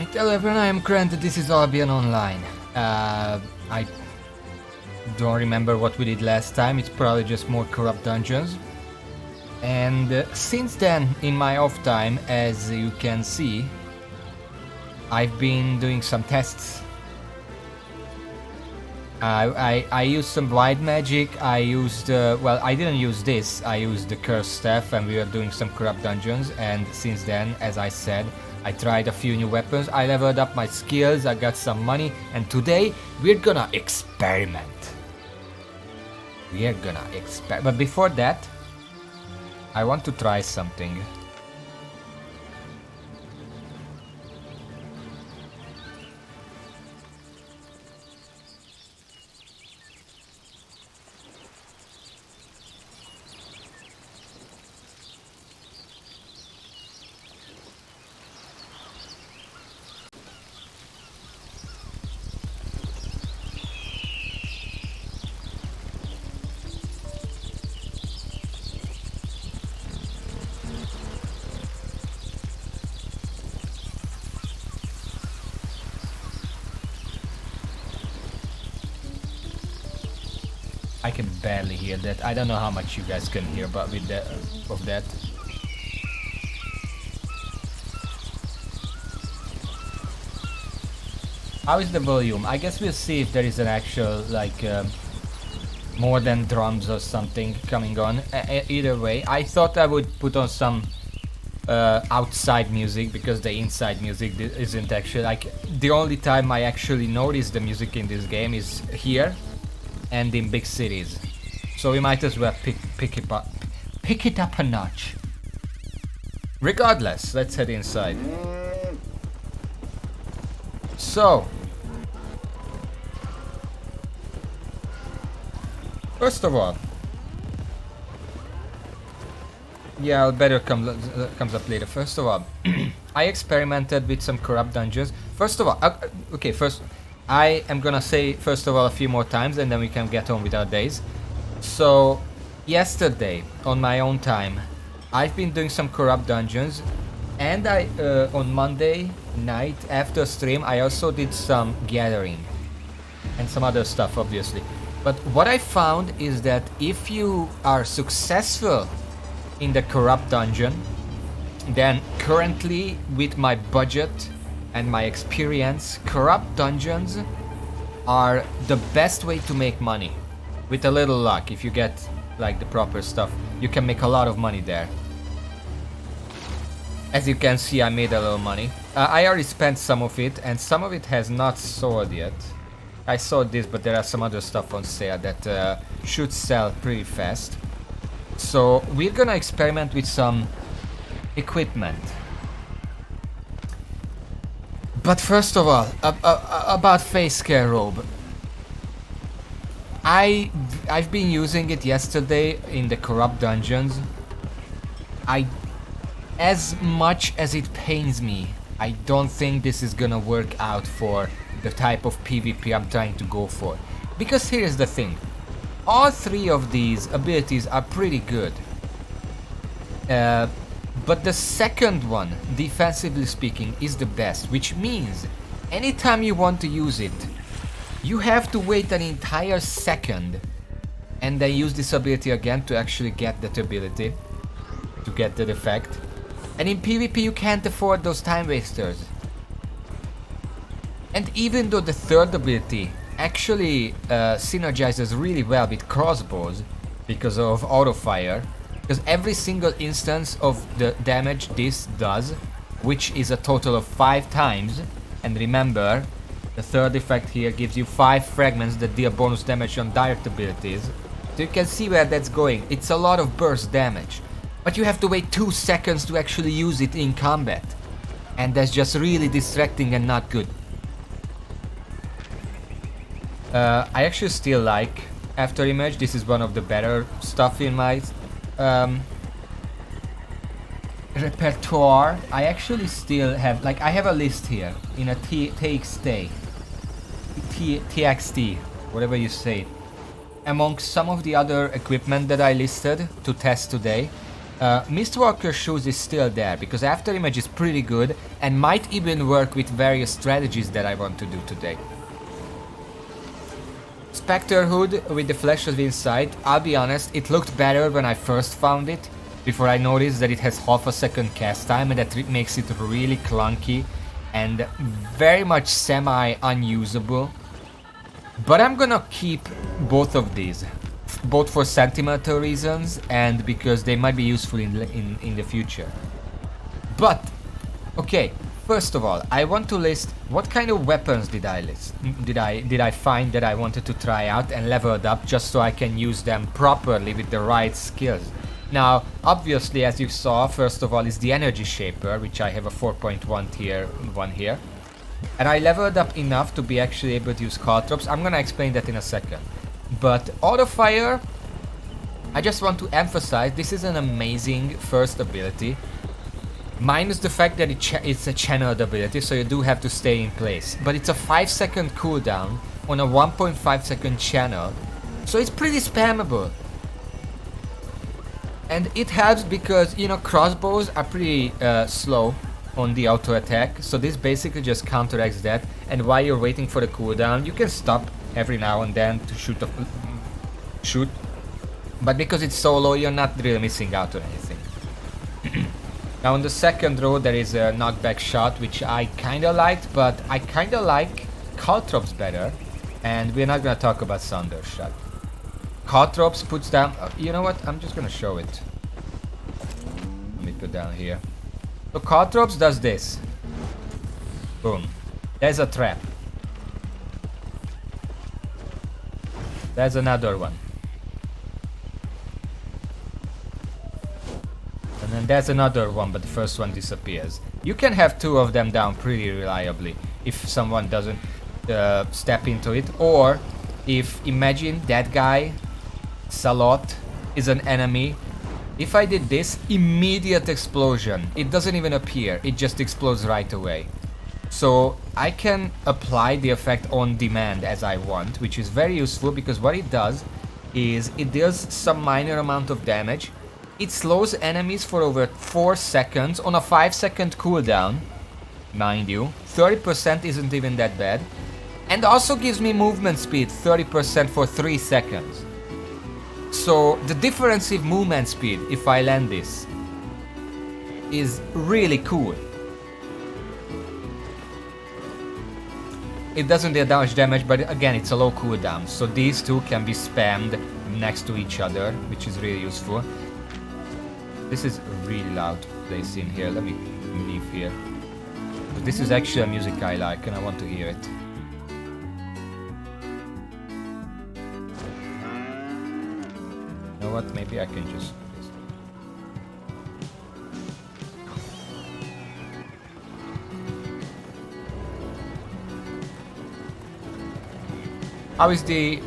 Alright, hello everyone, I am Grant, this is Albion Online. I don't remember what we did last time, it's probably just more corrupt dungeons. And since then, in my off time, as you can see, I've been doing some tests. I used some blind magic, I used, well, I didn't use this, I used the cursed staff and we were doing some corrupt dungeons, and since then, as I said, I tried a few new weapons, I leveled up my skills, I got some money, and today we're gonna experiment. But before that, I want to try something. I can barely hear that. I don't know how much you guys can hear, but with that, of that. How is the volume? I guess we'll see if there is an actual, like, more than drums or something coming on. Either way, I thought I would put on some outside music, because the inside music isn't actually, like, the only time I actually notice the music in this game is here and in big cities, so we might as well pick it up a notch. Regardless, let's head inside. So, first of all, yeah, I'll better comes up later. First of all, I experimented with some corrupt dungeons. First of all, okay, first I am gonna say first of all a few more times and then we can get on with our days. So yesterday on my own time I've been doing some corrupt dungeons, and I on Monday night after stream I also did some gathering and some other stuff obviously. But what I found is that if you are successful in the corrupt dungeon, then currently with my budget and my experience, corrupt dungeons are the best way to make money. With a little luck, if you get like the proper stuff, you can make a lot of money there. As you can see, I made a little money. I already spent some of it, and some of it has not sold yet. I sold this, but there are some other stuff on sale that should sell pretty fast. So we're gonna experiment with some equipment. But first of all, about face scare robe. I've been using it yesterday in the corrupt dungeons. As much as it pains me, I don't think this is gonna work out for the type of PvP I'm trying to go for. Because here's the thing, all three of these abilities are pretty good. But the second one, defensively speaking, is the best, which means anytime you want to use it, you have to wait an entire second and then use this ability again to actually get that ability, to get that effect. And in PvP you can't afford those time wasters. And even though the third ability actually synergizes really well with crossbows because of auto fire, because every single instance of the damage this does, which is a total of 5 times, and remember, the third effect here gives you 5 fragments that deal bonus damage on direct abilities. So you can see where that's going. It's a lot of burst damage, but you have to wait 2 seconds to actually use it in combat, and that's just really distracting and not good. I actually still like After Image. This is one of the better stuff in my repertoire. I actually still have, like, I have a list here in a TXT, whatever you say, among some of the other equipment that I listed to test today. Mistwalker Shoes is still there because Afterimage is pretty good and might even work with various strategies that I want to do today. Spectre Hood with the Flash of Insight, I'll be honest, it looked better when I first found it, before I noticed that it has half a second cast time and that makes it really clunky and very much semi-unusable. But I'm gonna keep both of these. Both for sentimental reasons and because they might be useful in the future. But, okay, first of all, I want to list what kind of weapons did I find that I wanted to try out and leveled up just so I can use them properly with the right skills. Now, obviously, as you saw, first of all is the Energy Shaper, which I have a 4.1 tier 1 here. And I leveled up enough to be actually able to use Caltrops. I'm gonna explain that in a second. But Auto Fire, I just want to emphasize, this is an amazing first ability. Minus the fact that it's a channeled ability, so you do have to stay in place. But it's a 5-second cooldown on a 1.5-second channel, so it's pretty spammable. And it helps because, you know, crossbows are pretty slow on the auto attack, so this basically just counteracts that. And while you're waiting for the cooldown, you can stop every now and then to shoot, but because it's so low, you're not really missing out on anything. Now on the second row there is a knockback shot, which I kinda liked, but I kinda like Caltrops better, and we're not gonna talk about Thunder Shot. Caltrops puts down, you know what, I'm just gonna show it. Let me put down here. So Caltrops does this. Boom. There's a trap. There's another one. And then there's another one, but the first one disappears. You can have two of them down pretty reliably if someone doesn't step into it. Or if, imagine that guy, Salot, is an enemy. If I did this, immediate explosion. It doesn't even appear, it just explodes right away. So I can apply the effect on demand as I want, which is very useful because what it does is it deals some minor amount of damage. It slows enemies for over 4 seconds on a 5-second cooldown, mind you. 30% isn't even that bad. And also gives me movement speed 30% for 3 seconds. So the difference in movement speed, if I land this, is really cool. It doesn't deal that much damage, but again, it's a low cooldown. So these two can be spammed next to each other, which is really useful. This is a really loud place in here. Let me leave here. But this is actually a music I like and I want to hear it. You know what? Maybe I can just... How is the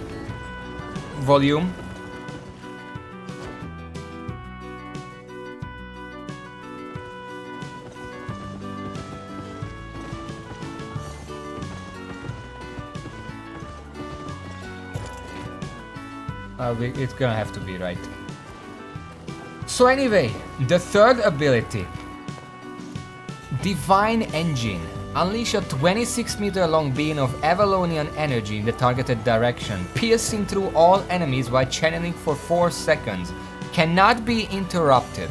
volume? It's gonna have to be right. So anyway, the third ability. Divine Engine. Unleash a 26-meter long beam of Avalonian energy in the targeted direction, piercing through all enemies while channeling for 4 seconds. Cannot be interrupted.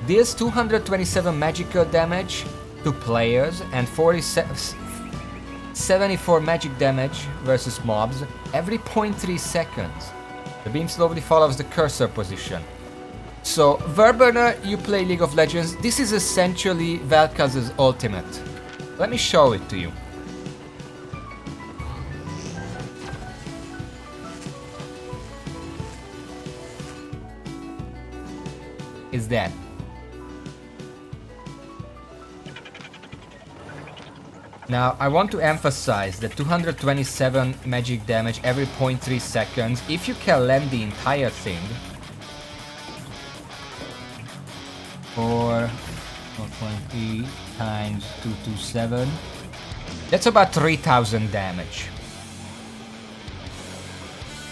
Deals 227 magical damage to players and 74 magic damage versus mobs every 0.3 seconds. The beam slowly follows the cursor position. So, Verburner, you play League of Legends. This is essentially Vel'Kaz's ultimate. Let me show it to you. Is that. Now, I want to emphasize that 227 magic damage every 0.3 seconds, if you can land the entire thing, for 4.3 times 227, that's about 3000 damage.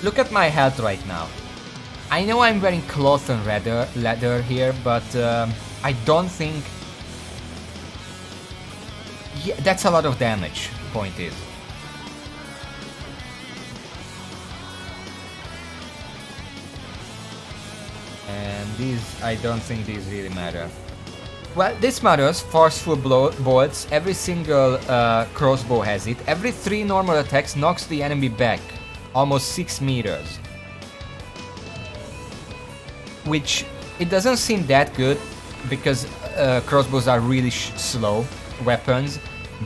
Look at my health right now. I know I'm wearing cloth and leather here, but I don't think... Yeah, that's a lot of damage, point is. And these, I don't think these really matter. Well, this matters. Forceful bolts. Every single crossbow has it. Every 3 normal attacks knocks the enemy back almost 6 meters. Which, it doesn't seem that good because crossbows are really slow weapons.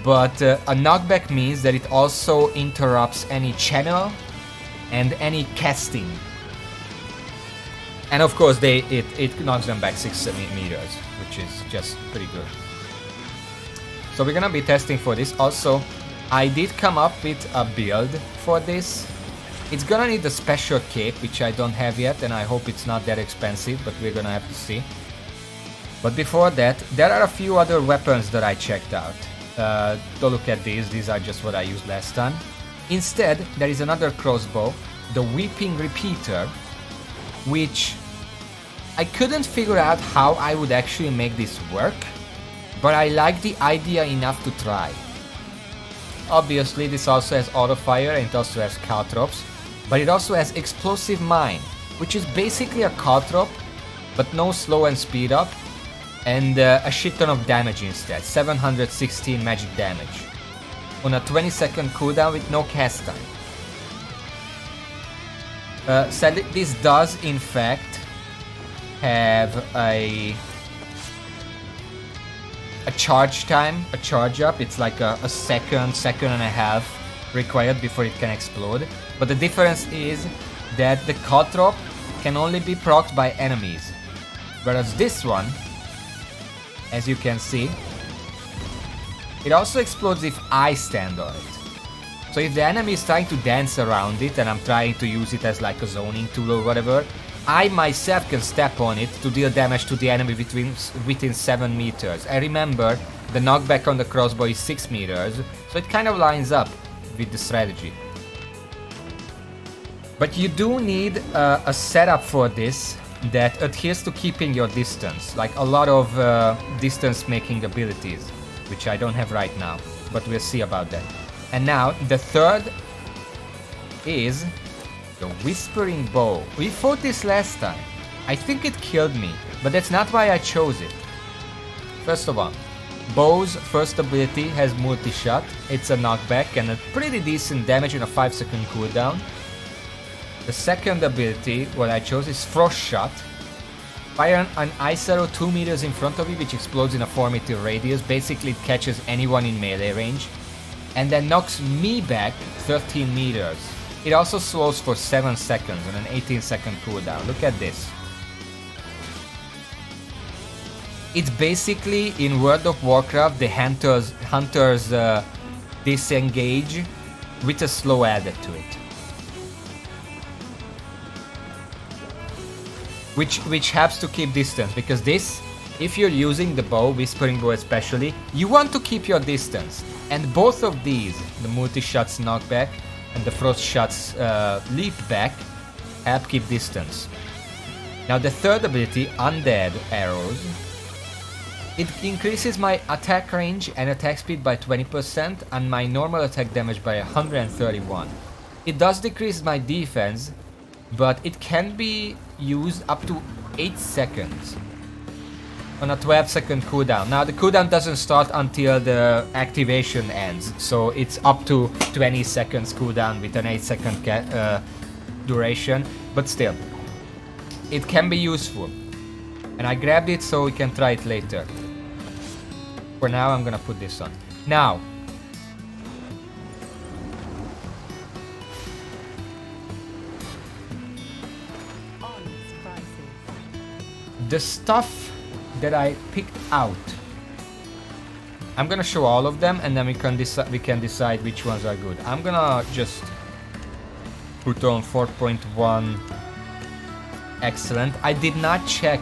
But a knockback means that it also interrupts any channel and any casting. And of course, it knocks them back 6 meters, which is just pretty good. So we're gonna be testing for this. Also, I did come up with a build for this. It's gonna need a special cape, which I don't have yet, and I hope it's not that expensive, but we're gonna have to see. But before that, there are a few other weapons that I checked out. Don't look at these are just what I used last time. Instead, there is another crossbow, the Weeping Repeater, which I couldn't figure out how I would actually make this work, but I like the idea enough to try. Obviously, this also has auto fire and it also has caltrops, but it also has explosive mine, which is basically a caltrop, but no slow and speed up, and a shit ton of damage instead, 716 magic damage, on a 20-second cooldown with no cast time. Sadly, this does in fact have a charge time, a charge up. It's like a second and a half required before it can explode. But the difference is that the caltrop can only be procced by enemies, whereas this one, as you can see, it also explodes if I stand on it. So if the enemy is trying to dance around it and I'm trying to use it as like a zoning tool or whatever, I myself can step on it to deal damage to the enemy within 7 meters. And remember, the knockback on the crossbow is 6 meters, so it kind of lines up with the strategy. But you do need a setup for this that adheres to keeping your distance, like a lot of distance making abilities, which I don't have right now, but we'll see about that. And now, the third is the Whispering Bow. We fought this last time. I think it killed me, but that's not why I chose it. First of all, Bow's first ability has multi-shot. It's a knockback and a pretty decent damage in a 5-second cooldown. The second ability, what I chose, is Frost Shot. Fire an ice arrow 2 meters in front of you, which explodes in a 4-meter radius. Basically, it catches anyone in melee range, and then knocks me back 13 meters. It also slows for 7 seconds on an 18-second cooldown. Look at this. It's basically, in World of Warcraft, the hunters disengage with a slow added to it. Which helps to keep distance, because this, if you're using the bow, Whispering Bow especially, you want to keep your distance. And both of these, the multi-shots knockback and the frost shots leap back, help keep distance. Now the third ability, Undead Arrows, it increases my attack range and attack speed by 20% and my normal attack damage by 131. It does decrease my defense, but it can be used up to 8 seconds on a 12-second cooldown. Now the cooldown doesn't start until the activation ends, so it's up to 20 seconds cooldown with an 8-second duration, but still, it can be useful. And I grabbed it so we can try it later. For now, I'm gonna put this on. Now, the stuff that I picked out, I'm gonna show all of them, and then we can decide which ones are good. I'm gonna just put on 4.1 excellent. I did not check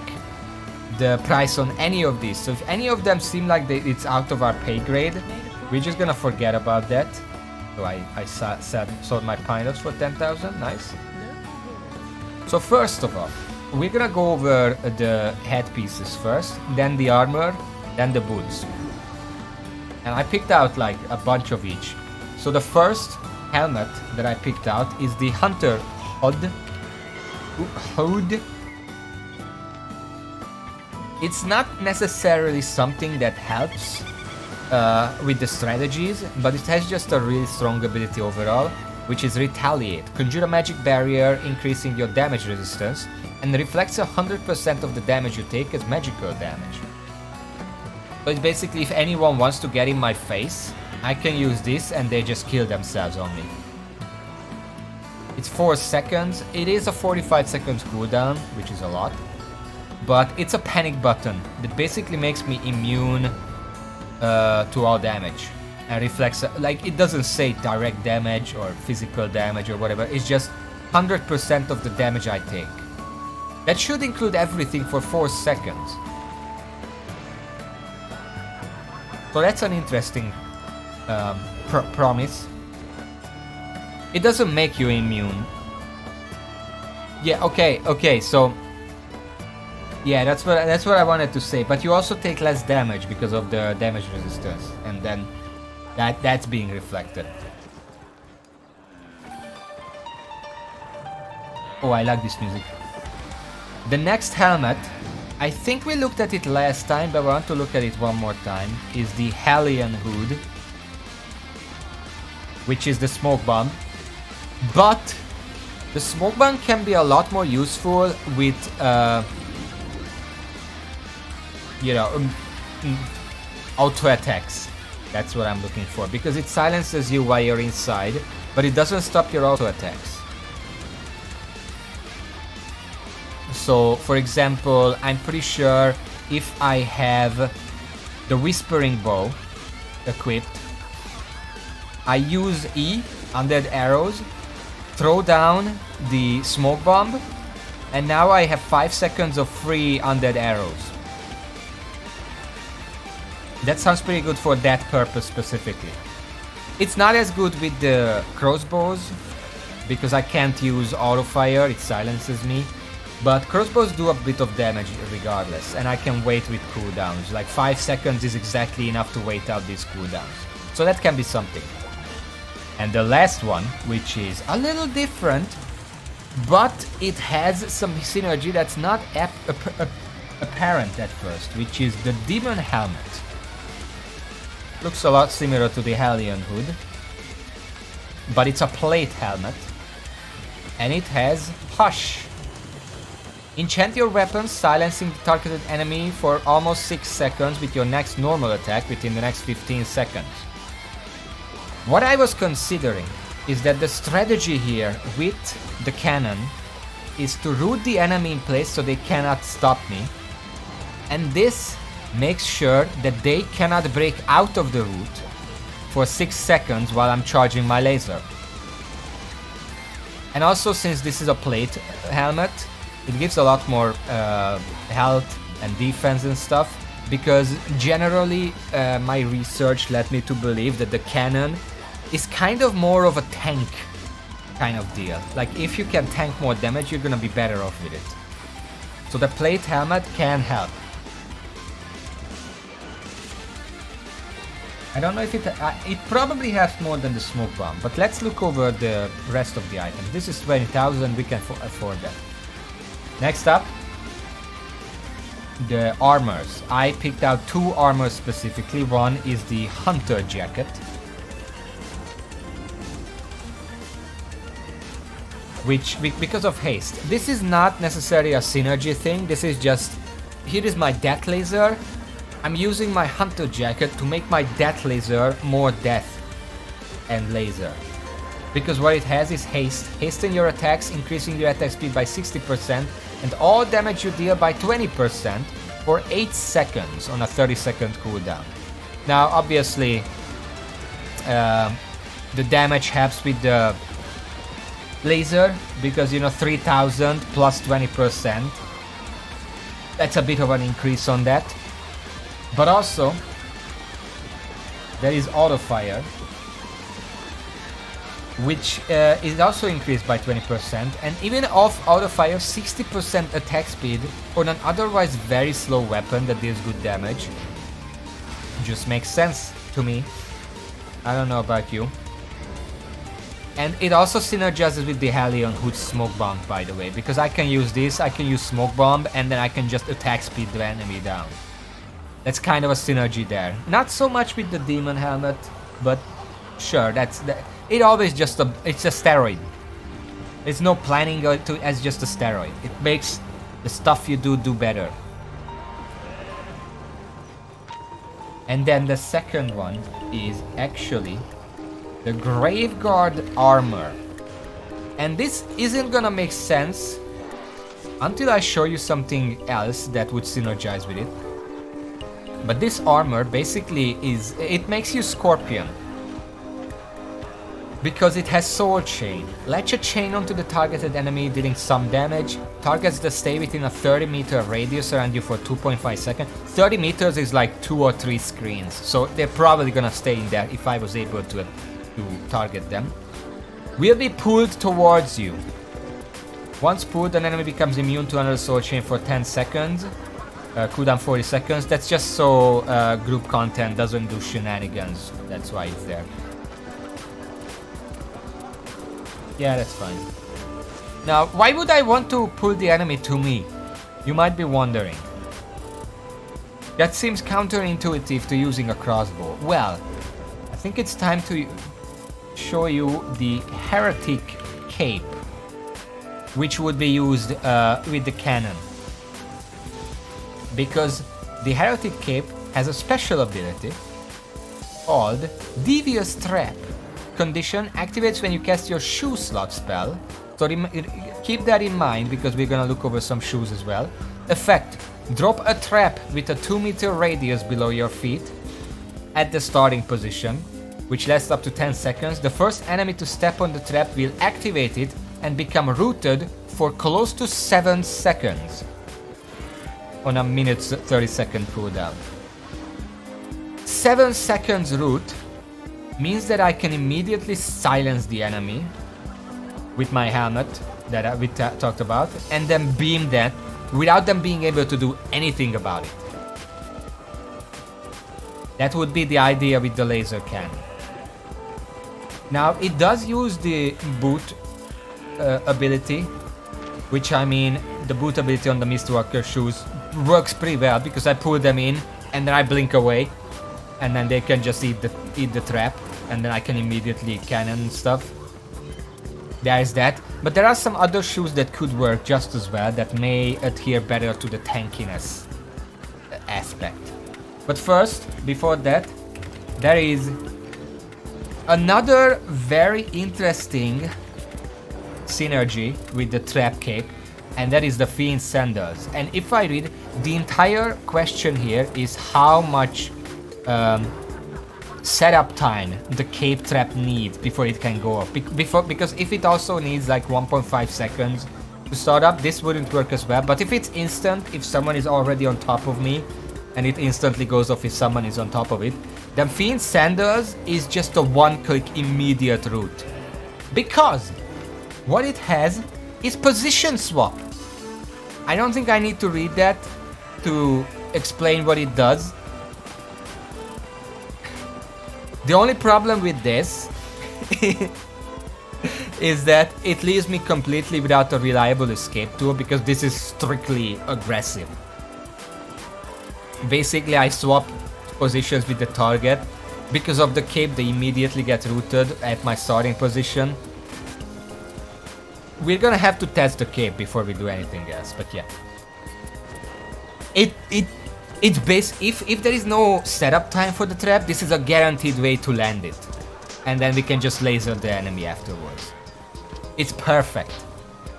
the price on any of these, so if any of them seem like it's out of our pay grade, we're just gonna forget about that. So I sold my pilots for 10,000, nice. So first of all, we're gonna go over the headpieces first, then the armor, then the boots. And I picked out like a bunch of each. So the first helmet that I picked out is the Hunter Hood. It's not necessarily something that helps with the strategies, but it has just a really strong ability overall, which is Retaliate. Conjure a magic barrier, increasing your damage resistance, and reflects 100% of the damage you take as magical damage. So it's basically if anyone wants to get in my face, I can use this and they just kill themselves on me. It's 4 seconds. It is a 45 seconds cooldown, which is a lot. But it's a panic button that basically makes me immune to all damage. And reflects, like, it doesn't say direct damage or physical damage or whatever. It's just 100% of the damage I take. That should include everything for 4 seconds. So that's an interesting promise. It doesn't make you immune. Yeah, okay, so yeah, that's what I wanted to say. But you also take less damage because of the damage resistance, and then that's being reflected. Oh, I like this music. The next helmet, I think we looked at it last time, but I want to look at it one more time, is the Albion Hood, which is the smoke bomb. But the smoke bomb can be a lot more useful with, auto attacks. That's what I'm looking for, because it silences you while you're inside, but it doesn't stop your auto attacks. So, for example, I'm pretty sure if I have the Whispering Bow equipped, I use E, undead arrows, throw down the smoke bomb, and now I have 5 seconds of free undead arrows. That sounds pretty good for that purpose specifically. It's not as good with the crossbows, because I can't use auto fire, it silences me. But crossbows do a bit of damage regardless, and I can wait with cooldowns. Like 5 seconds is exactly enough to wait out these cooldowns. So that can be something. And the last one, which is a little different, but it has some synergy that's not apparent at first, which is the Demon Helmet. Looks a lot similar to the Albion Hood, but it's a plate helmet, and it has Hush. Enchant your weapon, silencing the targeted enemy for almost 6 seconds with your next normal attack within the next 15 seconds. What I was considering is that the strategy here with the cannon is to root the enemy in place so they cannot stop me, and this makes sure that they cannot break out of the root for 6 seconds while I'm charging my laser. And also, since this is a plate helmet, it gives a lot more health and defense and stuff, because generally my research led me to believe that the cannon is kind of more of a tank kind of deal. Like, if you can tank more damage, you're gonna be better off with it. So the plate helmet can help. I don't know if it probably has more than the smoke bomb, but let's look over the rest of the items. This is 20,000, we can afford that. Next up, the armors. I picked out 2 armors specifically. One is the Hunter Jacket, which, because of haste. This is not necessarily a synergy thing, this is just, here is my death laser. I'm using my Hunter Jacket to make my death laser more death and laser. Because what it has is haste. Hasten your attacks, increasing your attack speed by 60%, and all damage you deal by 20% for 8 seconds on a 30-second cooldown. Now, obviously, the damage helps with the laser, because, 3000 plus 20%. That's a bit of an increase on that. But also, there is auto fire. which is also increased by 20%, and even off auto fire 60% attack speed on an otherwise very slow weapon that deals good damage. Just makes sense to me. I don't know about you. And it also synergizes with the Hellion Hood Smoke Bomb, by the way, because I can use this, I can use Smoke Bomb, and then I can just attack speed the enemy down. That's kind of a synergy there. Not so much with the Demon Helmet, but sure, it always just it's a steroid. There's no planning to as just a steroid. It makes the stuff you do better. And then the second one is actually the Graveguard Armor. And this isn't gonna make sense until I show you something else that would synergize with it. But this armor basically it makes you Scorpion. Because it has Soul Chain. Latch a chain onto the targeted enemy, dealing some damage. Targets that stay within a 30-meter radius around you for 2.5 seconds. 30 meters is like 2 or 3 screens. So they're probably gonna stay in there if I was able to target them. Will be pulled towards you. Once pulled, an enemy becomes immune to another Soul Chain for 10 seconds. Cooldown 40 seconds. That's just so group content doesn't do shenanigans. That's why it's there. Yeah, that's fine. Now, why would I want to pull the enemy to me? You might be wondering. That seems counterintuitive to using a crossbow. Well, I think it's time to show you the Heretic Cape, which would be used with the cannon. Because the Heretic Cape has a special ability called Devious Trap. Condition activates when you cast your shoe slot spell. So keep that in mind because we're gonna look over some shoes as well. Effect: drop a trap with a 2-meter radius below your feet at the starting position, which lasts up to 10 seconds. The first enemy to step on the trap will activate it and become rooted for close to 7 seconds on a minute 30-second cooldown. 7 seconds root means that I can immediately silence the enemy with my helmet that we talked about, and then beam that without them being able to do anything about it. That would be the idea with the laser cannon. Now, it does use the boot ability, which I mean, the boot ability on the Mistwalker shoes works pretty well because I pull them in and then I blink away. And then they can just eat the trap, and then I can immediately cannon stuff. There is that. But there are some other shoes that could work just as well, that may adhere better to the tankiness aspect. But first, before that, there is another very interesting synergy with the trap cape, and that is the Fiend Sandals. And if I read, the entire question here is how much setup time the cape trap needs before it can go off. Because if it also needs like 1.5 seconds to start up, this wouldn't work as well. But if it's instant, if someone is already on top of me, and it instantly goes off if someone is on top of it, then Fiend Sandals is just a one-click immediate route. Because what it has is position swap. I don't think I need to read that to explain what it does. The only problem with this is that it leaves me completely without a reliable escape tool because this is strictly aggressive. Basically, I swap positions with the target. Because of the cape, they immediately get rooted at my starting position. We're gonna have to test the cape before we do anything else, but yeah. It's base. If there is no setup time for the trap, this is a guaranteed way to land it, and then we can just laser the enemy afterwards. It's perfect,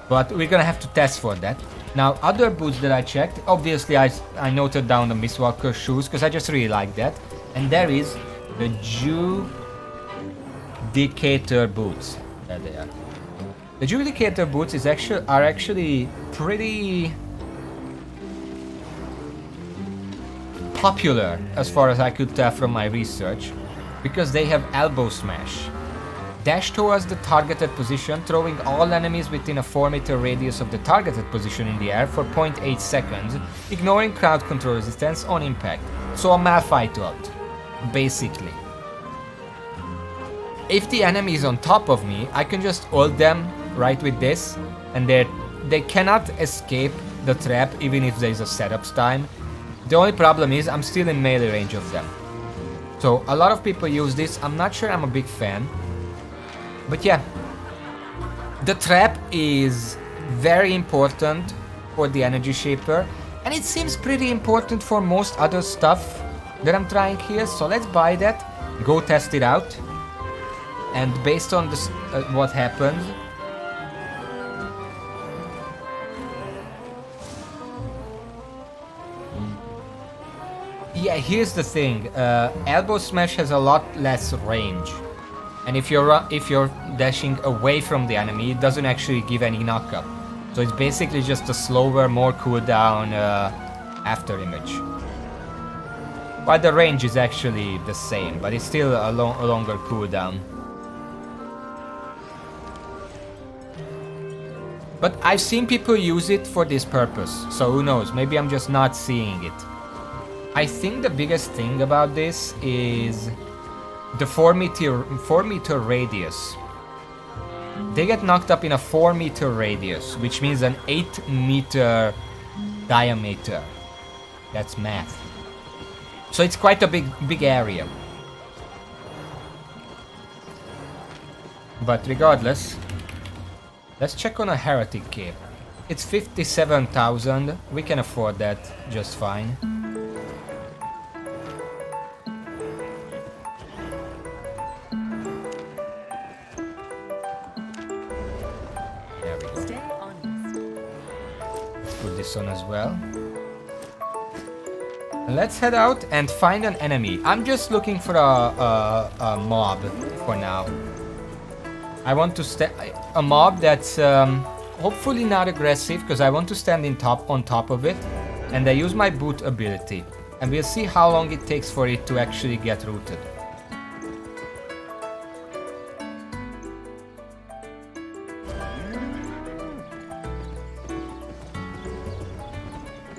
but we're gonna have to test for that. Now, other boots that I checked, obviously I noted down the Mistwalker shoes because I just really like that, and there is the Judicator boots. There they are. The Judicator boots are actually pretty popular as far as I could tell from my research, because they have elbow smash. Dash towards the targeted position, throwing all enemies within a 4-meter radius of the targeted position in the air for 0.8 seconds, ignoring crowd control resistance on impact. So a Malphite ult, basically. If the enemy is on top of me, I can just ult them right with this, and they cannot escape the trap even if there is a setup time. The only problem is I'm still in melee range of them. So a lot of people use this. I'm not sure I'm a big fan. But yeah, the trap is very important for the energy shaper, and it seems pretty important for most other stuff that I'm trying here. So let's buy that, go test it out, and based on this, what happens. Yeah, here's the thing. Elbow smash has a lot less range. And if you're dashing away from the enemy, it doesn't actually give any knockup. So it's basically just a slower, more cooldown after image. While the range is actually the same, but it's still a longer cooldown. But I've seen people use it for this purpose, so who knows, maybe I'm just not seeing it. I think the biggest thing about this is the 4-meter radius. They get knocked up in a 4-meter radius, which means an 8-meter diameter. That's math. So it's quite a big area. But regardless, let's check on a heretic cape. It's 57,000. We can afford that just fine. On as well. And let's head out and find an enemy. I'm just looking for a mob for now. I want to a mob that's hopefully not aggressive, because I want to stand on top of it, and I use my boot ability, and we'll see how long it takes for it to actually get rooted.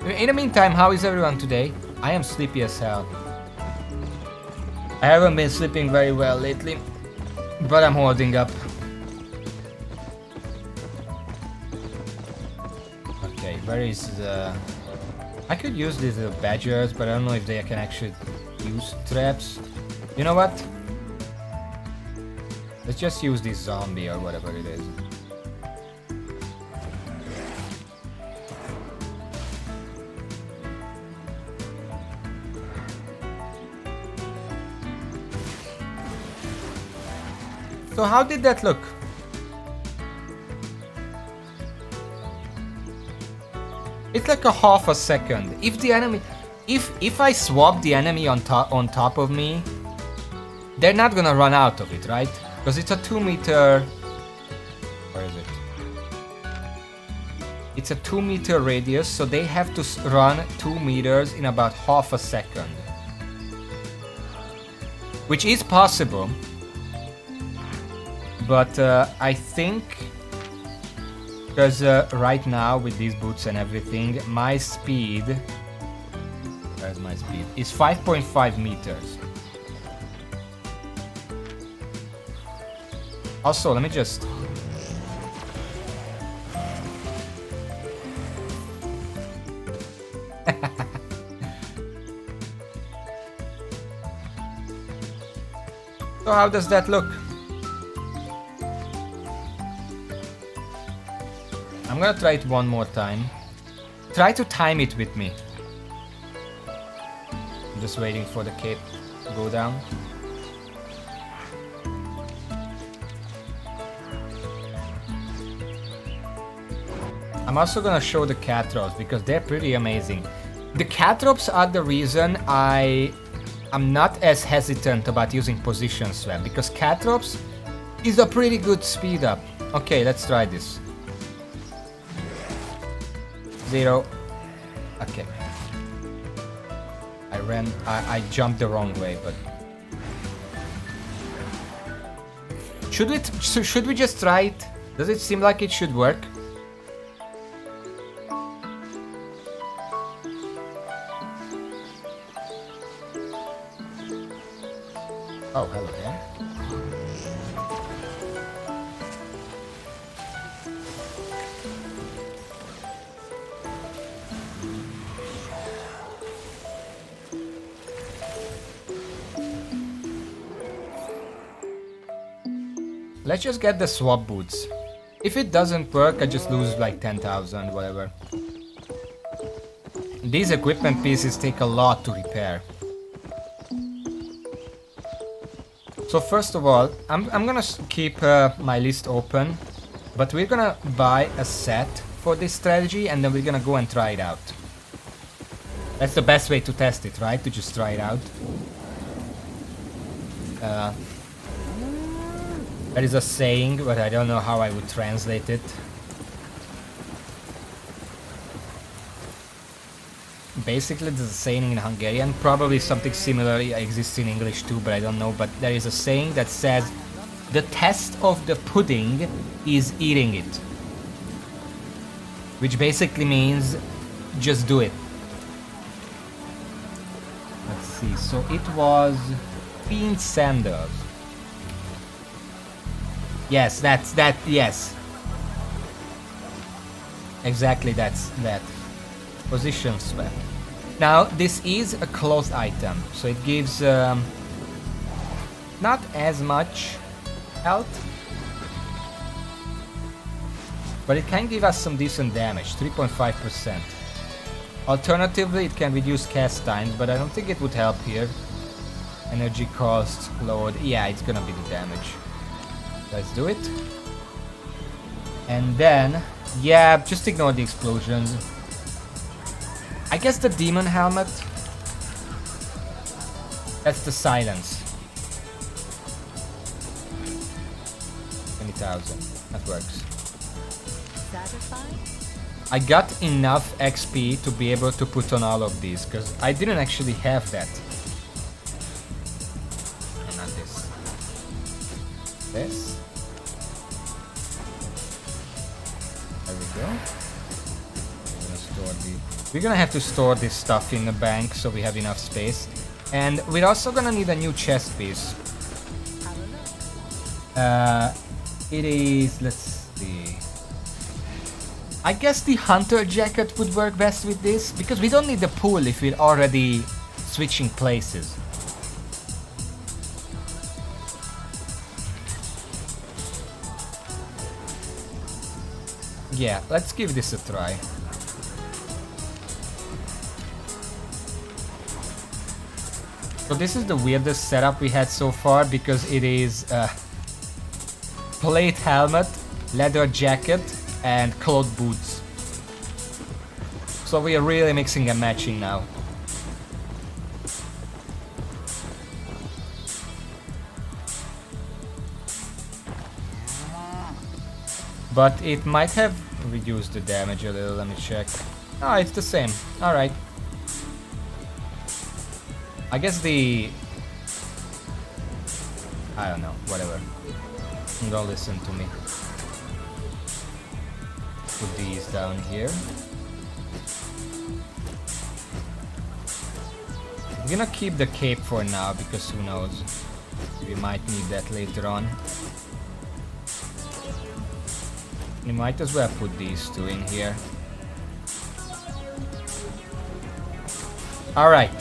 In the meantime, how is everyone today? I am sleepy as hell. I haven't been sleeping very well lately, but I'm holding up. Okay, where is the... I could use these little badgers, but I don't know if they can actually use traps. You know what? Let's just use this zombie or whatever it is. So how did that look? It's like a half a second. If the enemy, if I swap the enemy on top of me, they're not gonna run out of it, right? Because it's a 2-meter. Where is it? It's a 2-meter radius, so they have to run 2 meters in about half a second, which is possible. But I think, because right now with these boots and everything, my speed, where's my speed, is 5.5 meters. Also, let me just... So how does that look? I'm gonna try it one more time. Try to time it with me. I'm just waiting for the cape to go down. I'm also gonna show the Catrops because they're pretty amazing. The Catrops are the reason I'm not as hesitant about using position swap, because Catrops is a pretty good speed up. Okay, let's try this. 0. Okay. I jumped the wrong way, but... Should we just try it? Does it seem like it should work? Oh, hello there. Let's just get the swap boots. If it doesn't work, I just lose like 10,000, whatever. These equipment pieces take a lot to repair. So first of all, I'm gonna keep my list open, but we're gonna buy a set for this strategy and then we're gonna go and try it out. That's the best way to test it, right? To just try it out. There is a saying, but I don't know how I would translate it. Basically, there's a saying in Hungarian. Probably something similar exists in English too, but I don't know. But there is a saying that says, the test of the pudding is eating it. Which basically means, just do it. Let's see, so it was Fiend Sanders. Yes, yes. Exactly, that's that. Position swap. Now, this is a closed item, so it gives not as much health, but it can give us some decent damage, 3.5%. Alternatively, it can reduce cast times, but I don't think it would help here. Energy cost, load, yeah, it's gonna be the damage. Let's do it. And then, yeah, just ignore the explosions. I guess the demon helmet. That's the silence. 20,000. That works. Satisfied? I got enough XP to be able to put on all of these, because I didn't actually have that. And not this. This. There we go. We're gonna have to store this stuff in the bank so we have enough space. And we're also gonna need a new chest piece. It is, let's see. I guess the hunter jacket would work best with this, because we don't need the pool if we're already switching places. Yeah, let's give this a try. So this is the weirdest setup we had so far, because it is plate helmet, leather jacket, and cloth boots. So we are really mixing and matching now. But it might have reduced the damage a little, let me check. Oh, it's the same. Alright. I guess the... I don't know, whatever. Don't listen to me. Put these down here. I'm gonna keep the cape for now, because who knows. We might need that later on. We might as well put these two in here. Alright.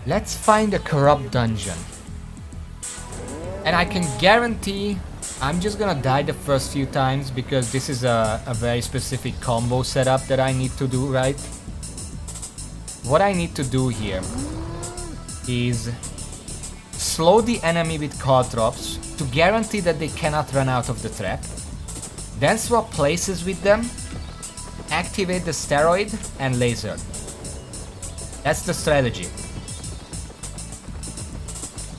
Let's find a corrupt dungeon. And I can guarantee I'm just gonna die the first few times, because this is a very specific combo setup that I need to do, right? What I need to do here is slow the enemy with card drops to guarantee that they cannot run out of the trap. Then swap places with them, activate the steroid and laser. That's the strategy.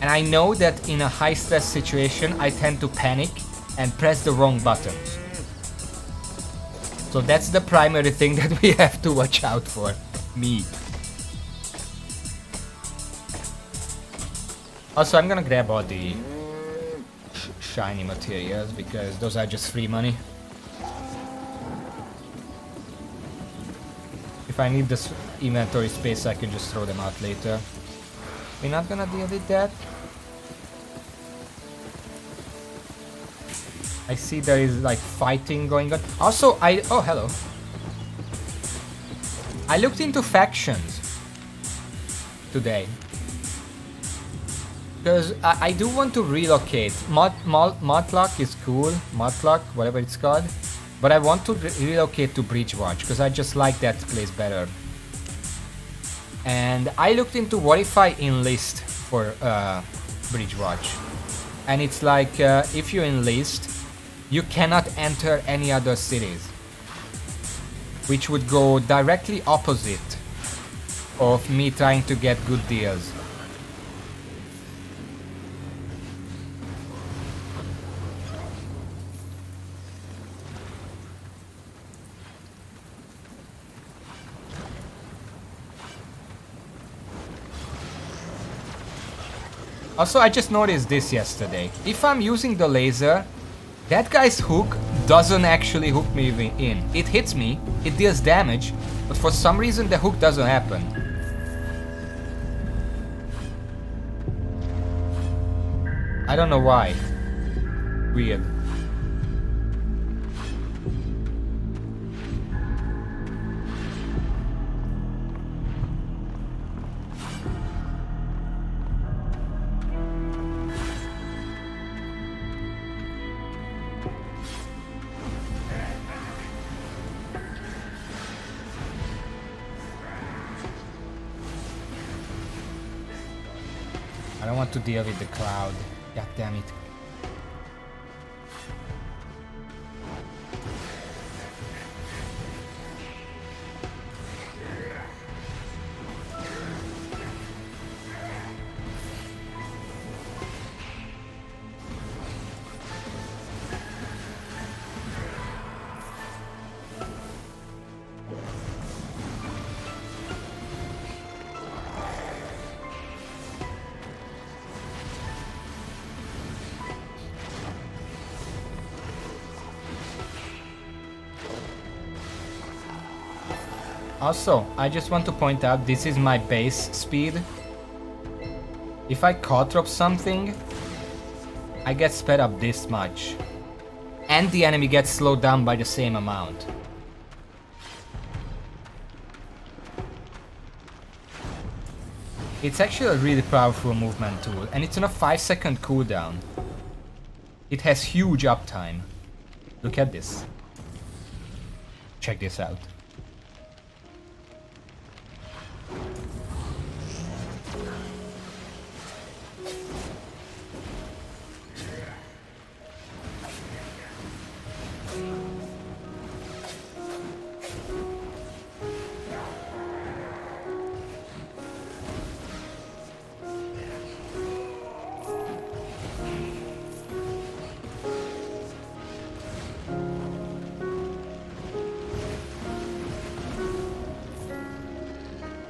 And I know that in a high stress situation I tend to panic and press the wrong buttons. So that's the primary thing that we have to watch out for. Me. Also, I'm gonna grab all the shiny materials because those are just free money. If I need this inventory space, I can just throw them out later. We're not gonna deal with that. I see there is like fighting going on. Also, oh, hello. I looked into factions today. Because I do want to relocate. Motlock is cool. Motlock, whatever it's called. But I want to relocate to Breachwatch because I just like that place better. And I looked into what if I enlist for Breachwatch. And it's like if you enlist, you cannot enter any other cities. Which would go directly opposite of me trying to get good deals. Also, I just noticed this yesterday. If I'm using the laser, that guy's hook doesn't actually hook me in. It hits me, it deals damage, but for some reason the hook doesn't happen. I don't know why. Weird. I don't want to deal with the cloud. God damn it. Also, I just want to point out this is my base speed. If I caltrop something, I get sped up this much. And the enemy gets slowed down by the same amount. It's actually a really powerful movement tool, and it's on a 5-second cooldown. It has huge uptime. Look at this. Check this out.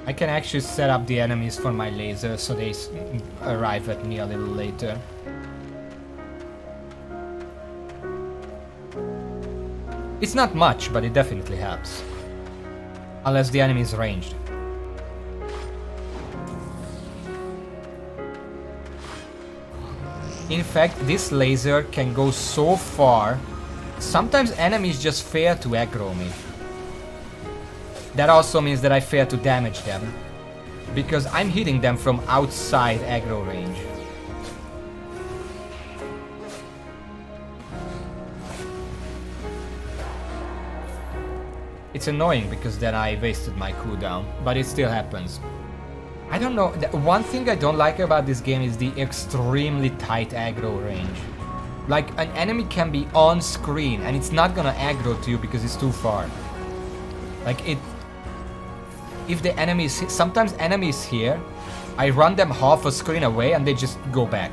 I can actually set up the enemies for my laser so they arrive at me a little later. It's not much, but it definitely helps. Unless the enemy is ranged. In fact, this laser can go so far. Sometimes enemies just fail to aggro me. That also means that I fail to damage them, because I'm hitting them from outside aggro range. It's annoying because then I wasted my cooldown, but it still happens. I don't know, one thing I don't like about this game is the extremely tight aggro range. Like, an enemy can be on screen and it's not gonna aggro to you because it's too far. Like, if the enemies, sometimes enemies here, I run them half a screen away and they just go back.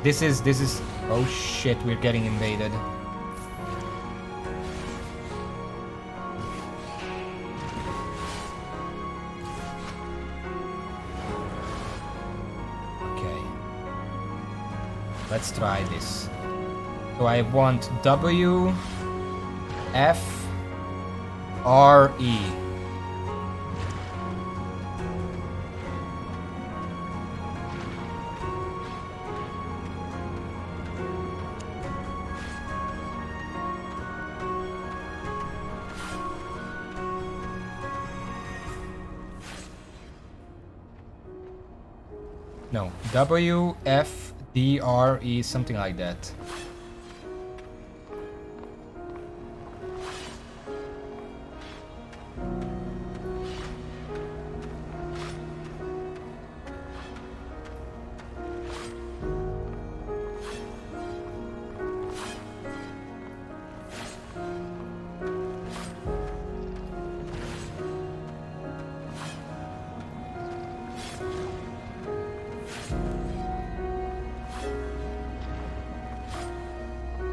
This is, oh shit, we're getting invaded. Let's try this. So I want W, F, R, E. No, W, F, D, R, E, something like that.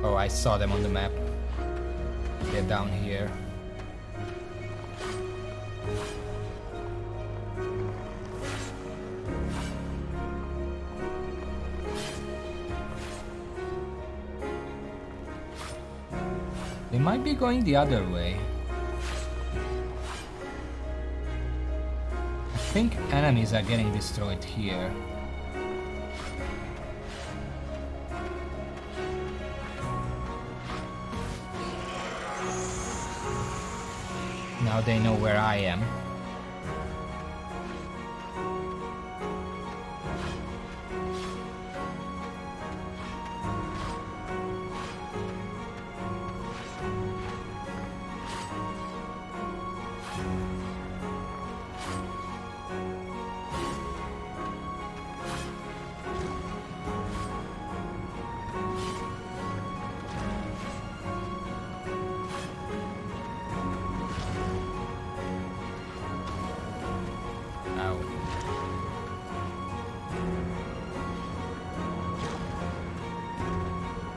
Oh, I saw them on the map. They're down here. They might be going the other way. I think enemies are getting destroyed here. Now they know where I am.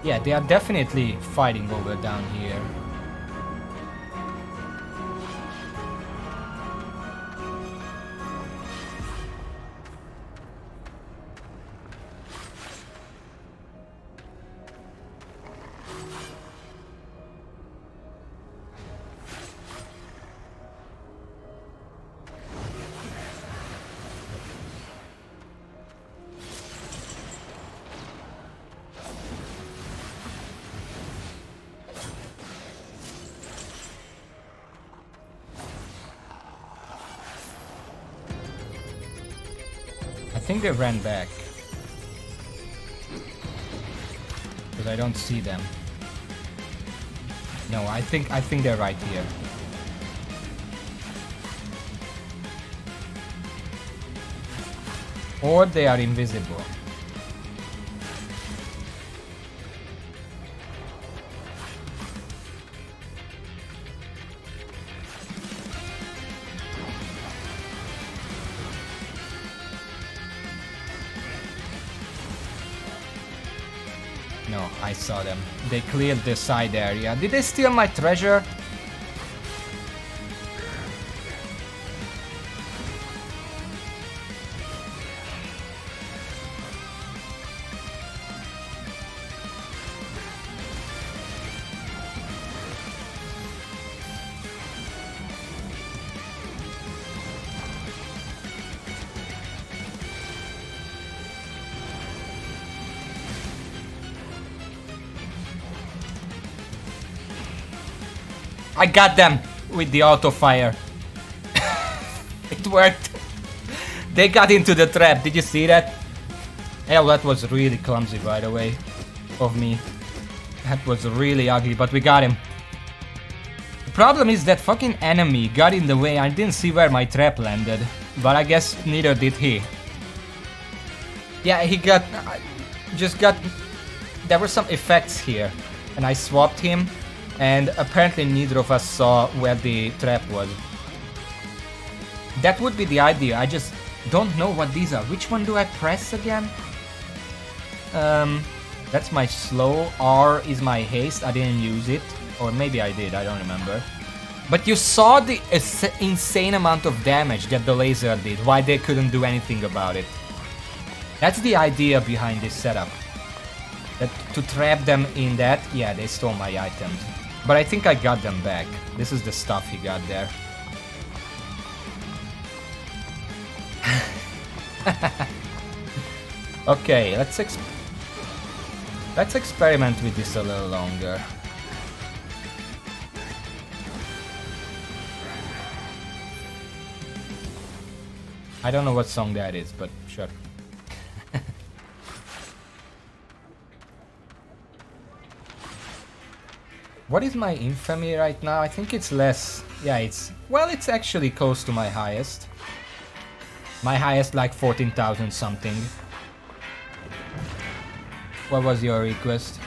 Yeah, they are definitely fighting over down here. I think they ran back. Because I don't see them. No, I think they're right here. Or they are invisible. No, I saw them. They cleared the side area. Did they steal my treasure? I got them with the auto fire. It worked. They got into the trap. Did you see that? Yeah, that was really clumsy, by the way, of me. That was really ugly, but we got him. The problem is that fucking enemy got in the way. I didn't see where my trap landed, but I guess neither did he. Yeah, he got... There were some effects here, and I swapped him. And apparently neither of us saw where the trap was. That would be the idea. I just don't know what these are. Which one do I press again? That's my slow. R is my haste. I didn't use it. Or maybe I did. I don't remember. But you saw the insane amount of damage that the laser did. Why they couldn't do anything about it. That's the idea behind this setup. That to trap them in that, yeah, they stole my items. But I think I got them back. This is the stuff he got there. Okay, let's experiment with this a little longer. I don't know what song that is, but sure. What is my infamy right now? I think it's less. Yeah, it's... Well, it's actually close to my highest. My highest, like 14,000 something. What was your request?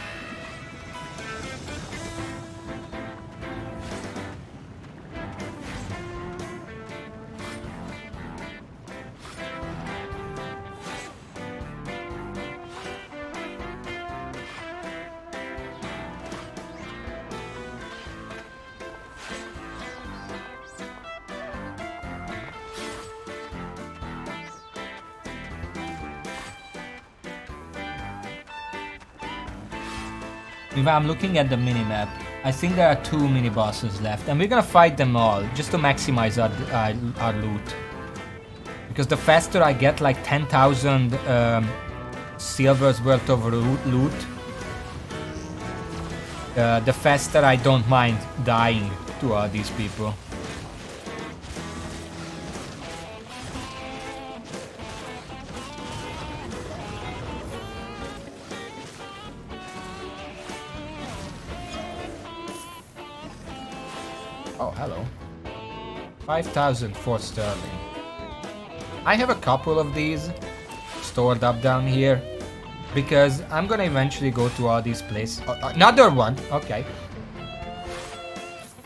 If I'm looking at the minimap, I think there are 2 mini-bosses left, and we're gonna fight them all, just to maximize our loot. Because the faster I get like 10,000 silvers worth of loot, the faster I don't mind dying to all these people. Oh, hello. 5,004 sterling. I have a couple of these stored up down here because I'm gonna eventually go to all these places. Another one! Okay.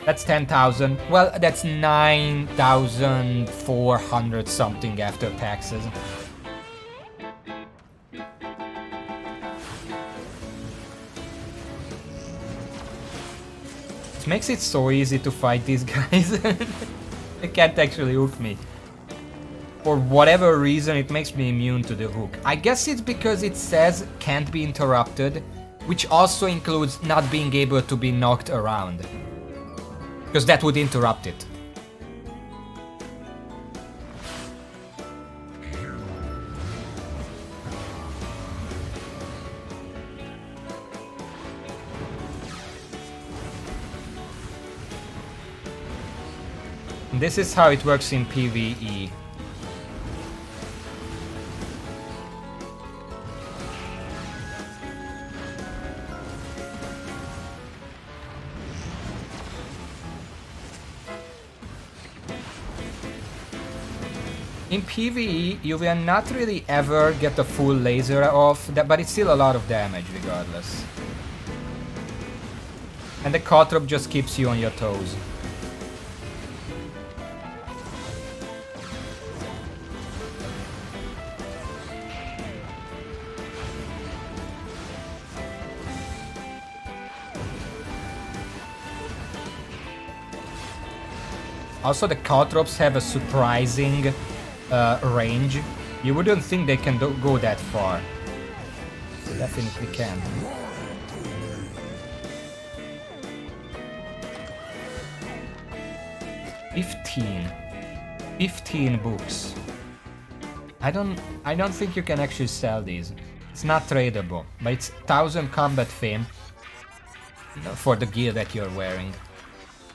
That's 10,000. Well, that's 9,400 something after taxes. Makes it so easy to fight these guys. They can't actually hook me. For whatever reason, it makes me immune to the hook. I guess it's because it says can't be interrupted, which also includes not being able to be knocked around. Because that would interrupt it. This is how it works in PvE. In PvE, you will not really ever get the full laser off, but it's still a lot of damage regardless. And the caltrop just keeps you on your toes. Also, the caltrops have a surprising range. You wouldn't think they can go that far. They definitely can. $15 books. I don't think you can actually sell these. It's not tradable, but it's 1,000 combat fame for the gear that you're wearing.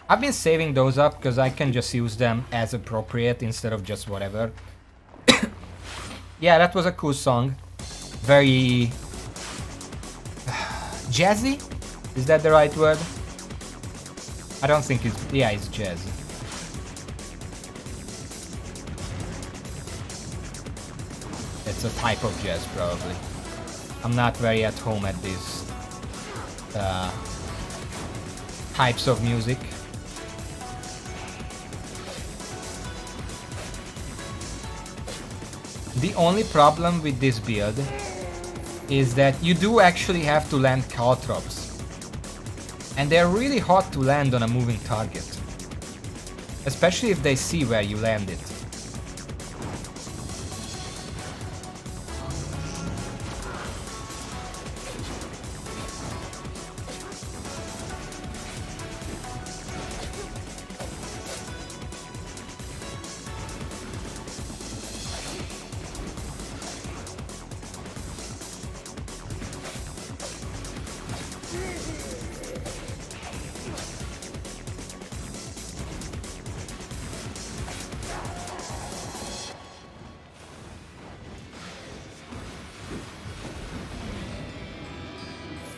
I've been saving those up because I can just use them as appropriate instead of just whatever. Yeah, that was a cool song. Very... jazzy? Is that the right word? I don't think it's... yeah, it's jazz. It's a type of jazz, probably. I'm not very at home at these types of music. The only problem with this build is that you do actually have to land caltrops. And they're really hard to land on a moving target. Especially if they see where you land it.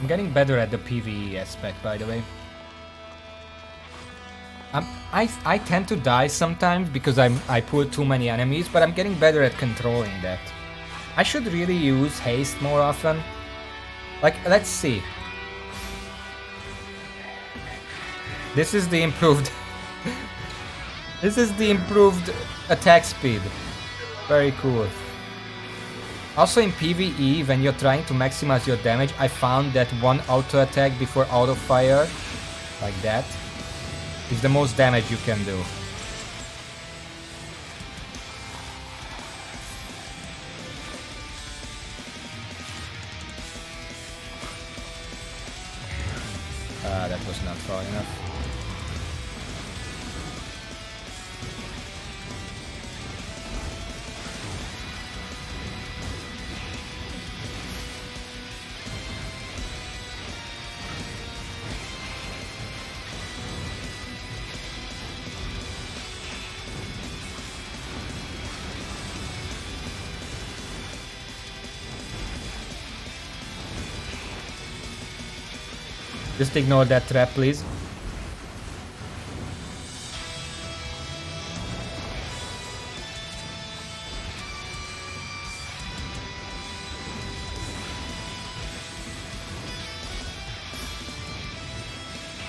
I'm getting better at the PvE aspect, by the way. I tend to die sometimes because I pull too many enemies, but I'm getting better at controlling that. I should really use haste more often. Like, let's see. This is the improved... This is the improved attack speed. Very cool. Also in PvE, when you're trying to maximize your damage, I found that one auto attack before auto fire, like that, is the most damage you can do. That was not far enough. Just ignore that trap, please.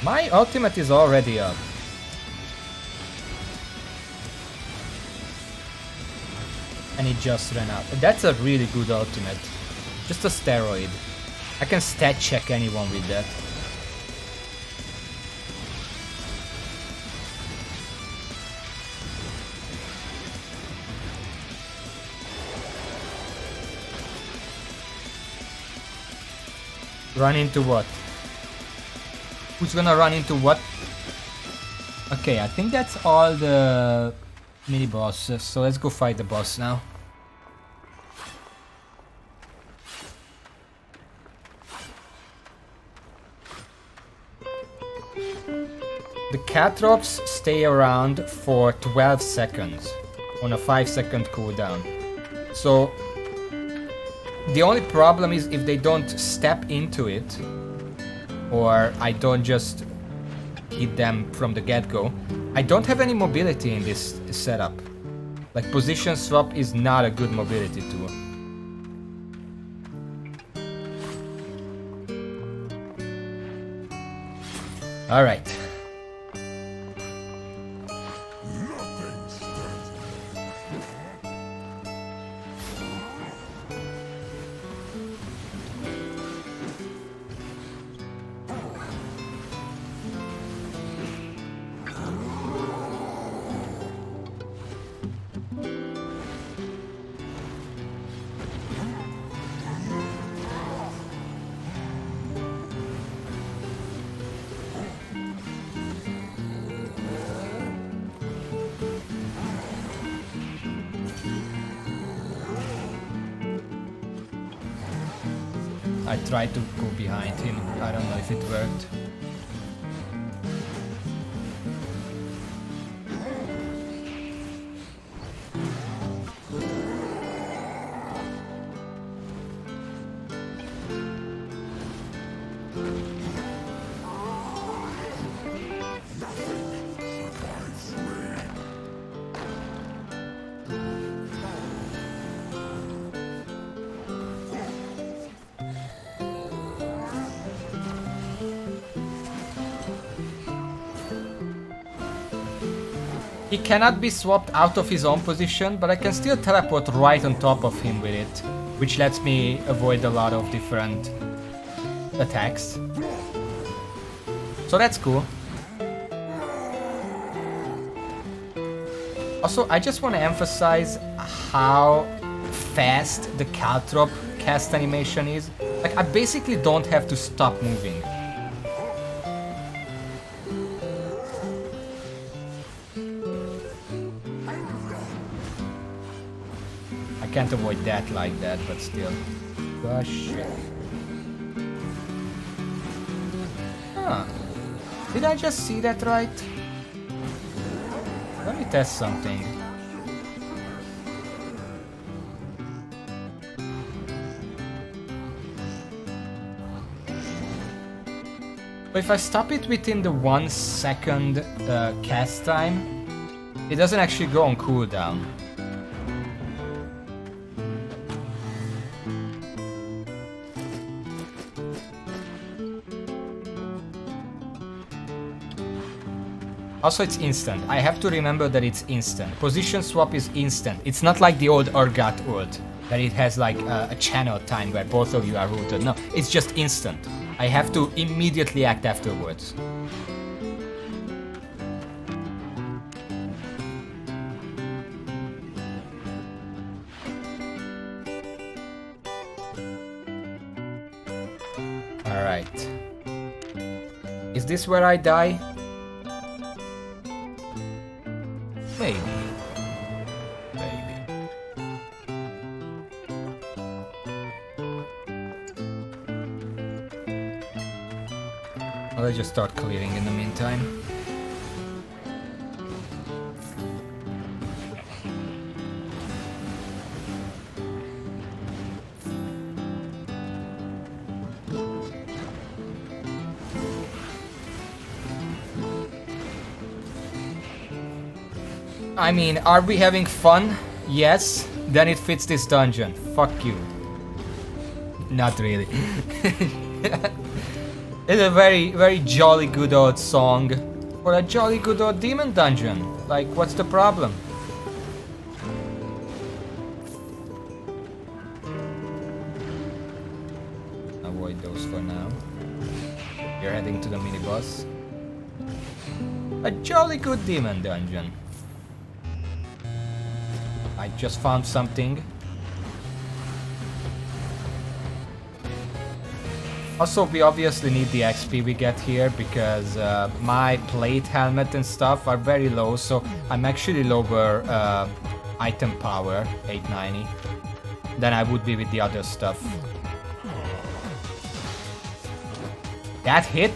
My ultimate is already up. And it just ran out. That's a really good ultimate. Just a steroid. I can stat check anyone with that. Run into what? Who's gonna run into what? Okay, I think that's all the mini bosses, so let's go fight the boss now. The Caltrops stay around for 12 seconds on a 5-second cooldown. So the only problem is if they don't step into it, or I don't just hit them from the get-go. I don't have any mobility in this setup. Like, position swap is not a good mobility tool. Alright. I tried to go behind him. I don't know if it worked. He cannot be swapped out of his own position, but I can still teleport right on top of him with it, which lets me avoid a lot of different attacks. So that's cool. Also, I just want to emphasize how fast the Caltrop cast animation is. Like, I basically don't have to stop moving. Can't avoid that like that, but still. Gosh. Huh. Did I just see that right? Let me test something. But if I stop it within the 1 second cast time, it doesn't actually go on cooldown. Also, it's instant. I have to remember that it's instant. Position swap is instant. It's not like the old Urgot ult, that it has like a channel time where both of you are rooted. No, it's just instant. I have to immediately act afterwards. Alright. Is this where I die? Maybe. Maybe. I'll just start clearing in the meantime. I mean, are we having fun? Yes. Then it fits this dungeon. Fuck you. Not really. It's a very, very jolly good old song for a jolly good old demon dungeon. Like, what's the problem? Avoid those for now. You're heading to the mini boss. A jolly good demon dungeon. I just found something. Also, we obviously need the XP we get here because my plate, helmet and stuff are very low, so I'm actually lower item power, 890, than I would be with the other stuff. That hit?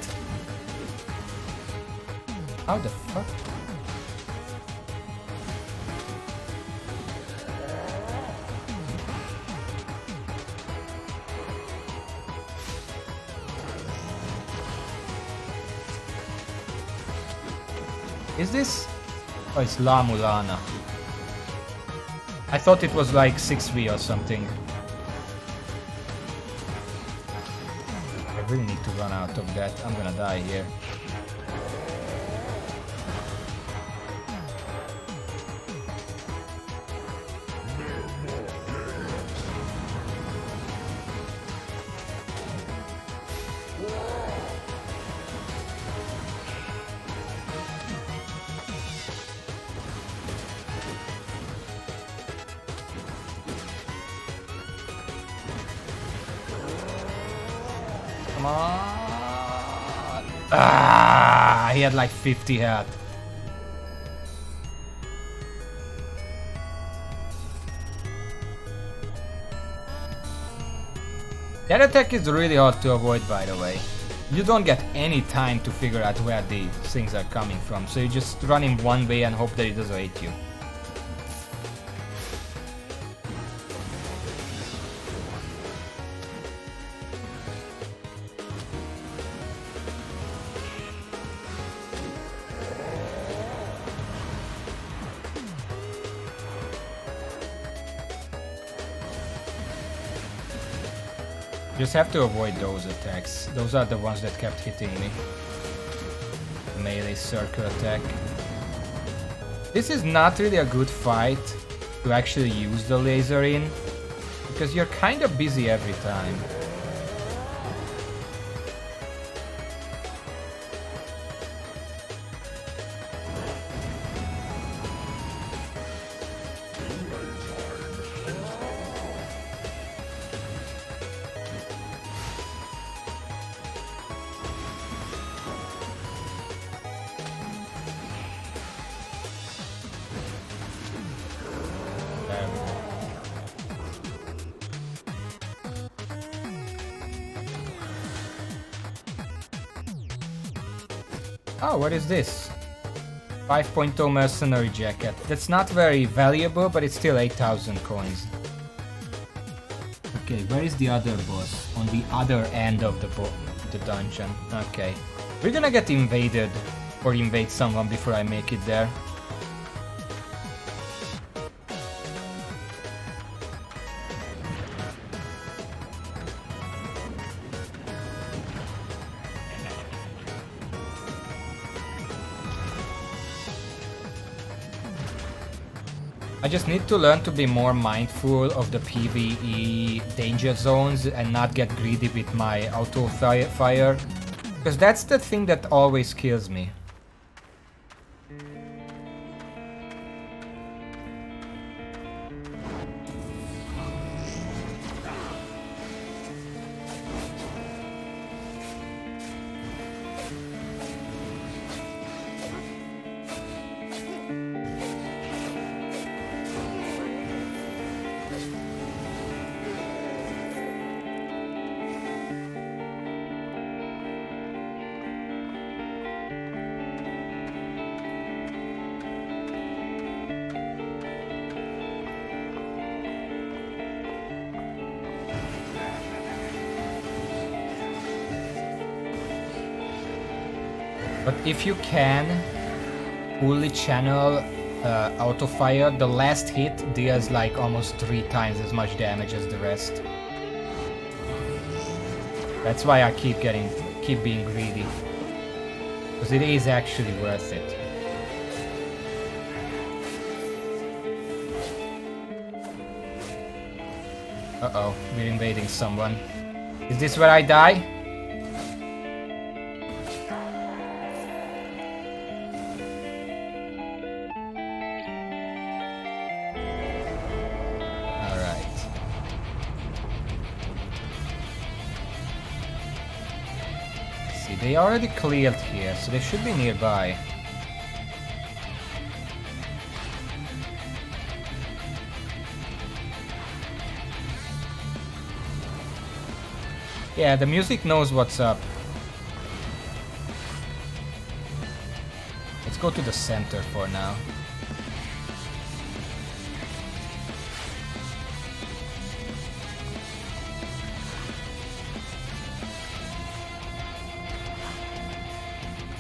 How the fuck? Is this? Oh, it's La Mulana. I thought it was like 6v or something. I really need to run out of that. I'm gonna die here. Come on. Ah, he had like 50 health. That attack is really hard to avoid, by the way. You don't get any time to figure out where the things are coming from, so you just run in one way and hope that it doesn't hit you. Just have to avoid those attacks. Those are the ones that kept hitting me. Melee circle attack. This is not really a good fight to actually use the laser in, because you're kind of busy every time. Oh, what is this? 5.0 mercenary jacket. That's not very valuable, but it's still 8,000 coins. Okay, where is the other boss? On the other end of the dungeon. Okay. We're gonna get invaded or invade someone before I make it there. I just need to learn to be more mindful of the PvE danger zones and not get greedy with my auto fire. Because that's the thing that always kills me. But if you can fully channel auto fire, the last hit deals like almost 3 times as much damage as the rest. That's why I keep being greedy. Because it is actually worth it. Uh-oh, we're invading someone. Is this where I die? They already cleared here, so they should be nearby. Yeah, the music knows what's up. Let's go to the center for now.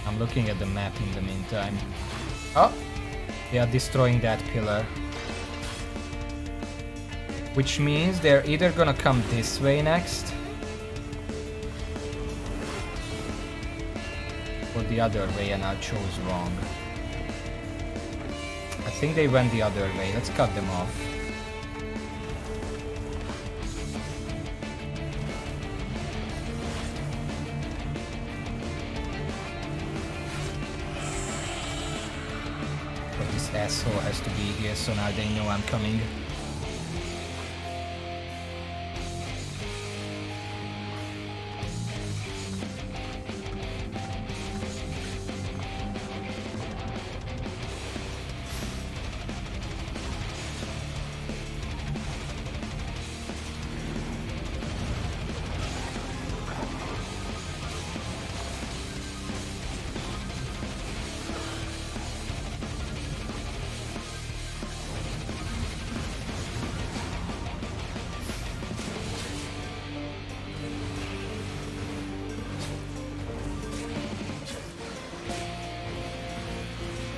I'm looking at the map in the meantime. Oh! They are destroying that pillar. Which means they're either gonna come this way next, or the other way, and I chose wrong. I think they went the other way. Let's cut them off. Asshole has to be here, so now they know I'm coming.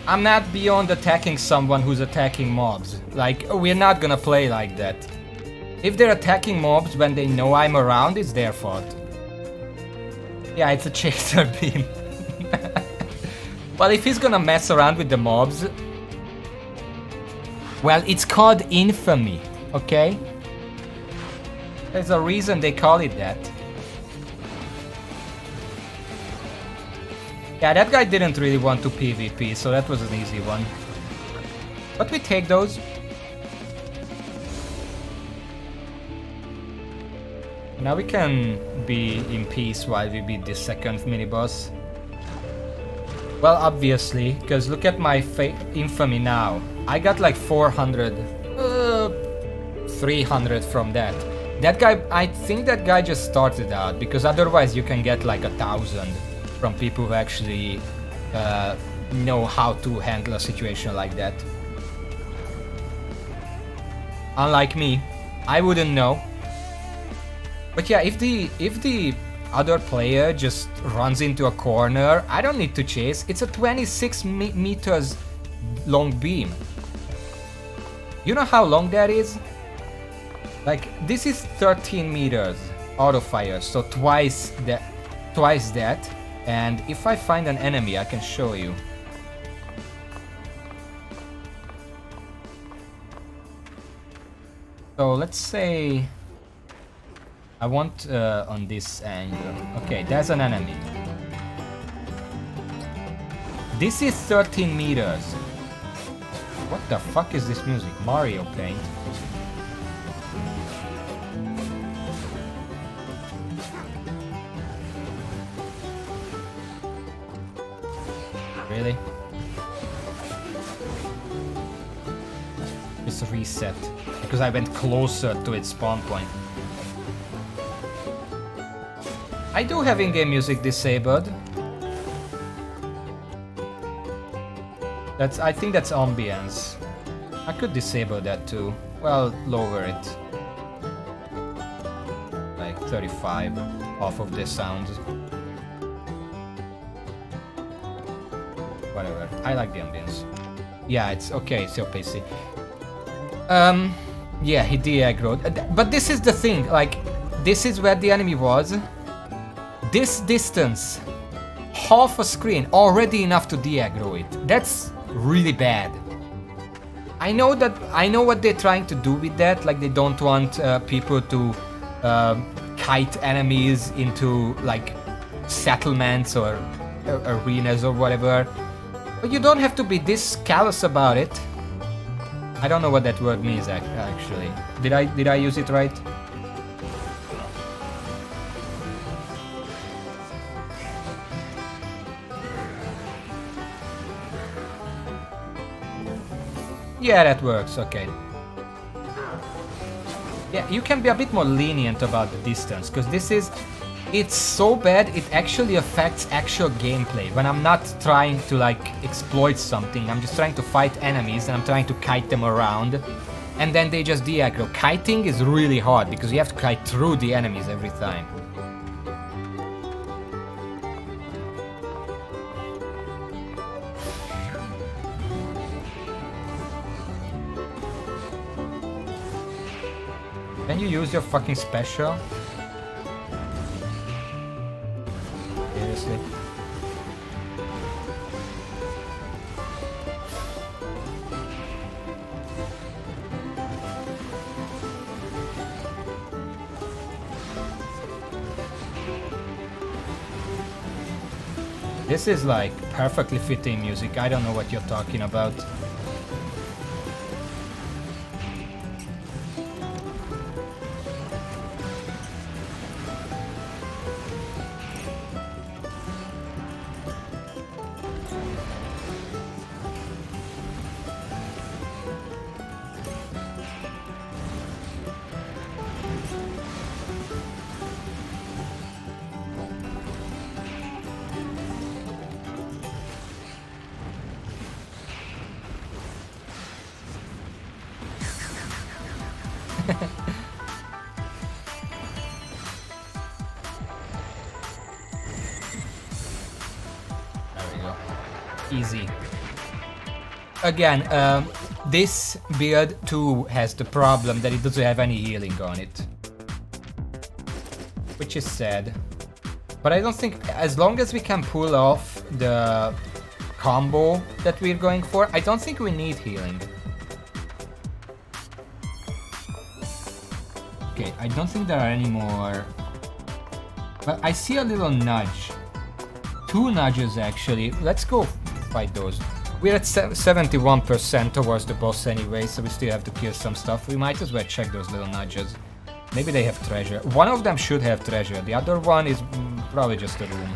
I'm not beyond attacking someone who's attacking mobs. Like, we're not gonna play like that. If they're attacking mobs when they know I'm around, it's their fault. Yeah, it's a chaser beam. Well, if he's gonna mess around with the mobs... Well, it's called infamy, okay? There's a reason they call it that. Yeah, that guy didn't really want to PvP, so that was an easy one. But we take those. Now we can be in peace while we beat this second mini-boss. Well, obviously, because look at my infamy now. I got like 400... 300 from that. That guy, I think that guy just started out, because otherwise you can get like 1,000. From people who actually know how to handle a situation like that. Unlike me, I wouldn't know. But yeah, if the other player just runs into a corner, I don't need to chase. It's a 26 meters long beam. You know how long that is? Like, this is 13 meters auto fire, so twice that. And if I find an enemy, I can show you. So let's say I want on this angle. Okay, there's an enemy. This is 13 meters. What the fuck is this music? Mario Paint. Really? Just reset. Because I went closer to its spawn point. I do have in-game music disabled. I think that's ambience. I could disable that too. Well, lower it. Like 35 off of the sound. Whatever. I like the ambience. Yeah, it's okay. It's your PC. Yeah, he de-aggroed. But this is the thing. Like, this is where the enemy was. This distance, half a screen, already enough to de-aggro it. That's really bad. I know what they're trying to do with that. Like, they don't want people to kite enemies into like settlements or arenas or whatever. But you don't have to be this callous about it. I don't know what that word means actually. Did I use it right? Yeah, that works, okay. Yeah, you can be a bit more lenient about the distance, because it's so bad it actually affects actual gameplay. When I'm not trying to like exploit something, I'm just trying to fight enemies and I'm trying to kite them around, and then they just de-aggro. Kiting is really hard because you have to kite through the enemies every time. Can you use your fucking special? Seriously? This is like perfectly fitting music. I don't know what you're talking about. Easy. Again, this build too has the problem that it doesn't have any healing on it. Which is sad. But I don't think, as long as we can pull off the combo that we're going for, I don't think we need healing. Okay, I don't think there are any more. But I see a little nudge. 2 nudges actually. Let's go fight those. We're at 71% towards the boss anyway, so we still have to kill some stuff. We might as well check those little nudges. Maybe they have treasure. One of them should have treasure. The other one is probably just a room.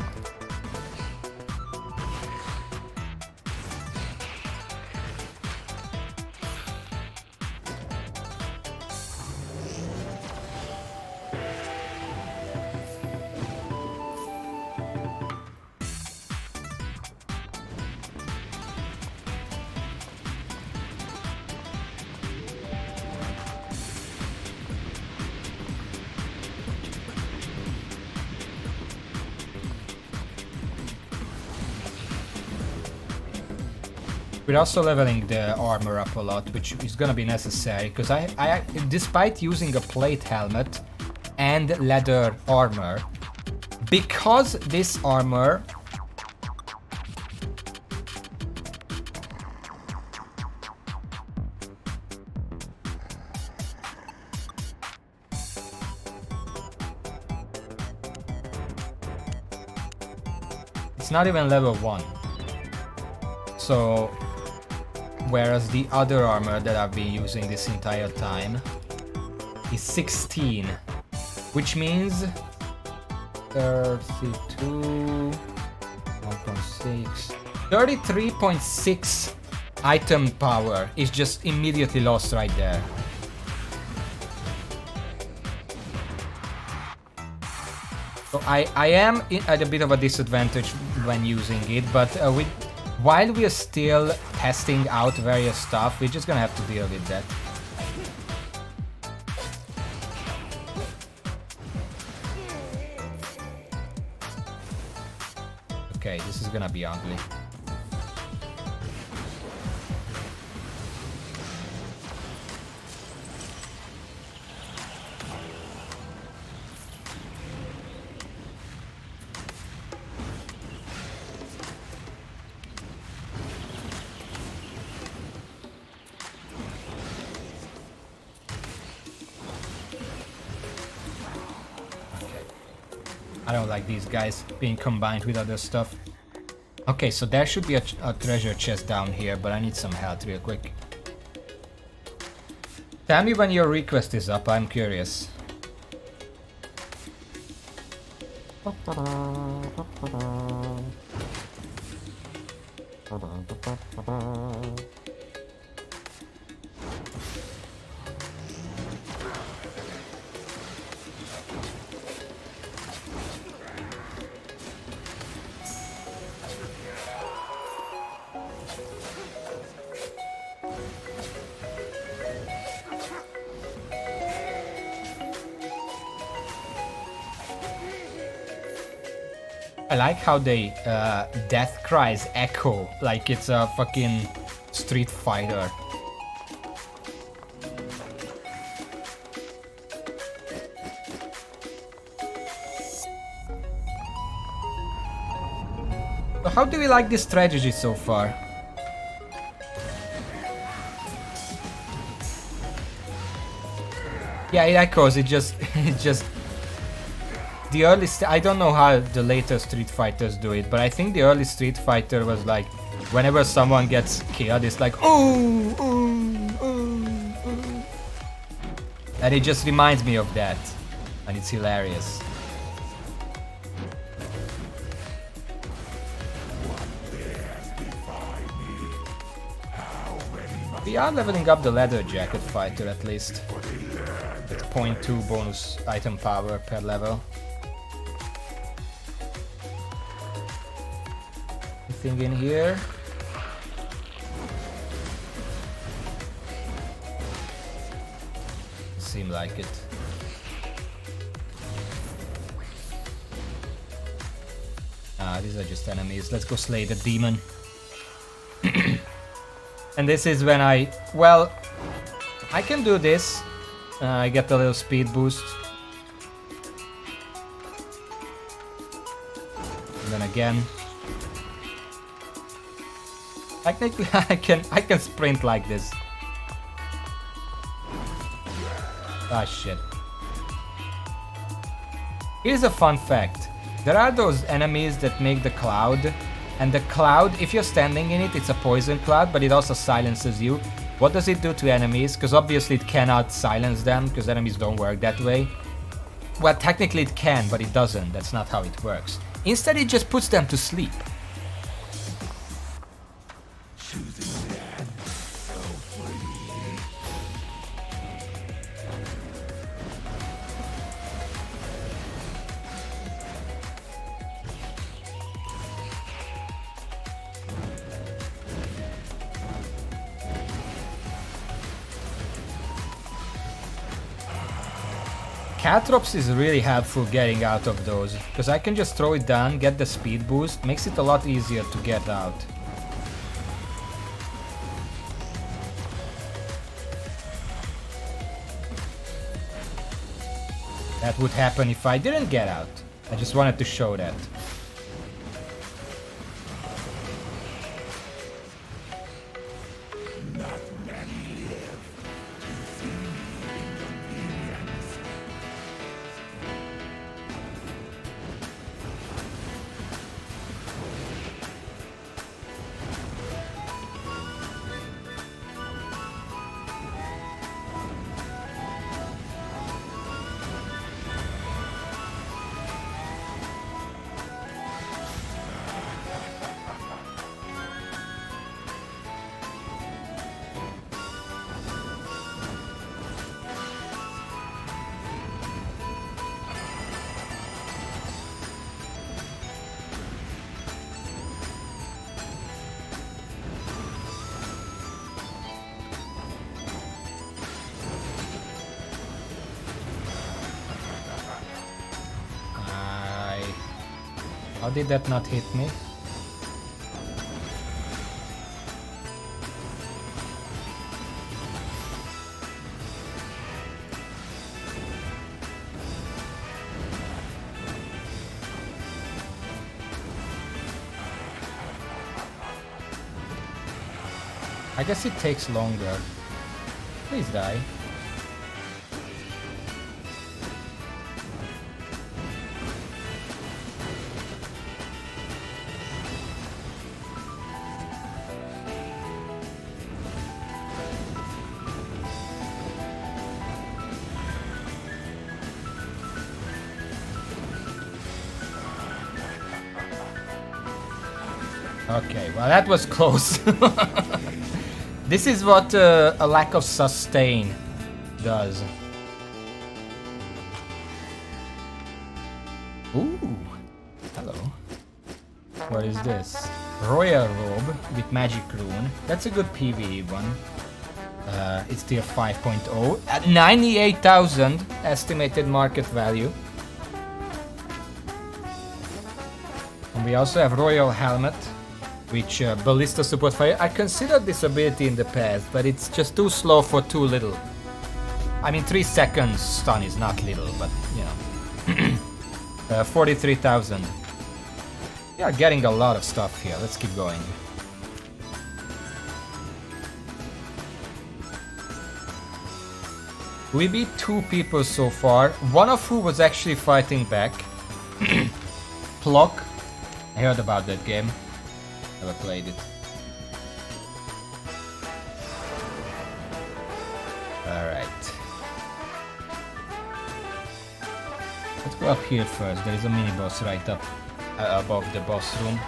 We're also leveling the armor up a lot, which is gonna be necessary, because I despite using a plate helmet and leather armor, because this armor it's not even level 1. So whereas the other armor that I've been using this entire time is 16, which means 32, 1.6, 33.6 item power is just immediately lost right there. So I am at a bit of a disadvantage when using it, but while we are still testing out various stuff, we're just gonna have to deal with that. Okay, this is gonna be ugly. I don't like these guys being combined with other stuff. Okay, so there should be a treasure chest down here, but I need some health real quick. Tell me when your request is up, I'm curious. I like how they death cries echo like it's a fucking Street Fighter. So how do we like this strategy so far? Yeah, it echoes. It just the early I don't know how the later Street Fighters do it, but I think the early Street Fighter was like whenever someone gets killed, it's like ooh, ooh, ooh, ooh. And it just reminds me of that, and it's hilarious. We are leveling up the leather jacket fighter at least, with 0.2 bonus item power per level. Anything in here? Seem like it. Ah, these are just enemies. Let's go slay the demon. And this is when well, I can do this. I get a little speed boost. And then again. Technically, I can sprint like this. Ah, shit. Here's a fun fact. There are those enemies that make the cloud, and the cloud, if you're standing in it, it's a poison cloud, but it also silences you. What does it do to enemies? Because obviously it cannot silence them, because enemies don't work that way. Well, technically it can, but it doesn't. That's not how it works. Instead, it just puts them to sleep. Caltrops is really helpful getting out of those, because I can just throw it down, get the speed boost, makes it a lot easier to get out. That would happen if I didn't get out. I just wanted to show that. How did that not hit me? I guess it takes longer. Please die. Okay, well that was close. This is what a lack of sustain does. Ooh, hello. What is this? Royal Robe with Magic Rune. That's a good PvE one. It's tier 5.0 at 98,000 estimated market value. And we also have Royal Helmet, which Ballista support fire. I considered this ability in the past, but it's just too slow for too little. I mean, 3 seconds stun is not little, but you know. 43,000. We are getting a lot of stuff here. Let's keep going. We beat 2 people so far, one of who was actually fighting back. Plock. I heard about that game. Never played it. Alright. Let's go up here first. There is a mini boss right up above the boss room.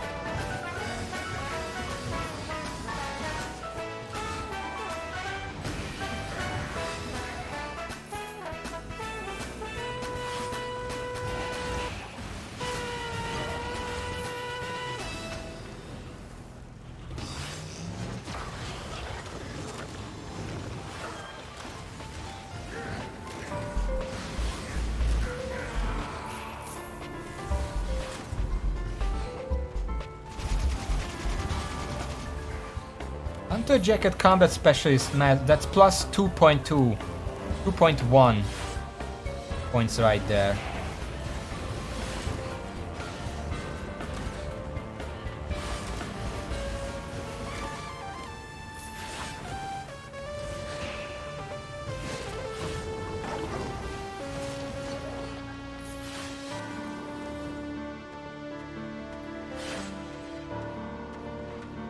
Hunter Jacket Combat Specialist, man, that's plus 2.2, 2.1 points right there.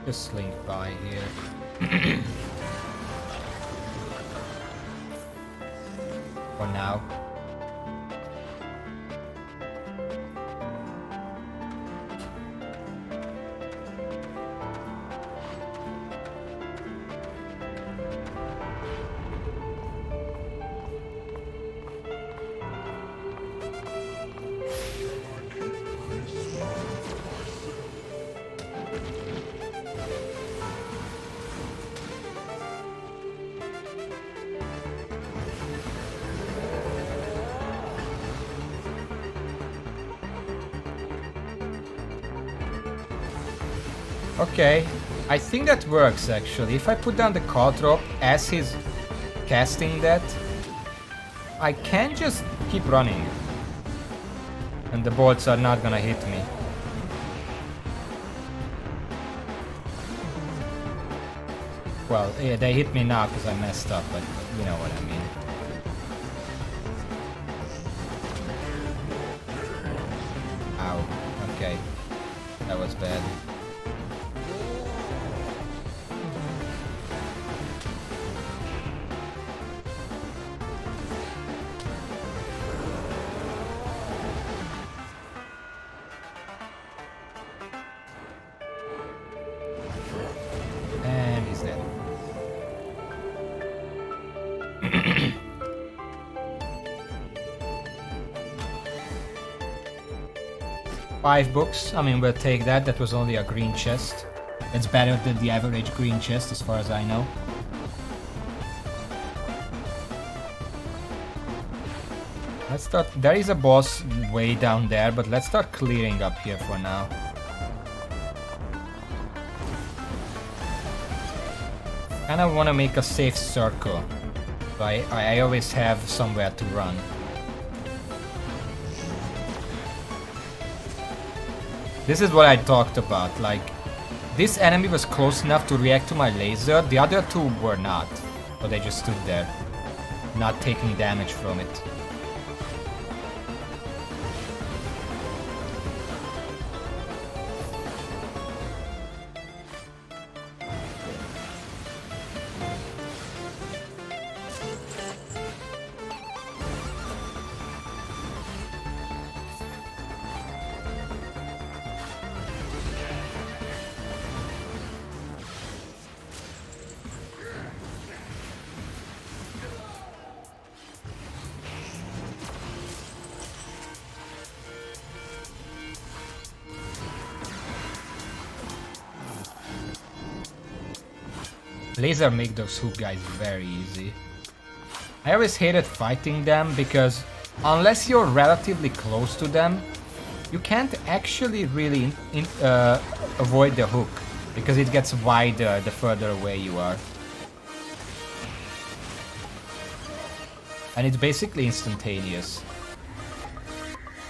Just slink by here. For now. Okay, I think that works actually. If I put down the call drop as he's casting that, I can just keep running. And the bolts are not gonna hit me. Well, yeah, they hit me now because I messed up, but you know what I mean. Ow. Okay. That was bad. And he's dead. 5 books. I mean, we'll take that. That was only a green chest. It's better than the average green chest, as far as I know. Let's start. There is a boss way down there, but let's start clearing up here for now. And I want to make a safe circle. So I always have somewhere to run. This is what I talked about, like, this enemy was close enough to react to my laser, the other two were not. So they just stood there, not taking damage from it. Laser make those hook guys very easy. I always hated fighting them because unless you're relatively close to them, you can't actually really avoid the hook because it gets wider the further away you are. And it's basically instantaneous.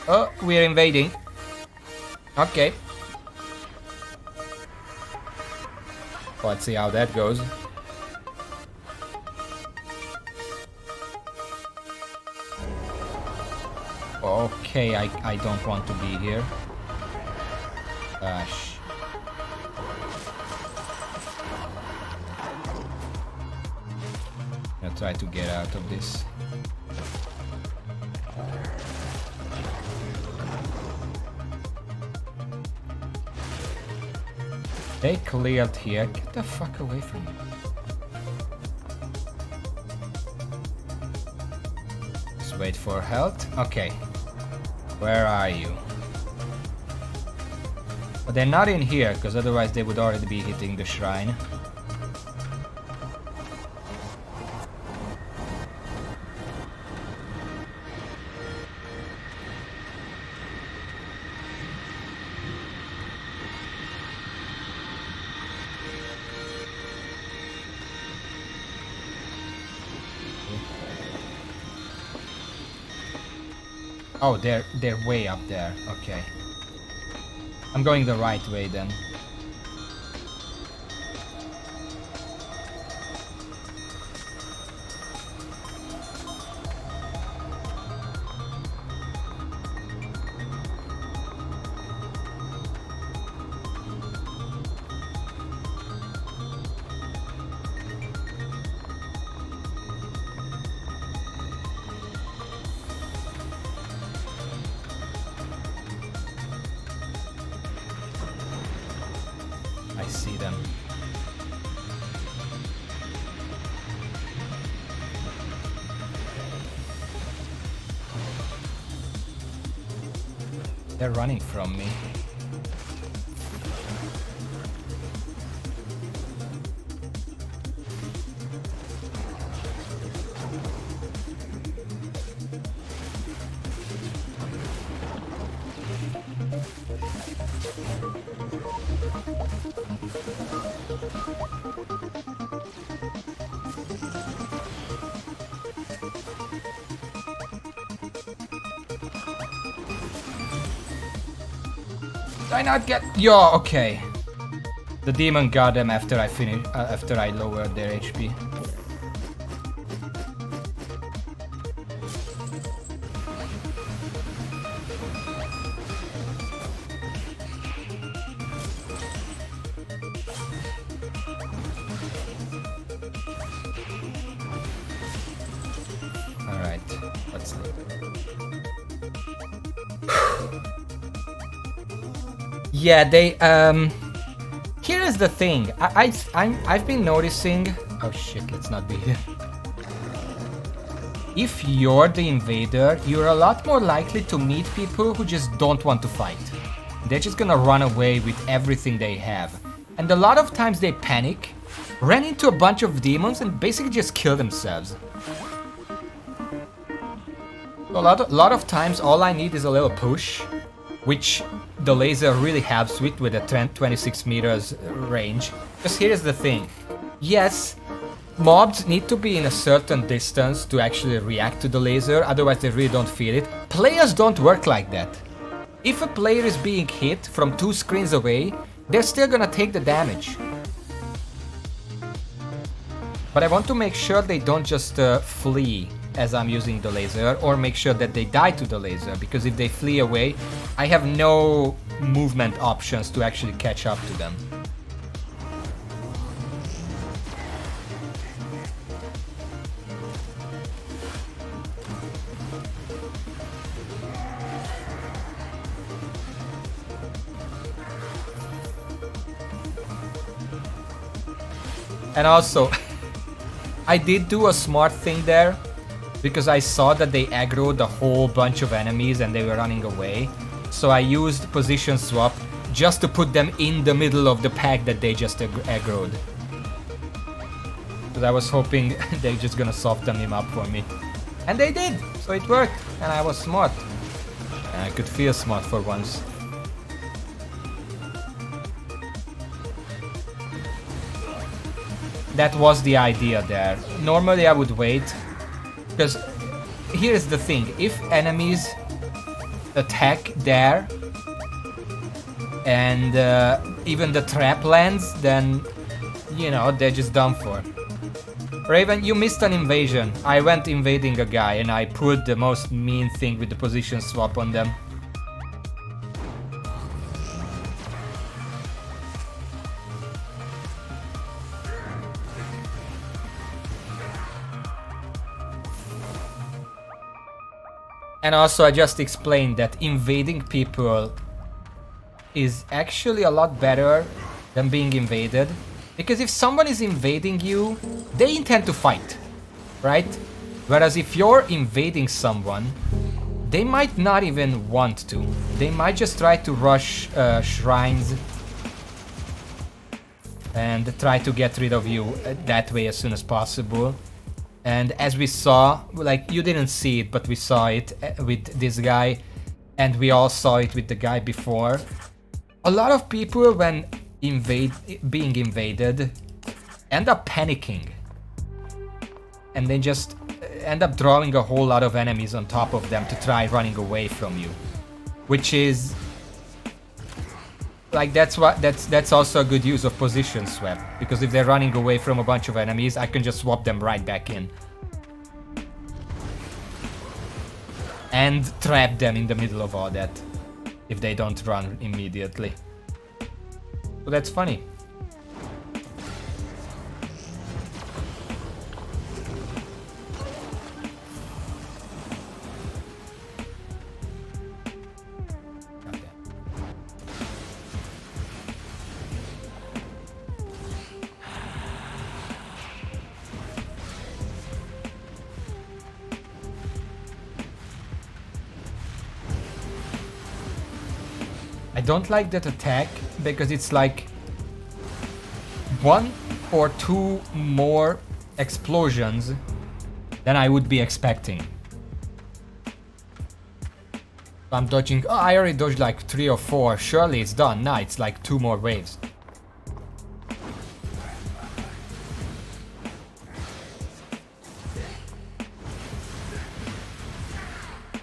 Oh, we're invading. Okay. Let's see how that goes. Okay, I don't want to be here. Gosh. I'll try to get out of this. They cleared here. Get the fuck away from me. Just wait for health. Okay. Where are you? But they're not in here, because otherwise they would already be hitting the shrine. Oh, they're way up there. Okay. I'm going the right way then. I see them. They're running from me. I not get... Yo, okay. The demon got them after I finished, after I lowered their HP. Alright, let's see. Yeah, they, here is the thing. I've been noticing... Oh shit, let's not be here. If you're the invader, you're a lot more likely to meet people who just don't want to fight. They're just gonna run away with everything they have. And a lot of times they panic, run into a bunch of demons and basically just kill themselves. A lot of times all I need is a little push, which the laser really helps with a 26 meters range. Because here's the thing. Yes, mobs need to be in a certain distance to actually react to the laser, otherwise they really don't feel it. Players don't work like that. If a player is being hit from 2 screens away, they're still gonna take the damage. But I want to make sure they don't just flee as I'm using the laser, or make sure that they die to the laser, because if they flee away, I have no movement options to actually catch up to them. And also, I did do a smart thing there, because I saw that they aggroed a whole bunch of enemies and they were running away. So I used position swap just to put them in the middle of the pack that they just aggroed. Because I was hoping they're just gonna soften him up for me. And they did! So it worked, and I was smart. And I could feel smart for once. That was the idea there. Normally I would wait, because here's the thing, if enemies attack there and even the trap lands, then, you know, they're just done for. Raven, you missed an invasion. I went invading a guy and I put the most mean thing with the position swap on them. And also I just explained that invading people is actually a lot better than being invaded. Because if someone is invading you, they intend to fight, right? Whereas if you're invading someone, they might not even want to. They might just try to rush shrines and try to get rid of you that way as soon as possible. And as we saw, like, you didn't see it, but we saw it with this guy, and we all saw it with the guy before. A lot of people, when being invaded, end up panicking. And then just end up drawing a whole lot of enemies on top of them to try running away from you. Which is... like, that's also a good use of position swap, because if they're running away from a bunch of enemies, I can just swap them right back in. And trap them in the middle of all that, if they don't run immediately. So that's funny. I don't like that attack because it's like 1 or 2 more explosions than I would be expecting. I'm dodging. Oh, I already dodged like 3 or 4. Surely it's done. Nah, it's like 2 more waves.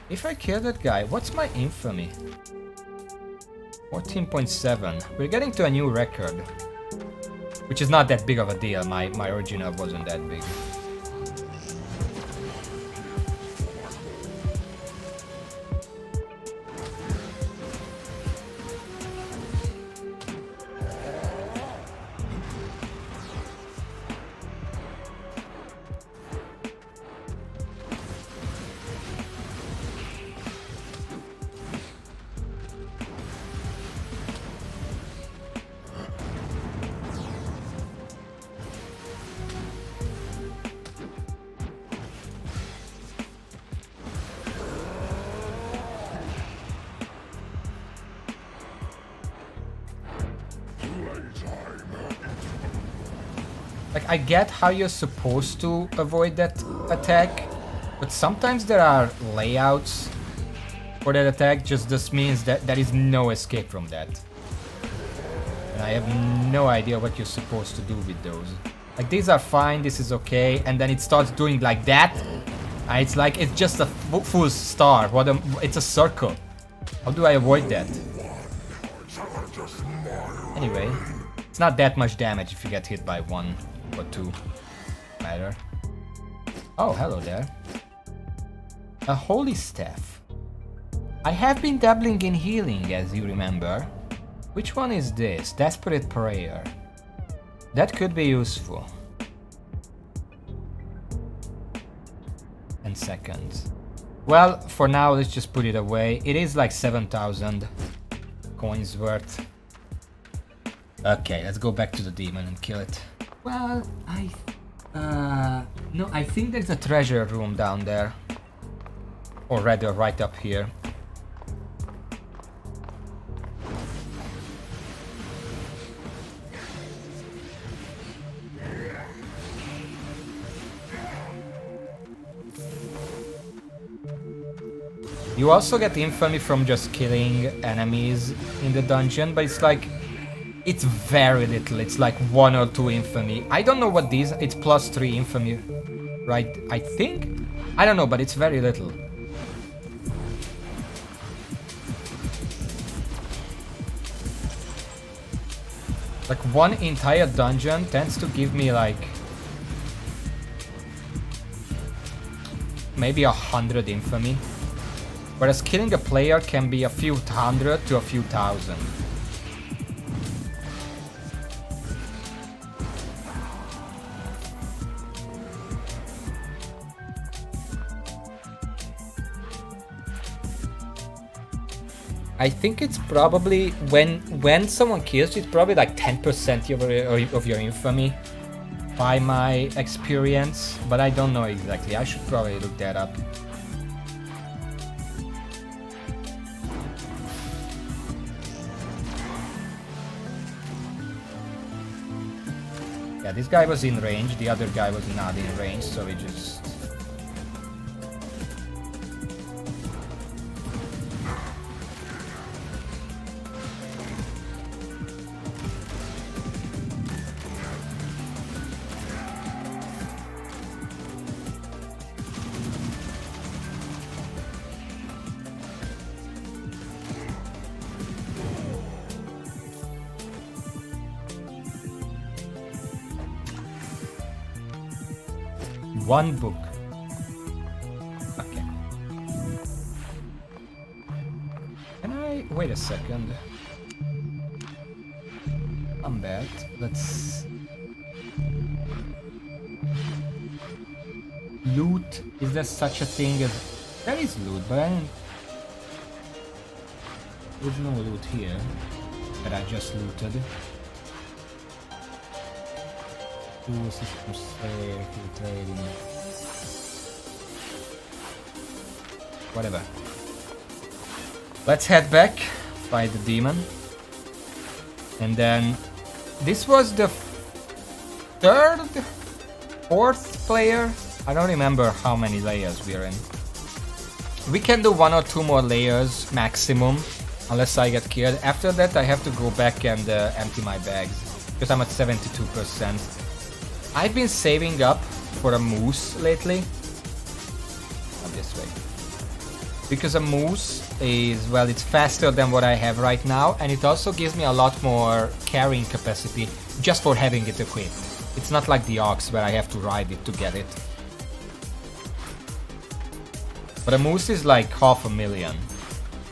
If I kill that guy, what's my infamy? 14.7. We're getting to a new record. Which is not that big of a deal. My original wasn't that big. Like, I get how you're supposed to avoid that attack, but sometimes there are layouts for that attack. Just this means that there is no escape from that. And I have no idea what you're supposed to do with those. Like, these are fine, this is okay, and then it starts doing like that. And it's like, it's just a full star. It's a circle. How do I avoid that? Anyway, it's not that much damage if you get hit by 1 or 2. Matter. Oh, hello there. A holy staff. I have been dabbling in healing, as you remember. Which one is this? Desperate prayer. That could be useful. 10 seconds. Well, for now, let's just put it away. It is like 7,000 coins worth. Okay, let's go back to the demon and kill it. Well, no, I think there's a treasure room down there. Or rather, right up here. You also get infamy from just killing enemies in the dungeon, but it's like... It's very little, it's like 1 or 2 infamy. I don't know what these... It's +3 infamy, right? I think? I don't know, but it's very little. Like, 1 entire dungeon tends to give me like... maybe 100 infamy. Whereas killing a player can be a few hundred to a few thousand. I think it's probably when someone kills you, it's probably like 10% of your infamy, by my experience, but I don't know exactly. I should probably look that up. Yeah, this guy was in range, the other guy was not in range, so we just... One book. Okay. Can I... wait a second. I'm bad. Let's... Loot? Is there such a thing as... There is loot, but I don't... There's no loot here that I just looted. System save, trading. Whatever. Let's head back, fight the demon. And then this was the fourth player. I don't remember how many layers we're in. We can do 1 or 2 more layers maximum, unless I get killed. After that I have to go back and empty my bags, because I'm at 72%. I've been saving up for a moose lately. Not this way. because a moose is, well, it's faster than what I have right now, and it also gives me a lot more carrying capacity just for having it equipped. It's not like the ox where I have to ride it to get it. But a moose is like 500,000.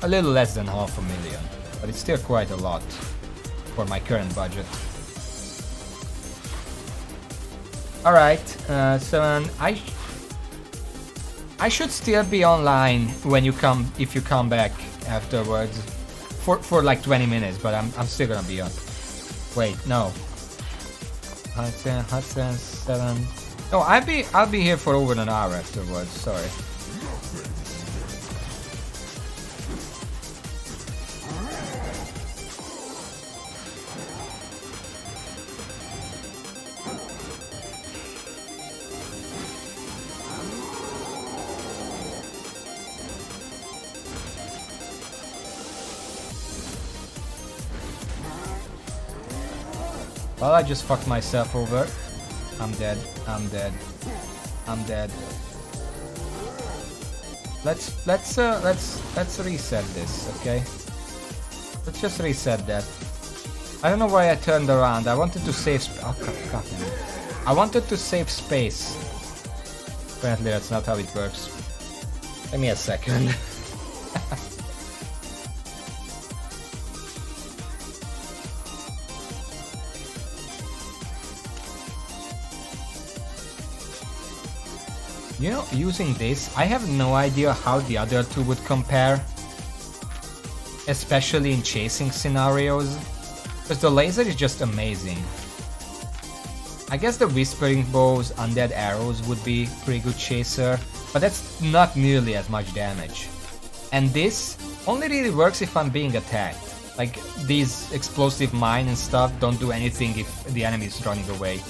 A little less than 500,000, but it's still quite a lot for my current budget. Alright, so I should still be online when you come, if you come back afterwards, for like 20 minutes, but I'm still gonna be up. Wait, no. Hudson, 7. No, I'll be here for over an hour afterwards. Sorry. Well, I just fucked myself over. I'm dead. I'm dead. I'm dead. Let's reset this, okay? Let's just reset that. I don't know why I turned around. I wanted to save. Oh, God. I wanted to save space. Apparently, that's not how it works. Give me a second. You know, using this, I have no idea how the other two would compare. Especially in chasing scenarios. Because the laser is just amazing. I guess the Whispering Bow's Undead Arrows would be pretty good chaser. But that's not nearly as much damage. And this only really works if I'm being attacked. Like, these explosive mine and stuff don't do anything if the enemy is running away.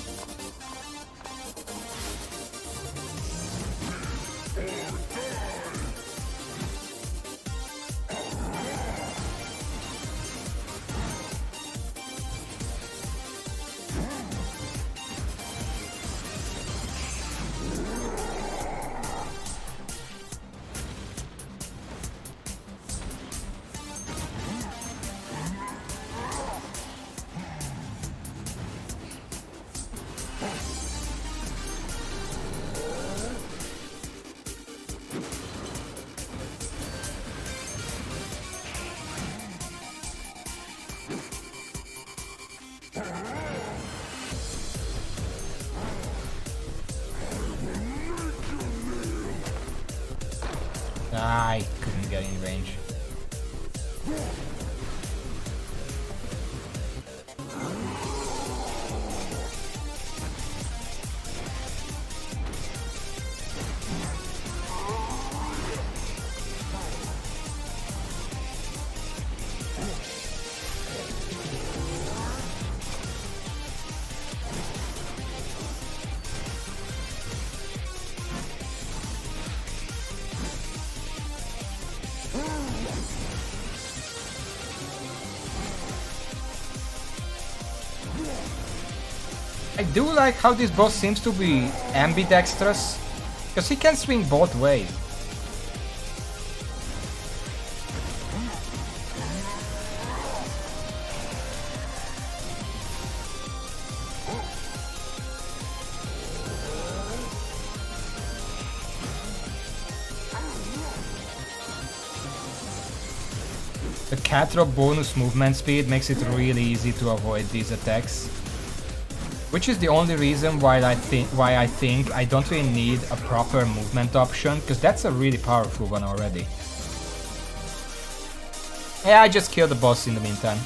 I couldn't get in range. I do like how this boss seems to be ambidextrous, because he can swing both ways. The Catrop bonus movement speed makes it really easy to avoid these attacks. Which is the only reason why I think I don't really need a proper movement option, because that's a really powerful one already. Yeah, I just killed the boss in the meantime.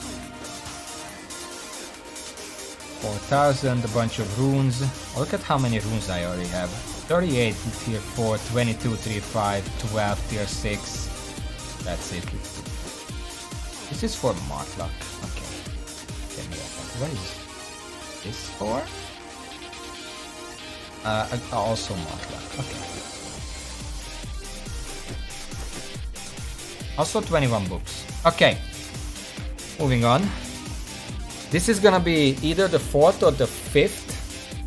4,000, a bunch of runes. Oh, look at how many runes I already have. 38 tier 4, 22 tier 5, 12 tier 6. That's it. This is for Martlock. Okay. Give me that. What is this for? Also Martlock. Okay. Also 21 books. Okay. Moving on. This is gonna be either the 4th or the 5th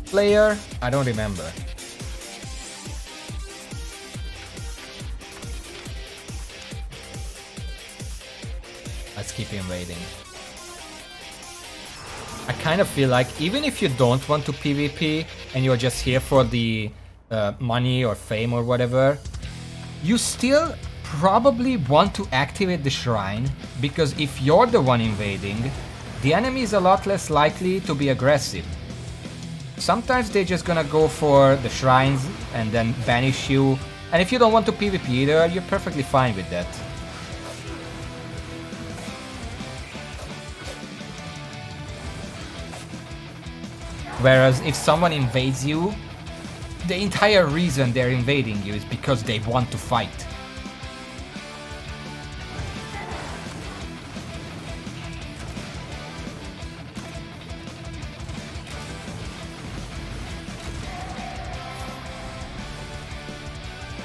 player. I don't remember. keep invading. I kind of feel like even if you don't want to PvP and you're just here for the money or fame or whatever, you still probably want to activate the shrine, because if you're the one invading, the enemy is a lot less likely to be aggressive. Sometimes they're just gonna go for the shrines and then banish you, and if you don't want to PvP either, you're perfectly fine with that. Whereas if someone invades you, the entire reason they're invading you is because they want to fight.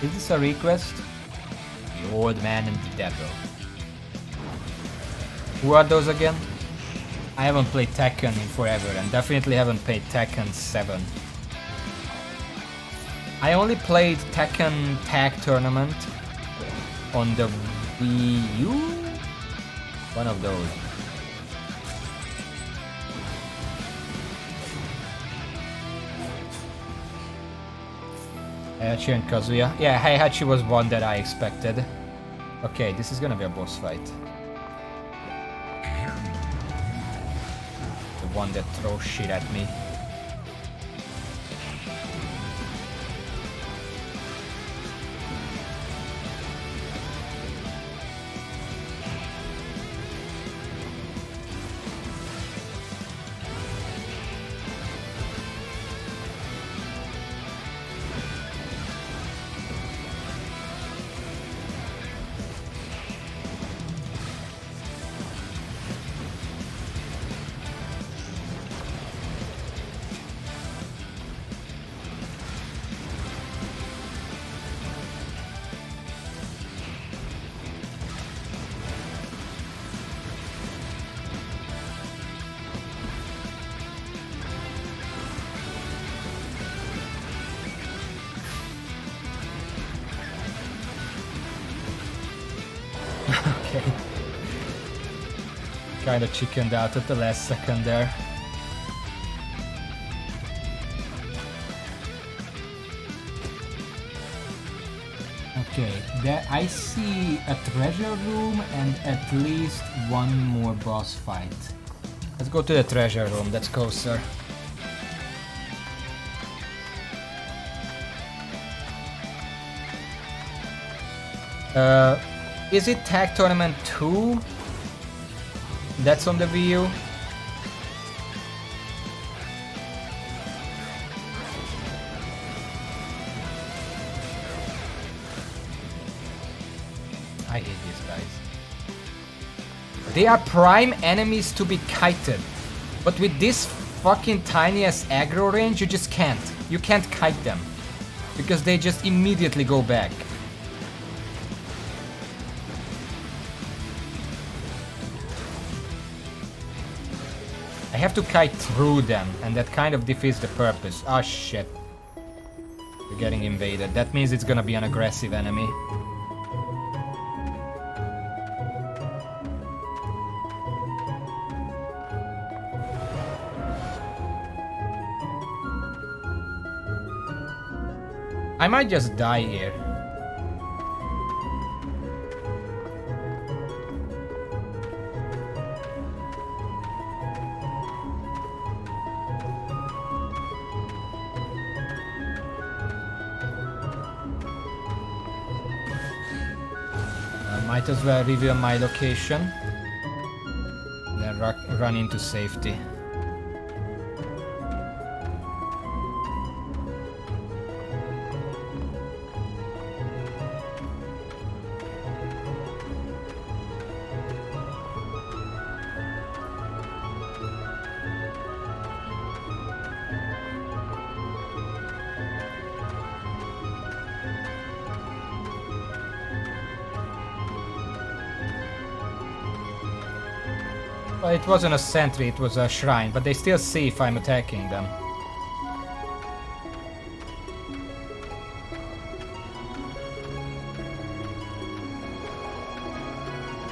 Is this a request? The Old Man and the Devil. Who are those again? I haven't played Tekken in forever, and definitely haven't played Tekken 7. I only played Tekken Tag Tournament on the Wii U? One of those. Heihachi and Kazuya. Yeah, Heihachi was one that I expected. Okay, this is gonna be a boss fight. The one that throws shit at me. Okay. Kinda chickened out at the last second there. Okay, there I see a treasure room and at least one more boss fight. Let's go to the treasure room, that's closer. Is it Tag Tournament 2? That's on the Wii U? I hate these guys. They are prime enemies to be kited. But with this fucking tiny ass aggro range, you just can't. You can't kite them. Because they just immediately go back. I have to kite through them, and that kind of defeats the purpose. Ah, shit. We're getting invaded. That means it's gonna be an aggressive enemy. I might just die here. Might as well reveal my location, then run into safety. Well, it wasn't a sentry, it was a shrine, but they still see if I'm attacking them.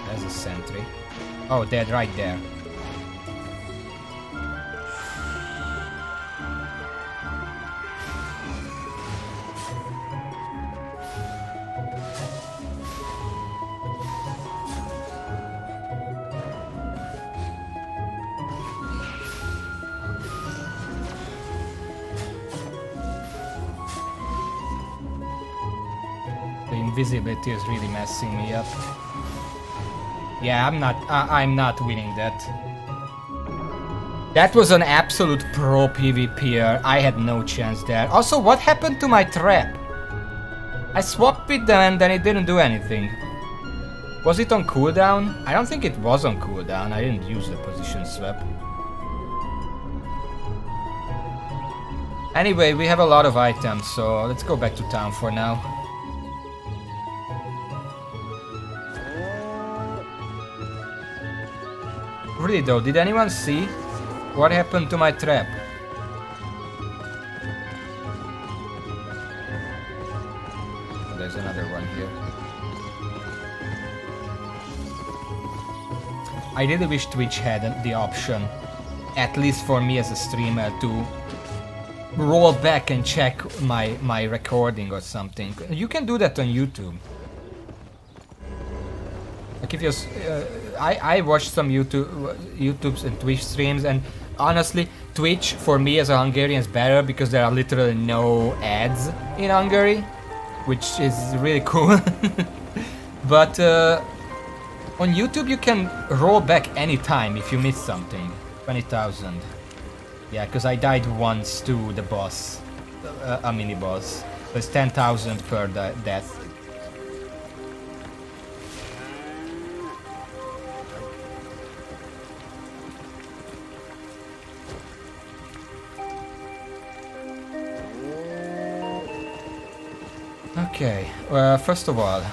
There's a sentry. Oh, they're right there. The invisibility is really messing me up. Yeah, I'm not winning that. That was an absolute pro PvPer. I had no chance there. Also, what happened to my trap? I swapped with them and then it didn't do anything. Was it on cooldown? I don't think it was on cooldown. I didn't use the position swap. Anyway, we have a lot of items, so let's go back to town for now. Really though, did anyone see what happened to my trap? Oh, there's another one here. I really wish Twitch had the option, at least for me as a streamer, to roll back and check my recording or something. You can do that on YouTube. Like if you, I watched some YouTube's and Twitch streams, and honestly, Twitch for me as a Hungarian is better because there are literally no ads in Hungary, which is really cool. But on YouTube you can roll back anytime if you miss something. 20,000. Yeah, because I died once to the boss, a mini boss. So it's 10,000 per death. Okay, first of all,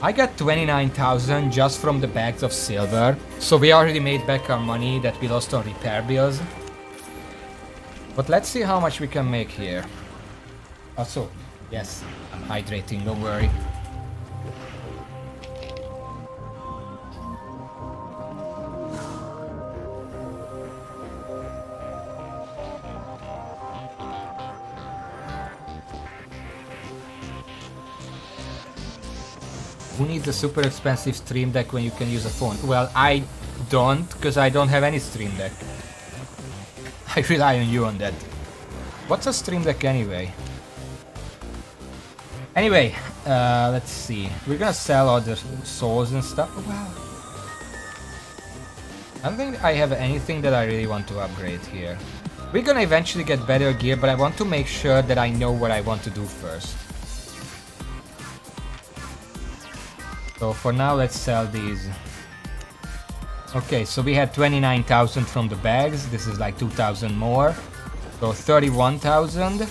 I got 29,000 just from the bags of silver, so we already made back our money that we lost on repair bills. But let's see how much we can make here. Also, yes, I'm hydrating, don't worry. Who needs a super expensive stream deck when you can use a phone? Well, I don't, because I don't have any stream deck. I rely on you on that. What's a stream deck anyway? Anyway, let's see. We're gonna sell all the souls and stuff. Oh, wow. I don't think I have anything that I really want to upgrade here. We're gonna eventually get better gear, but I want to make sure that I know what I want to do first. So for now, let's sell these. Okay, so we had 29,000 from the bags. This is like 2,000 more. So 31,000.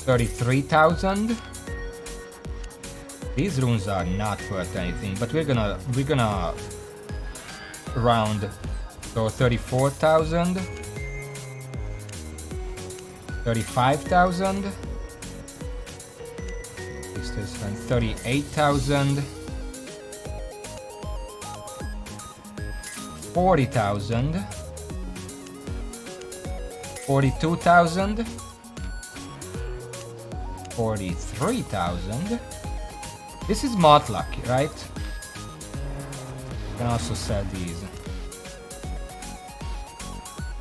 33,000. These runes are not worth anything, but we're gonna round. So 34,000. 35,000. 38,000. 40,000. 42,000. 43,000. This is Motluck, right? You can also sell these.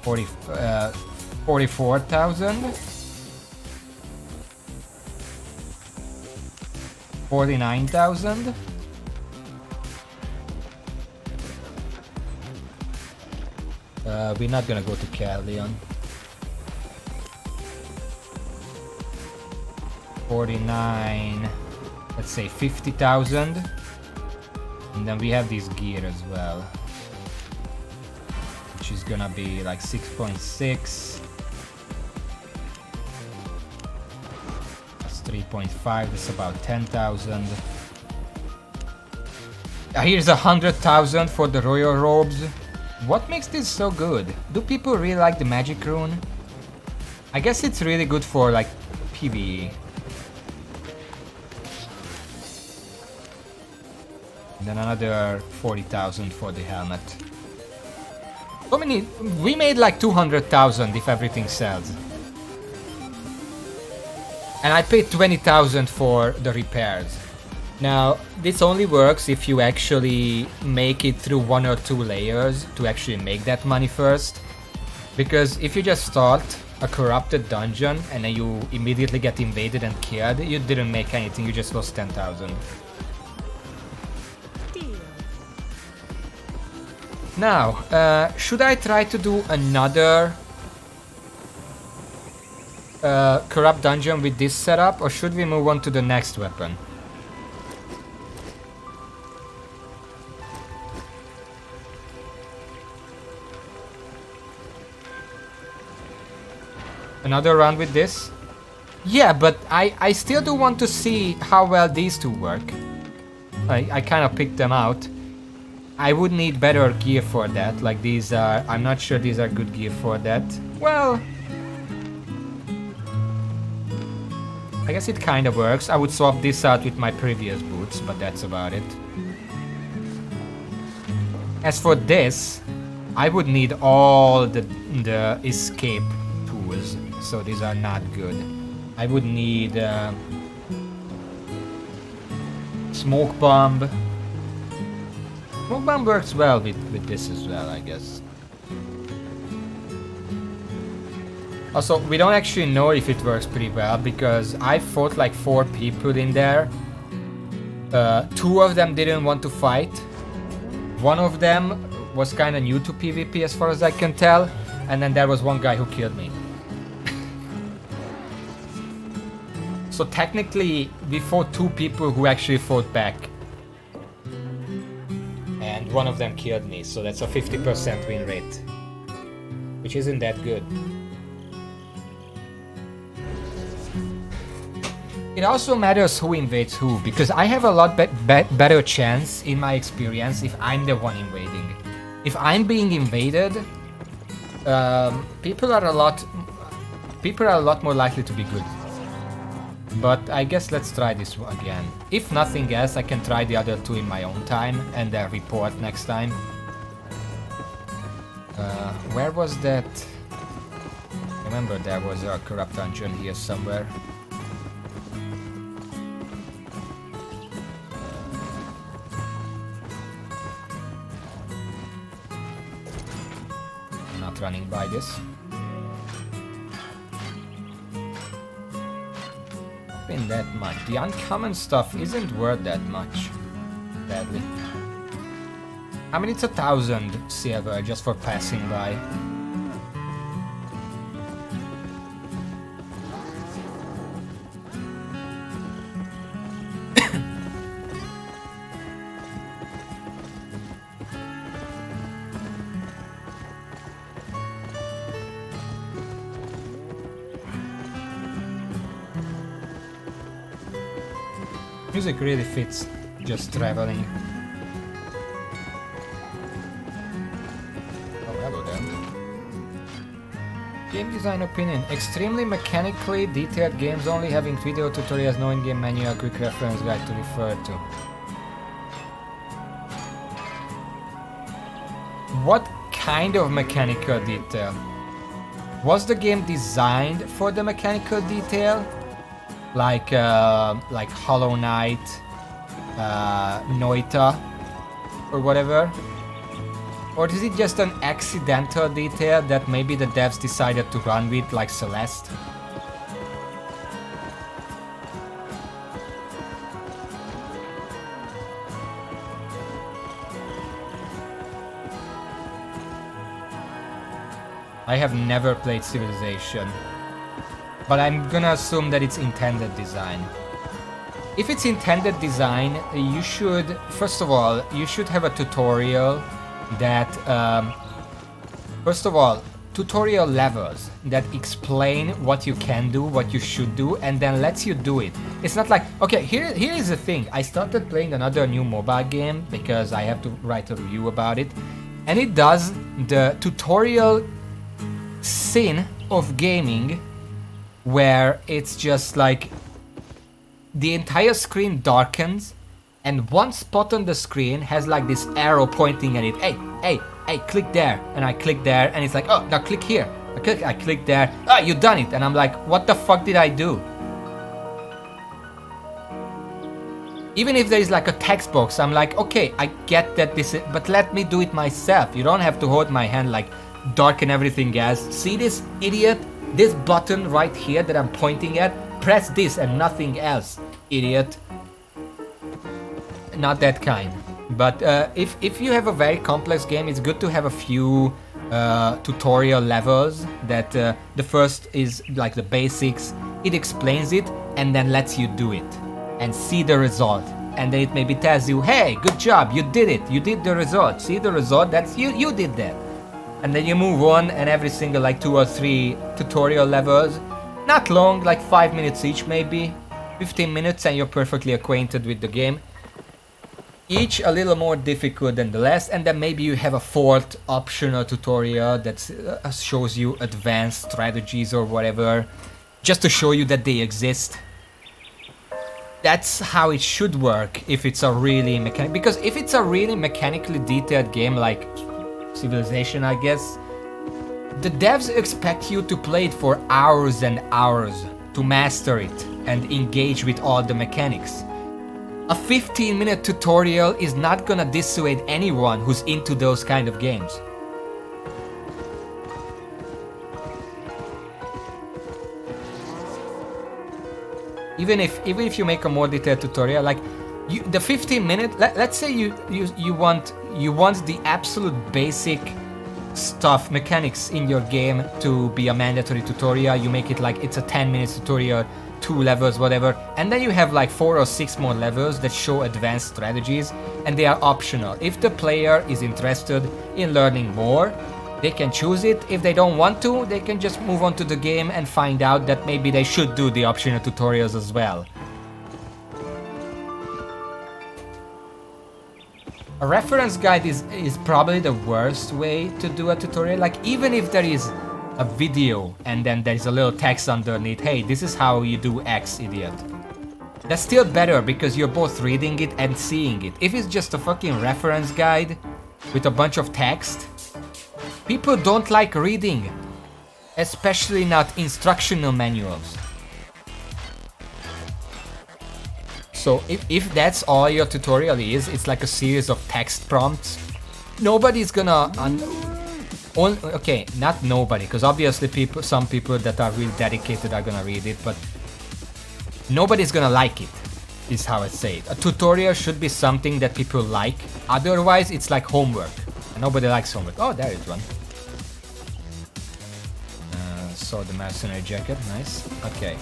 44,000. 49,000. We're not gonna go to Callion. 49. Let's say 50,000. And then we have this gear as well, which is gonna be like 6.6. That's 3.5. That's about 10,000. Here's 100,000 for the royal robes. What makes this so good? Do people really like the magic rune? I guess it's really good for like PvE. And then another 40,000 for the helmet. So many. We made like 200,000 if everything sells. And I paid 20,000 for the repairs. Now, this only works if you actually make it through 1 or 2 layers to actually make that money first. Because if you just start a corrupted dungeon and then you immediately get invaded and killed, you didn't make anything, you just lost 10,000. Now, should I try to do another corrupt dungeon with this setup, or should we move on to the next weapon? Another round with this? Yeah, but I still do want to see how well these two work. I kind of picked them out. I would need better gear for that. Like these are... I'm not sure these are good gear for that. Well... I guess it kind of works. I would swap this out with my previous boots, but that's about it. As for this, I would need all the escape tools. So these are not good. I would need smoke bomb. Smoke bomb works well with this as well, I guess. Also, we don't actually know if it works pretty well because I fought like 4 people in there. 2 of them didn't want to fight. 1 of them was kind of new to PvP as far as I can tell. And then there was 1 guy who killed me. So technically, we fought 2 people who actually fought back. And 1 of them killed me, so that's a 50% win rate. Which isn't that good. It also matters who invades who, because I have a lot better chance, in my experience, if I'm the one invading. If I'm being invaded, people are a lot more likely to be good. But I guess let's try this again. If nothing else, I can try the other 2 in my own time and then report next time. Where was that? Remember there was a corrupt dungeon here somewhere. I'm not running by this. Been that much. The uncommon stuff isn't worth that much. Badly. I mean, it's 1,000 silver just for passing by. Music really fits just traveling. Oh, hello there. Game design opinion. Extremely mechanically detailed games only having video tutorials, no in-game menu, a quick reference guide to refer to. What kind of mechanical detail? Was the game designed for the mechanical detail? Like Hollow Knight, Noita, or whatever? Or is it just an accidental detail that maybe the devs decided to run with, like Celeste? I have never played Civilization. But I'm gonna assume that it's intended design. If it's intended design, you should, first of all, you should have a tutorial that, first of all, tutorial levels that explain what you can do, what you should do, and then lets you do it. It's not like, okay, here is the thing. I started playing another new mobile game because I have to write a review about it. And it does the tutorial sin of gaming where it's just like the entire screen darkens and one spot on the screen has like this arrow pointing at it. Hey, click there. And I click there, and it's like, oh, now click here. I click there. Oh, you done it. And I'm like, what the fuck did I do? Even if there is like a text box, I'm like, okay, I get that this is, but let me do it myself. You don't have to hold my hand like darken everything else. See this idiot? This button right here that I'm pointing at? Press this and nothing else, idiot. Not that kind. But if you have a very complex game, it's good to have a few tutorial levels that the first is like the basics. It explains it and then lets you do it and see the result, and then it maybe tells you, hey, good job, you did it, you did the result, see the result, that's you did that. And then you move on, and every single like 2 or 3 tutorial levels, not long, like 5 minutes each, maybe 15 minutes, and you're perfectly acquainted with the game. Each a little more difficult than the last, and then maybe you have a 4th optional tutorial that shows you advanced strategies or whatever, just to show you that they exist. That's how it should work if it's a really because if it's a really mechanically detailed game like Civilization, I guess, the devs expect you to play it for hours and hours to master it and engage with all the mechanics. A 15-minute tutorial is not gonna dissuade anyone who's into those kind of games. Even if you make a more detailed tutorial, like the 15-minute, let's say you want the absolute basic stuff, mechanics in your game to be a mandatory tutorial. You make it like it's a 10-minute tutorial, 2 levels, whatever, and then you have like 4 or 6 more levels that show advanced strategies, and they are optional. If the player is interested in learning more, they can choose it. If they don't want to, they can just move on to the game and find out that maybe they should do the optional tutorials as well. A reference guide is probably the worst way to do a tutorial. Like, even if there is a video and then there's a little text underneath, hey, this is how you do X, idiot. That's still better because you're both reading it and seeing it. If it's just a fucking reference guide with a bunch of text, people don't like reading, especially not instructional manuals. So if that's all your tutorial is, it's like a series of text prompts, nobody's gonna... okay, not nobody, because obviously some people that are really dedicated are gonna read it, but nobody's gonna like it, is how I say it. A tutorial should be something that people like, otherwise it's like homework. And nobody likes homework. Oh, there is one. Saw the mercenary jacket, nice. Okay.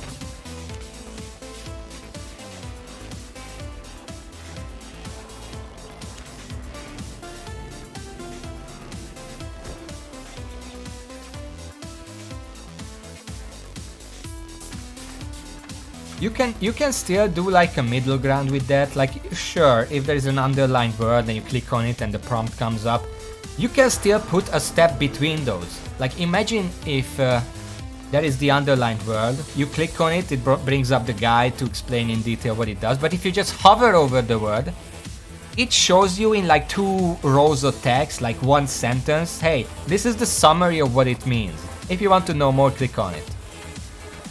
You can still do like a middle ground with that. Like, sure, if there is an underlined word and you click on it and the prompt comes up, you can still put a step between those. Like, imagine if there is the underlined word, you click on it, it brings up the guide to explain in detail what it does. But if you just hover over the word, it shows you in like 2 rows of text, like 1 sentence, hey, this is the summary of what it means. If you want to know more, click on it.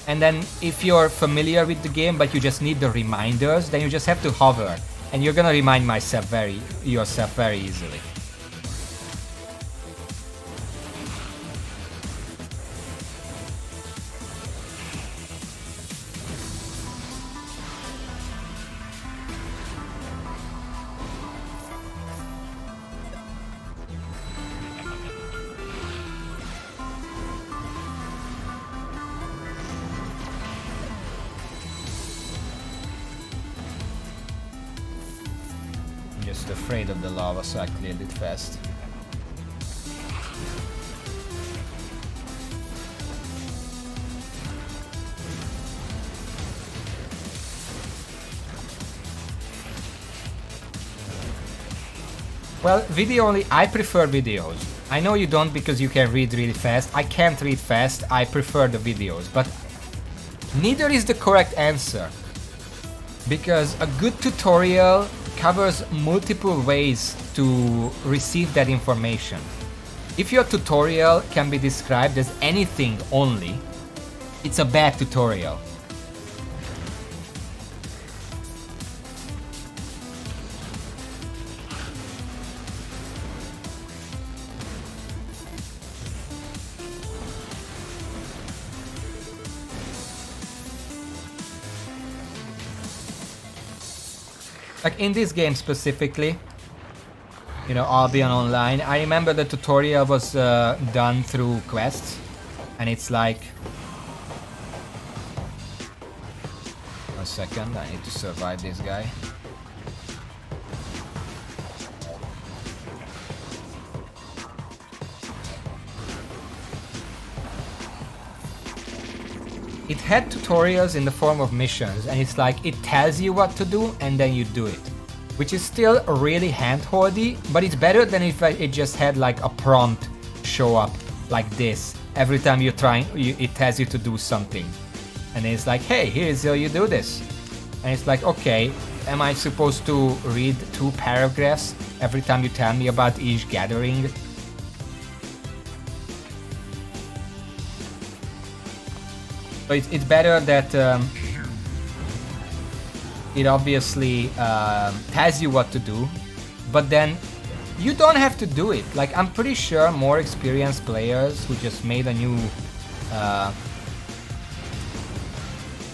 And then if you're familiar with the game but you just need the reminders, then you just have to hover, and you're gonna remind yourself very easily. Just afraid of the lava, so I cleared it fast. Well, video only, I prefer videos. I know you don't because you can read really fast. I can't read fast, I prefer the videos, but neither is the correct answer. Because a good tutorial covers multiple ways to receive that information. If your tutorial can be described as anything only, it's a bad tutorial. Like in this game specifically, you know, Albion Online, I remember the tutorial was done through quests, and it's like... One second, I need to survive this guy. It had tutorials in the form of missions, and it's like it tells you what to do and then you do it, which is still really hand-holdy, but it's better than if it just had like a prompt show up like this every time you're trying. It tells you to do something, and it's like, hey, here's how you do this, and it's like, okay, am I supposed to read 2 paragraphs every time you tell me about each gathering? So it's better that it obviously tells you what to do, but then you don't have to do it. Like, I'm pretty sure more experienced players who just made a new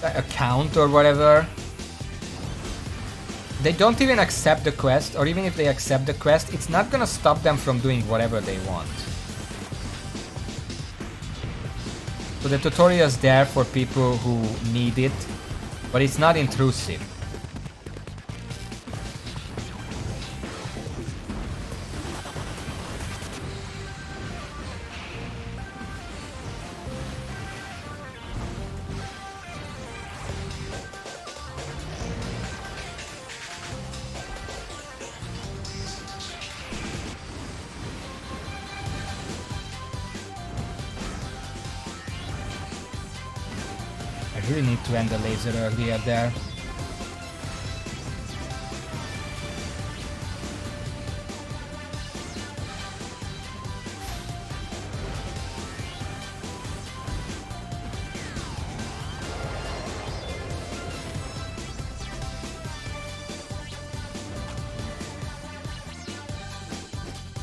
account or whatever, they don't even accept the quest, or even if they accept the quest, it's not gonna stop them from doing whatever they want. So the tutorial is there for people who need it, but it's not intrusive. I really need to end the laser earlier there.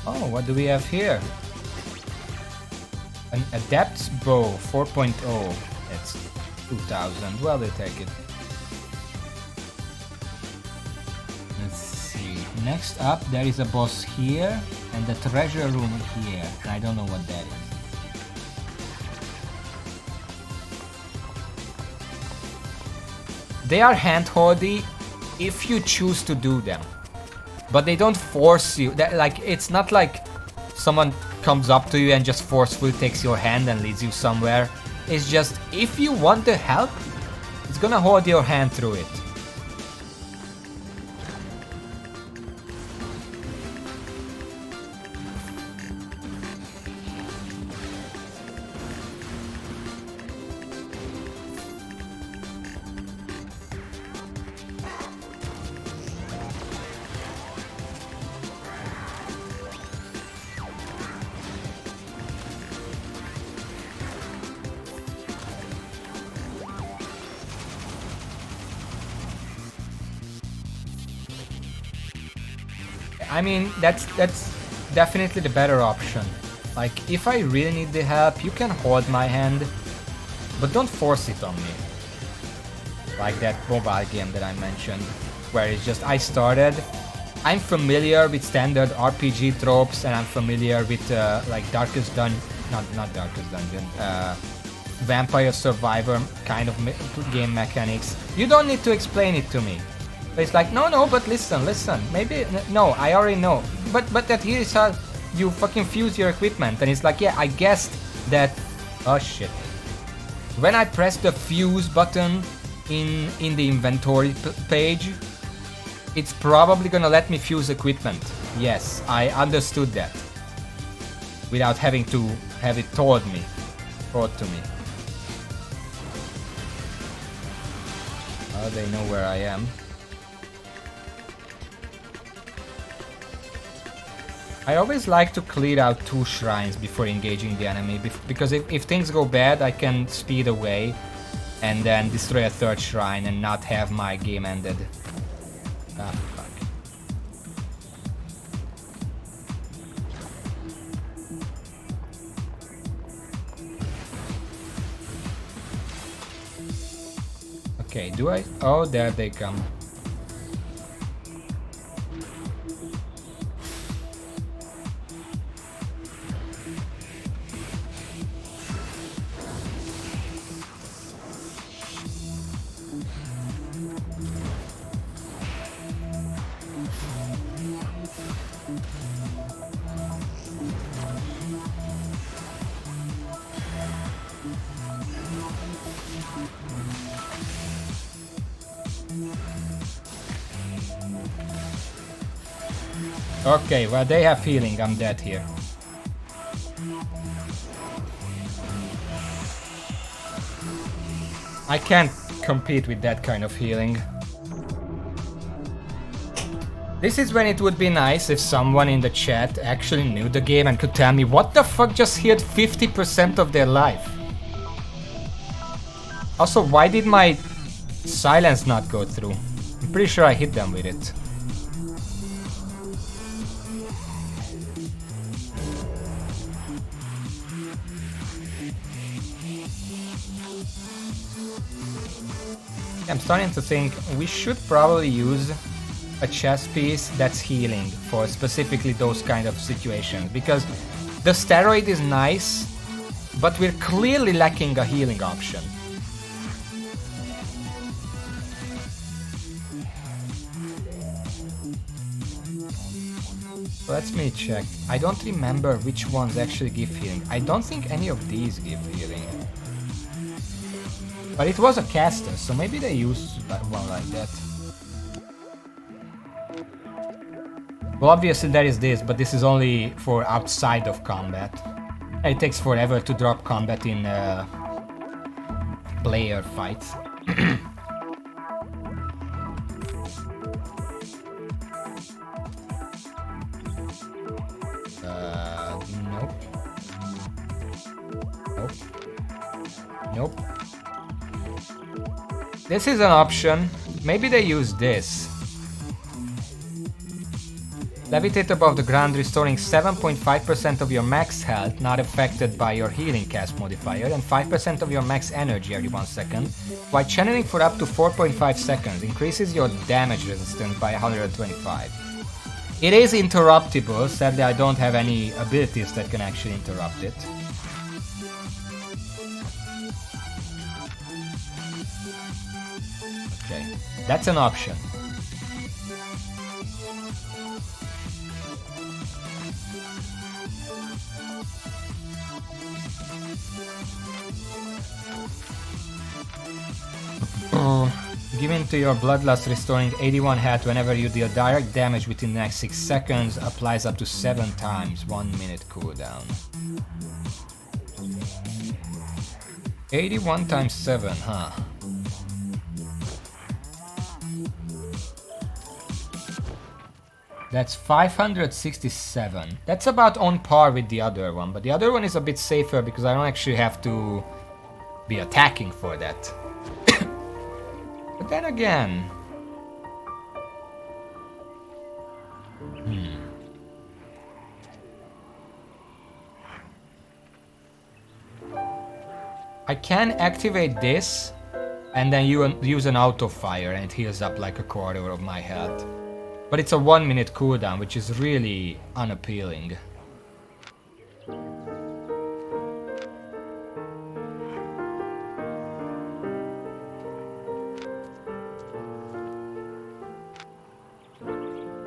Oh, what do we have here? An Adept's Bow 4.0. That's 2000. Well, they take it. Let's see. Next up, there is a boss here and the treasure room here. I don't know what that is. They are hand-holdy if you choose to do them, but they don't force you. Like, it's not like someone comes up to you and just forcefully takes your hand and leads you somewhere. It's just, if you want the help, it's gonna hold your hand through it. I mean, that's definitely the better option. Like, if I really need the help, you can hold my hand, but don't force it on me. Like that mobile game that I mentioned, where it's just, I started, I'm familiar with standard RPG tropes, and I'm familiar with like Darkest Dungeon, not Darkest Dungeon, Vampire Survivor kind of game mechanics. You don't need to explain it to me. But it's like, no, but listen, maybe, no, I already know. But that here is how you fucking fuse your equipment. And it's like, yeah, I guessed that, oh shit. When I press the fuse button in the inventory page, it's probably gonna let me fuse equipment. Yes, I understood that. Without having to have it taught to me. Oh, they know where I am. I always like to clear out 2 shrines before engaging the enemy, because if things go bad, I can speed away and then destroy a 3rd shrine and not have my game ended. Ah, fuck. Okay, do I? Oh, there they come. Okay, well they have healing, I'm dead here. I can't compete with that kind of healing. This is when it would be nice if someone in the chat actually knew the game and could tell me what the fuck just healed 50% of their life. Also, why did my silence not go through? I'm pretty sure I hit them with it. I'm starting to think we should probably use a chess piece that's healing for specifically those kind of situations, because the steroid is nice, but we're clearly lacking a healing option. Let me check. I don't remember which ones actually give healing. I don't think any of these give healing. But it was a caster, so maybe they used one like that. Well, obviously there is this, but this is only for outside of combat. It takes forever to drop combat in player fights. Nope. Nope. Nope. This is an option. Maybe they use this. Levitate above the ground, restoring 7.5% of your max health, not affected by your healing cast modifier, and 5% of your max energy every 1 second, while channeling for up to 4.5 seconds, increases your damage resistance by 125. It is interruptible, sadly I don't have any abilities that can actually interrupt it. Okay, that's an option. Given to your bloodlust, restoring 81 health whenever you deal direct damage within the next 6 seconds, applies up to 7 times, 1 minute cooldown. 81 times 7, huh? That's 567. That's about on par with the other one, but the other one is a bit safer because I don't actually have to be attacking for that. But then again... I can activate this and then use an auto fire and it heals up like a quarter of my health. But it's a 1 minute cooldown, which is really unappealing.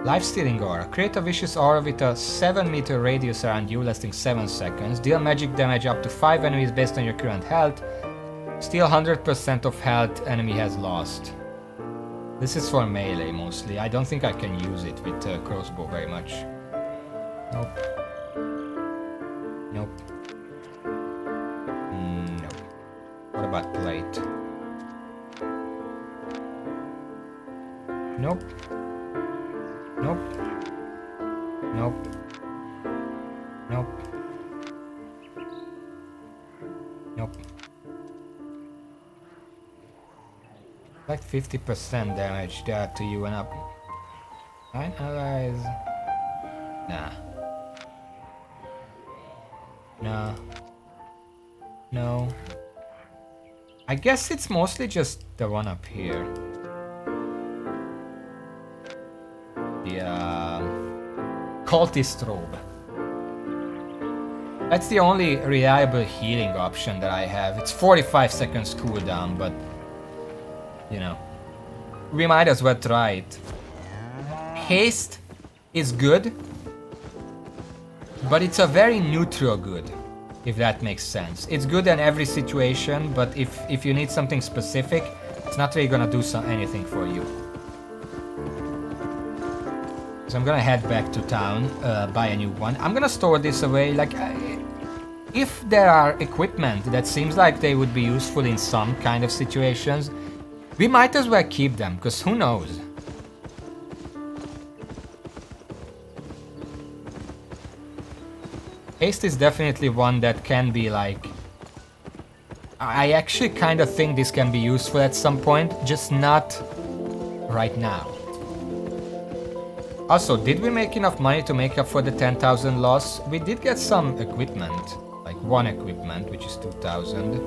Life-stealing aura. Create a vicious aura with a 7-meter radius around you, lasting 7 seconds. Deal magic damage up to 5 enemies based on your current health. Steal 100% of health enemy has lost. This is for melee mostly. I don't think I can use it with crossbow very much. Nope. Nope. Nope. What about plate? Nope. Nope. Nope. Nope. Nope. Like 50% damage there to you and up. 9 allies. Nah. No. No. I guess it's mostly just the one up here. The cultist robe. That's the only reliable healing option that I have. It's 45 seconds cooldown, but you know, we might as well try it. Haste is good, but it's a very neutral good, if that makes sense. It's good in every situation, but if you need something specific, it's not really gonna do anything for you. So I'm gonna head back to town, buy a new one. I'm gonna store this away. Like, if there are equipment that seems like they would be useful in some kind of situations, we might as well keep them, because who knows? Haste is definitely one that can be like... I actually kind of think this can be useful at some point, just not right now. Also, did we make enough money to make up for the 10,000 loss? We did get some equipment, like one equipment, which is 2,000,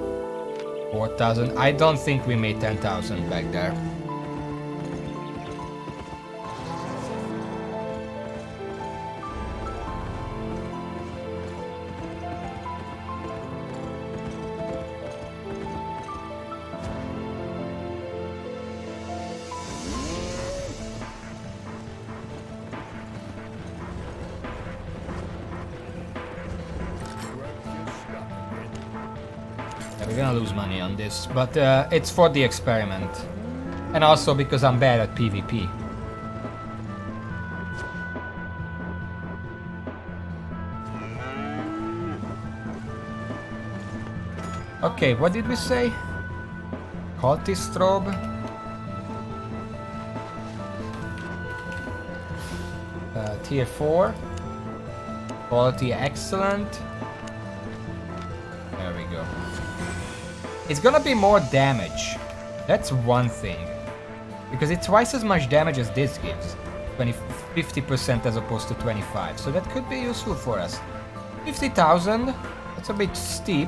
4,000. I don't think we made 10,000 back there. We're gonna lose money on this, but it's for the experiment. And also because I'm bad at PvP. Okay, what did we say? Cultist robe? Tier 4. Quality excellent. There we go. It's gonna be more damage. That's one thing. Because it's twice as much damage as this gives. 50% as opposed to 25. So that could be useful for us. 50,000. That's a bit steep.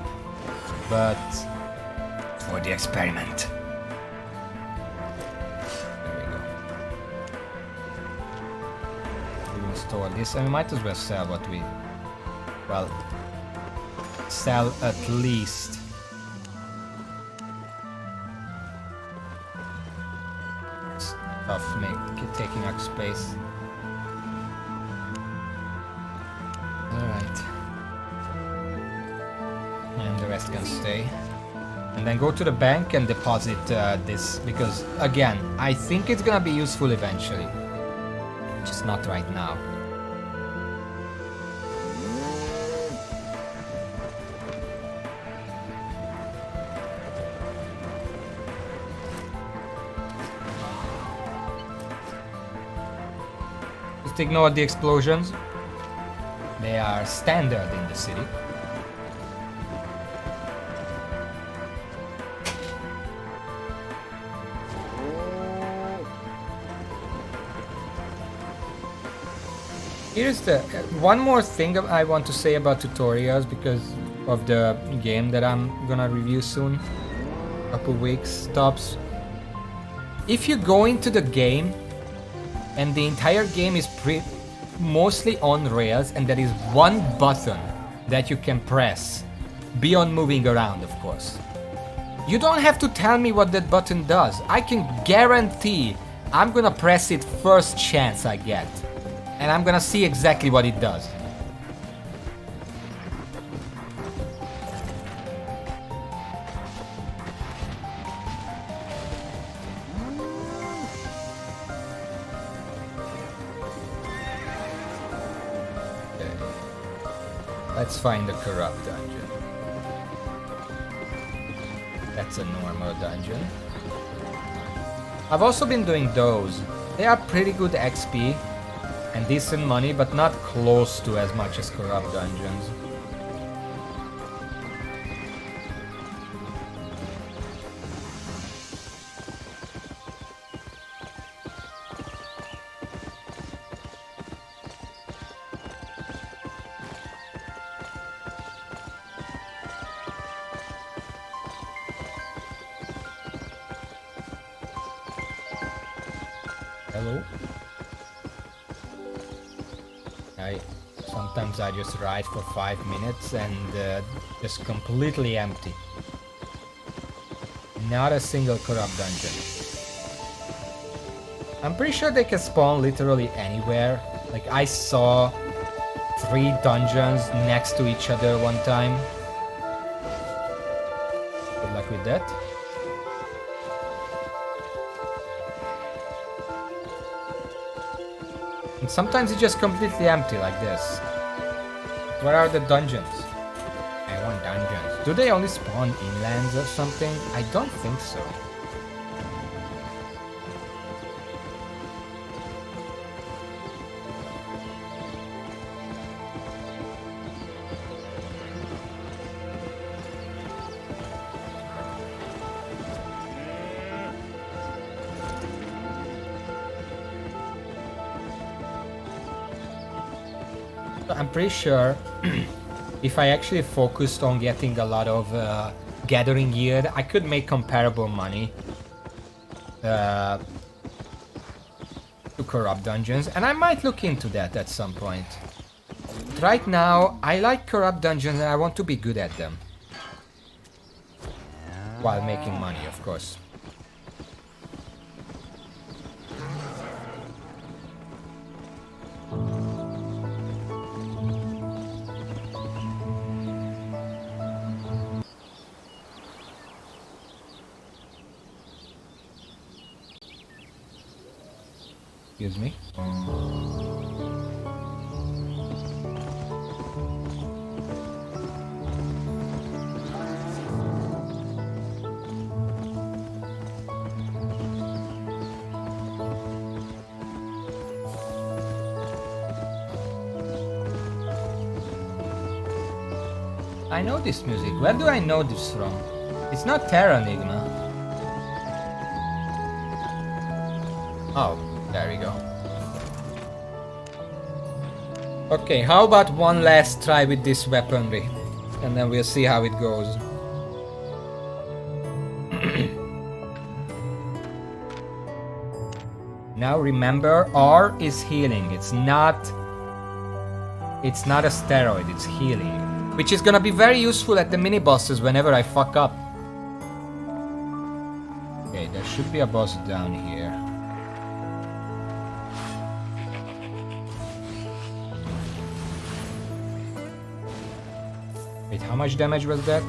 But for the experiment. There we go. We will store this and we might as well sell what we... Well, sell at least. Stuff taking up space. Alright. And the rest can stay. And then go to the bank and deposit this, because again, I think it's gonna be useful eventually. Just not right now. Just ignore the explosions. They are standard in the city. Here's the one more thing I want to say about tutorials because of the game that I'm gonna review soon. Couple weeks tops. If you go into the game and the entire game is mostly on rails and there is one button that you can press beyond moving around, of course. You don't have to tell me what that button does. I can guarantee I'm gonna press it first chance I get. And I'm gonna see exactly what it does. Okay. Let's find the corrupt dungeon. That's a normal dungeon. I've also been doing those. They are pretty good XP. and decent money, but not close to as much as corrupt dungeons. Hello? Sometimes I just ride for 5 minutes and just completely empty. Not a single corrupt dungeon. I'm pretty sure they can spawn literally anywhere. Like I saw 3 dungeons next to each other one time. Good luck with that. And sometimes it's just completely empty like this. Where are the dungeons? I want dungeons. Do they only spawn inlands or something? I don't think so. I'm pretty sure if I actually focused on getting a lot of gathering gear, I could make comparable money to corrupt dungeons, and I might look into that at some point. But right now, I like corrupt dungeons and I want to be good at them. While making money, of course. Excuse me. I know this music. Where do I know this from? It's not Terra Enigma. Oh. There we go. Okay, how about one last try with this weaponry? And then we'll see how it goes. Now remember, R is healing. It's not a steroid, it's healing. Which is gonna be very useful at the mini bosses whenever I fuck up. Okay, there should be a boss down here. Wait, how much damage was that?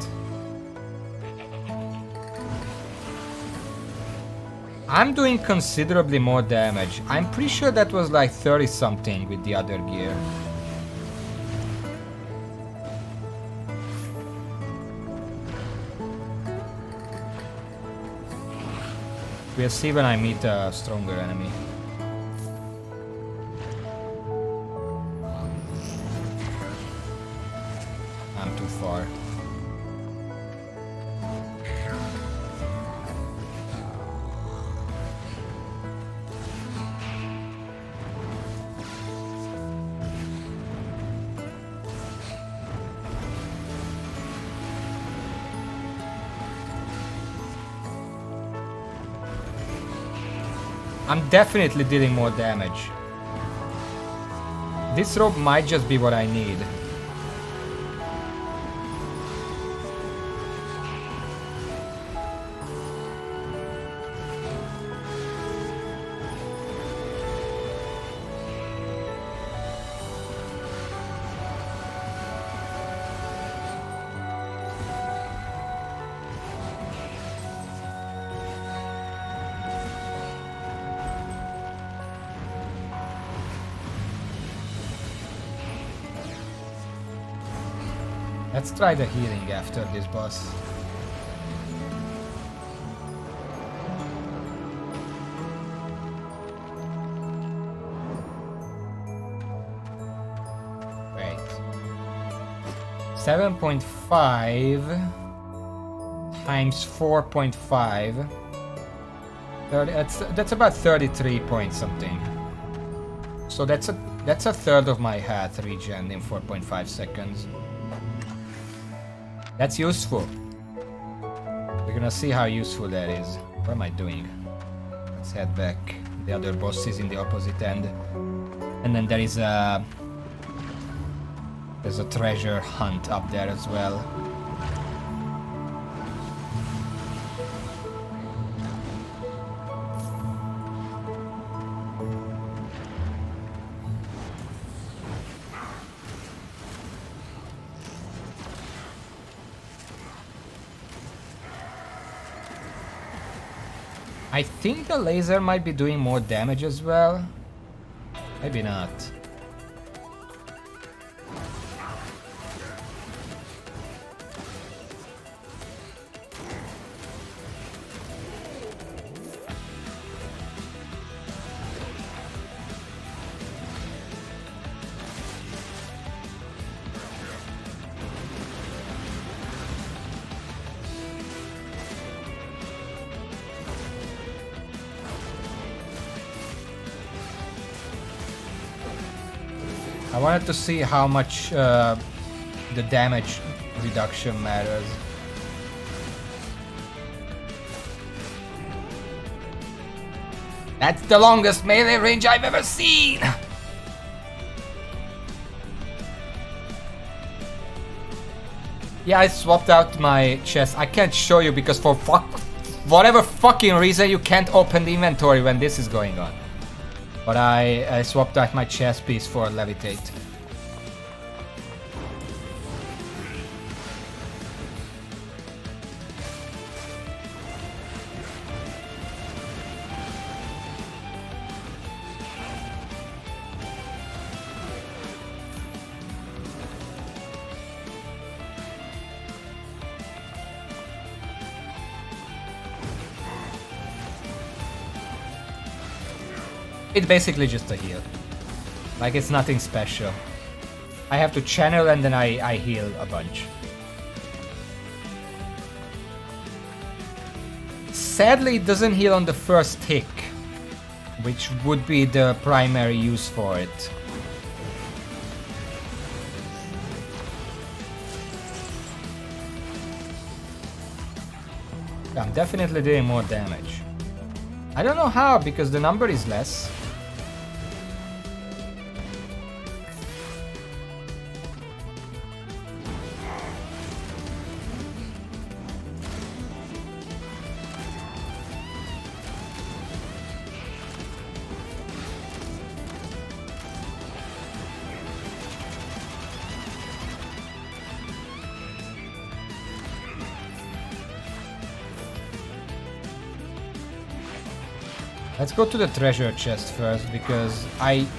I'm doing considerably more damage. I'm pretty sure that was like 30 something with the other gear. We'll see when I meet a stronger enemy. I'm too far. I'm definitely dealing more damage. This rope might just be what I need. Let's try the healing after this boss. 7.5 times 4.5. That's about 33 point something. So that's a third of my health regen in 4.5 seconds. That's useful. We're gonna see how useful that is. What am I doing? Let's head back. The other boss is in the opposite end. And then there's a treasure hunt up there as well. I think the laser might be doing more damage as well. Maybe not. I wanted to see how much the damage reduction matters. That's the longest melee range I've ever seen! Yeah, I swapped out my chest. I can't show you because for whatever fucking reason you can't open the inventory when this is going on. But I swapped out my chest piece for levitate. It's basically just a heal. Like, it's nothing special. I have to channel and then I heal a bunch. Sadly, it doesn't heal on the first tick, which would be the primary use for it. I'm definitely doing more damage. I don't know how, because the number is less. Let's go to the treasure chest first, because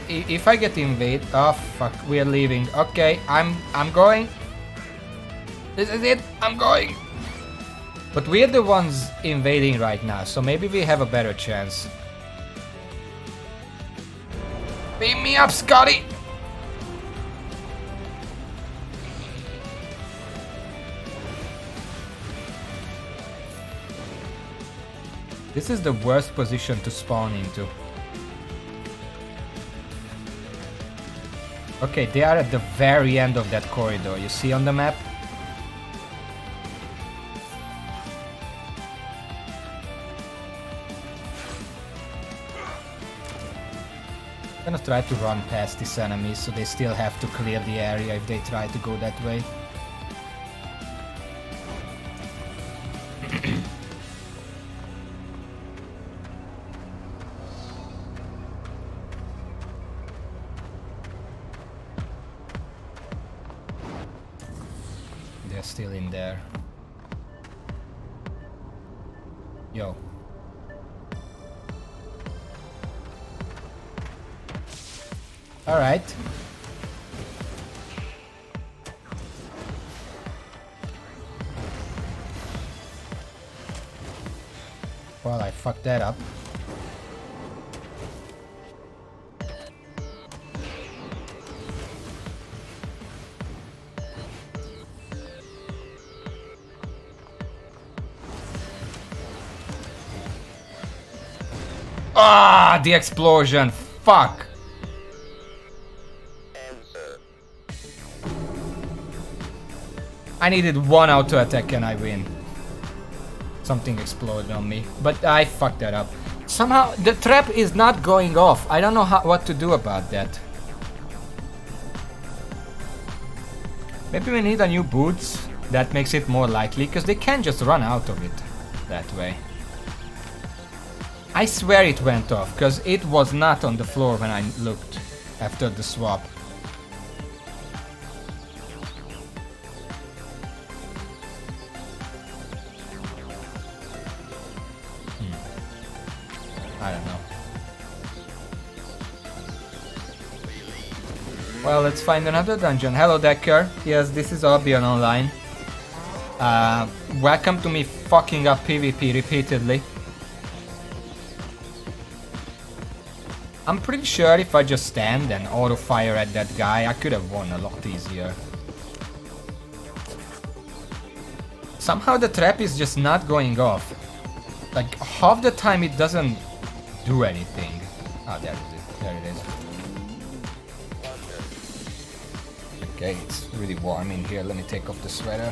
if I get invaded, oh fuck, we are leaving. Okay, I'm going. This is it. I'm going. But we are the ones invading right now, so maybe we have a better chance. Beam me up, Scotty. This is the worst position to spawn into. Okay, they are at the very end of that corridor. You see on the map? I'm gonna try to run past these enemies so they still have to clear the area if they try to go that way. Still in there. Yo. All right. Well, I fucked that up. Ah, the explosion. Fuck. I needed one auto attack and I win. Something exploded on me, but I fucked that up. Somehow the trap is not going off. I don't know what to do about that. Maybe we need a new boots. That makes it more likely, because they can just run out of it that way. I swear it went off, because it was not on the floor when I looked after the swap. I don't know. Well, let's find another dungeon. Hello, Decker. Yes, this is Albion Online. Welcome to me fucking up PvP repeatedly. I'm pretty sure if I just stand and auto fire at that guy, I could have won a lot easier. Somehow the trap is just not going off. Like, half the time it doesn't do anything. Ah, there it is. There it is. Okay, it's really warm in here. Let me take off the sweater.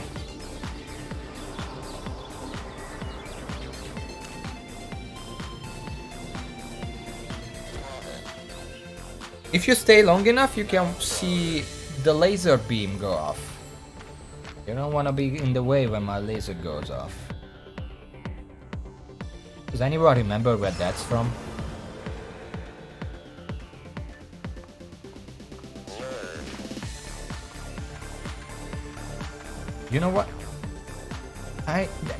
If you stay long enough, you can see the laser beam go off. You don't want to be in the way when my laser goes off. Does anyone remember where that's from? You know what?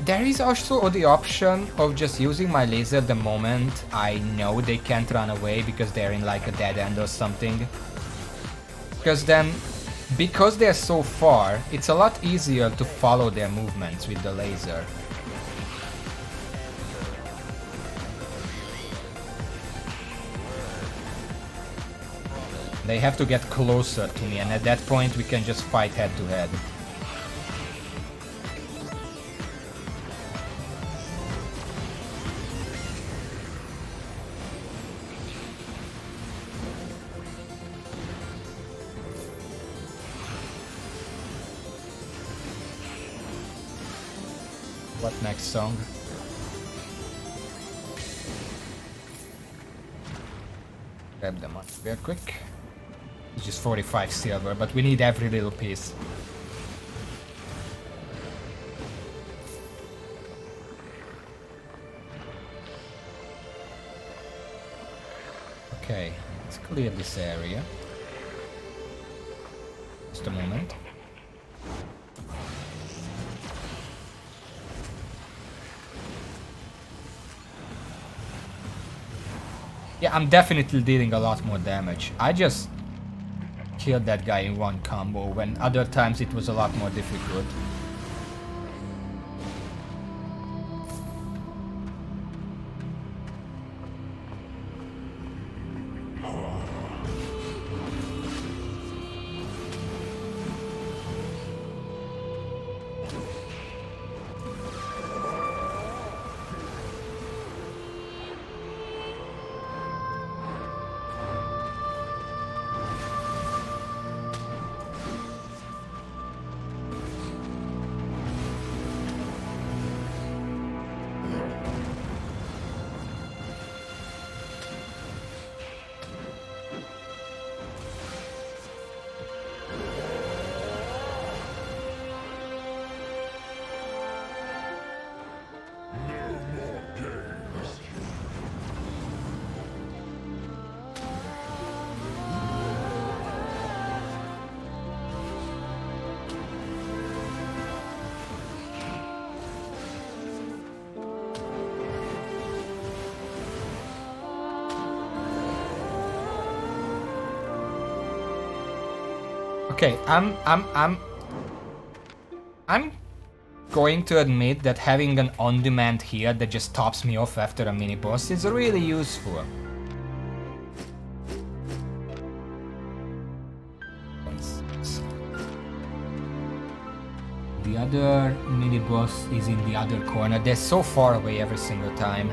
There is also the option of just using my laser the moment I know they can't run away because they're in like a dead end or something. Because then, because they're so far, it's a lot easier to follow their movements with the laser. They have to get closer to me, and at that point we can just fight head to head. What next song? Grab the money real quick. It's just 45 silver, but we need every little piece. Okay, let's clear this area. Just a moment. Yeah, I'm definitely dealing a lot more damage. I just killed that guy in one combo, when other times it was a lot more difficult. Okay, I'm going to admit that having an on-demand here that just tops me off after a mini-boss is really useful. The other mini-boss is in the other corner. They're so far away every single time.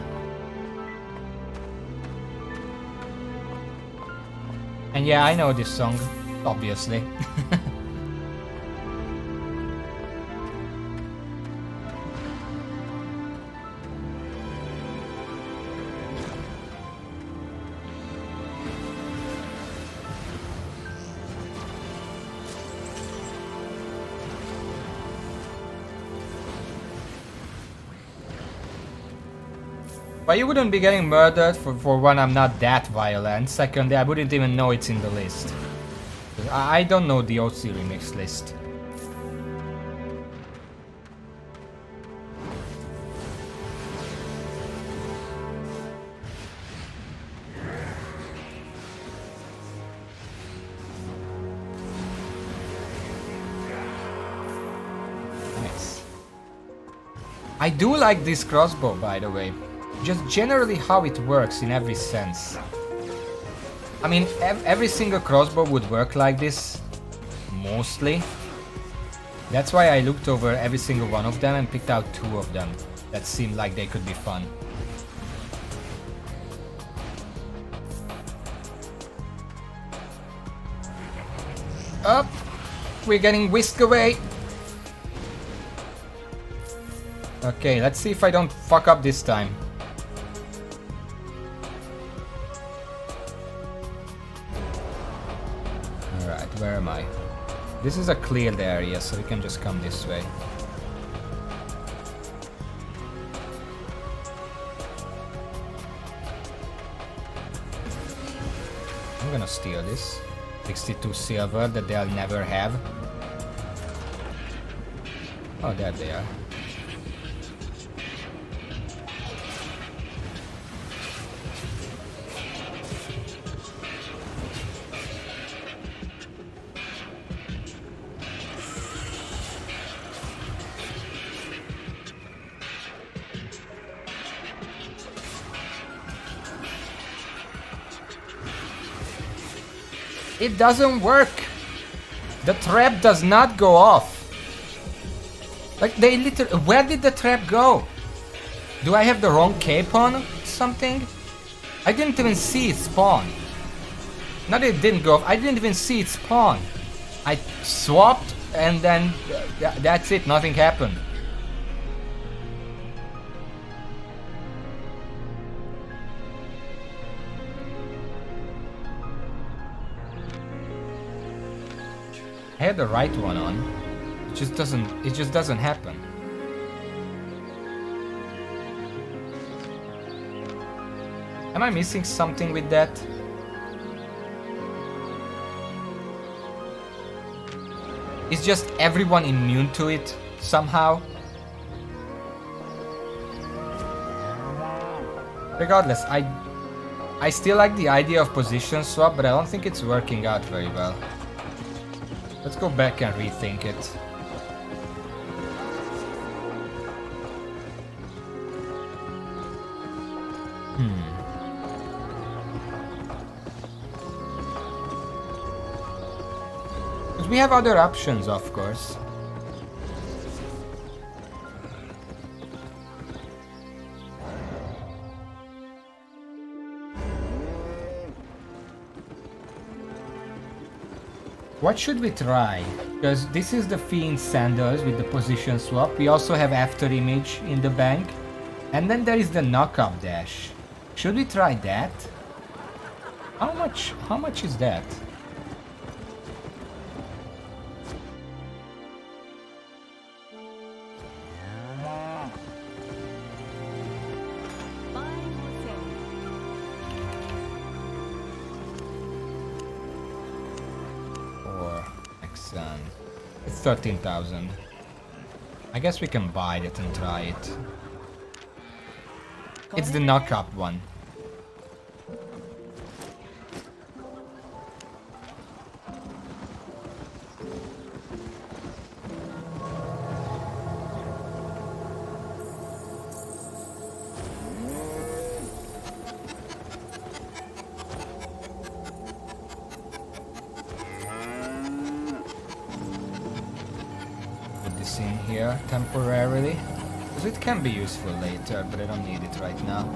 And yeah, I know this song, obviously. But you wouldn't be getting murdered. For one, I'm not that violent. Secondly, I wouldn't even know it's in the list. I don't know the OC remix list. Nice. I do like this crossbow, by the way. Just generally how it works in every sense. I mean, every single crossbow would work like this, mostly. That's why I looked over every single one of them and picked out 2 of them that seemed like they could be fun. Up! We're getting whisked away! Okay, let's see if I don't fuck up this time. Where am I? This is a cleared area, so we can just come this way. I'm gonna steal this. 62 silver that they'll never have. Oh, there they are. It doesn't work. The trap does not go off. Like they literally, where did the trap go? Do I have the wrong cape on? Something? I didn't even see it spawn. Not that it didn't go off, I didn't even see it spawn. I swapped and then that's it, nothing happened. I had the right one on. It just doesn't happen. Am I missing something with that? Is just everyone immune to it somehow? Regardless, I still like the idea of position swap, but I don't think it's working out very well. Let's go back and rethink it. Because we have other options, of course. What should we try? Because this is the Fiend Sandals with the position swap. We also have After Image in the bank. And then there is the Knock-Up Dash. Should we try that? How much is that? It's 13,000. I guess we can buy it and try it. It's the knock-up one. In here temporarily, because it can be useful later, but I don't need it right now.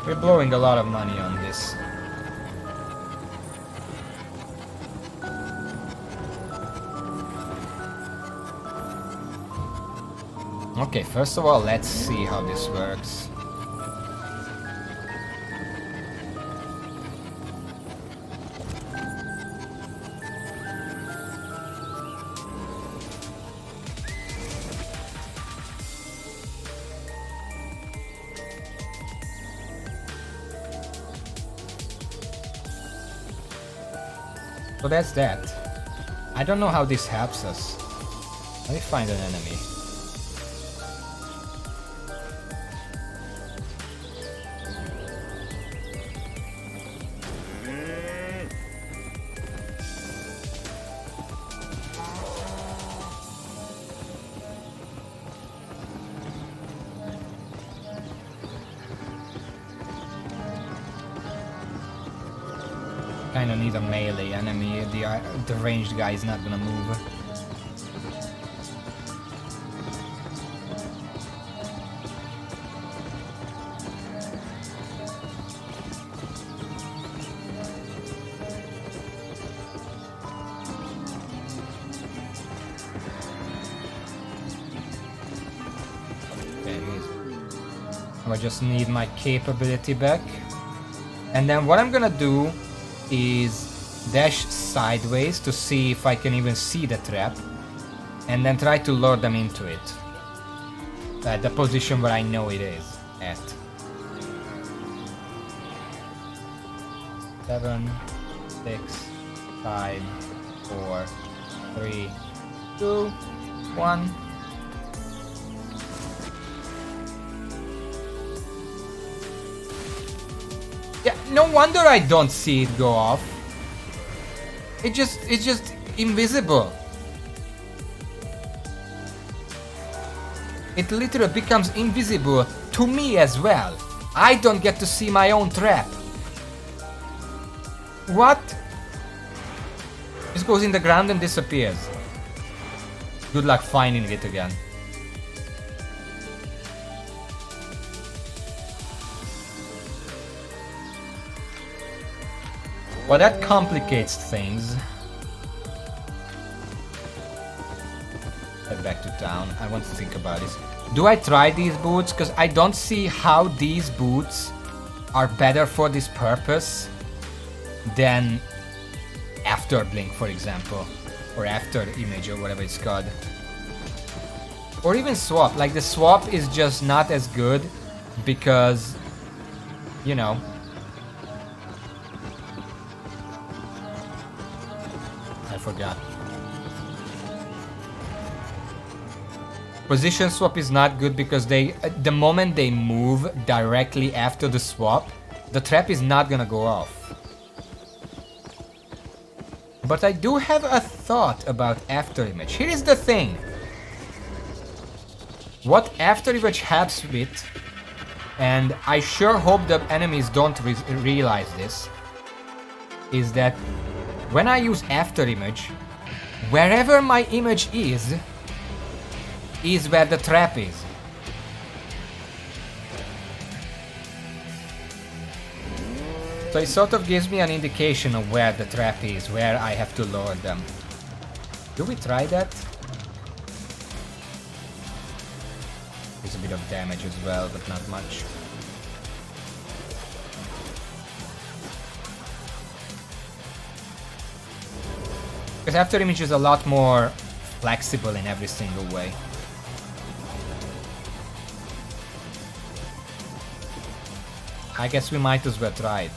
We're blowing a lot of money on this. Okay, first of all, let's see how this works. So that's that. I don't know how this helps us. Let me find an enemy. Kinda need a melee enemy. The ranged guy is not gonna move. Okay, I just need my capability back. And then what I'm gonna do is dash sideways to see if I can even see the trap, and then try to lure them into it at the position where I know it is at. 7, 6, 5, 4, 3, 2, 1. Yeah, no wonder I don't see it go off. It's just invisible. It literally becomes invisible to me as well. I don't get to see my own trap. What? This goes in the ground and disappears. Good luck finding it again. Well, that complicates things. Head back to town. I want to think about this. Do I try these boots? Because I don't see how these boots are better for this purpose than After Blink, for example. Or After Image, or whatever it's called. Or even Swap. Like, the Swap is just not as good because, you know... I forgot. Position swap is not good because the moment they move directly after the swap, the trap is not gonna go off. But I do have a thought about After Image. Here is the thing. What After Image helps with, and I sure hope the enemies don't realize this, is that when I use After Image, wherever my image is where the trap is. So it sort of gives me an indication of where the trap is, where I have to lure them. Do we try that? There's a bit of damage as well, but not much. Because After Image is a lot more flexible in every single way. I guess we might as well try it.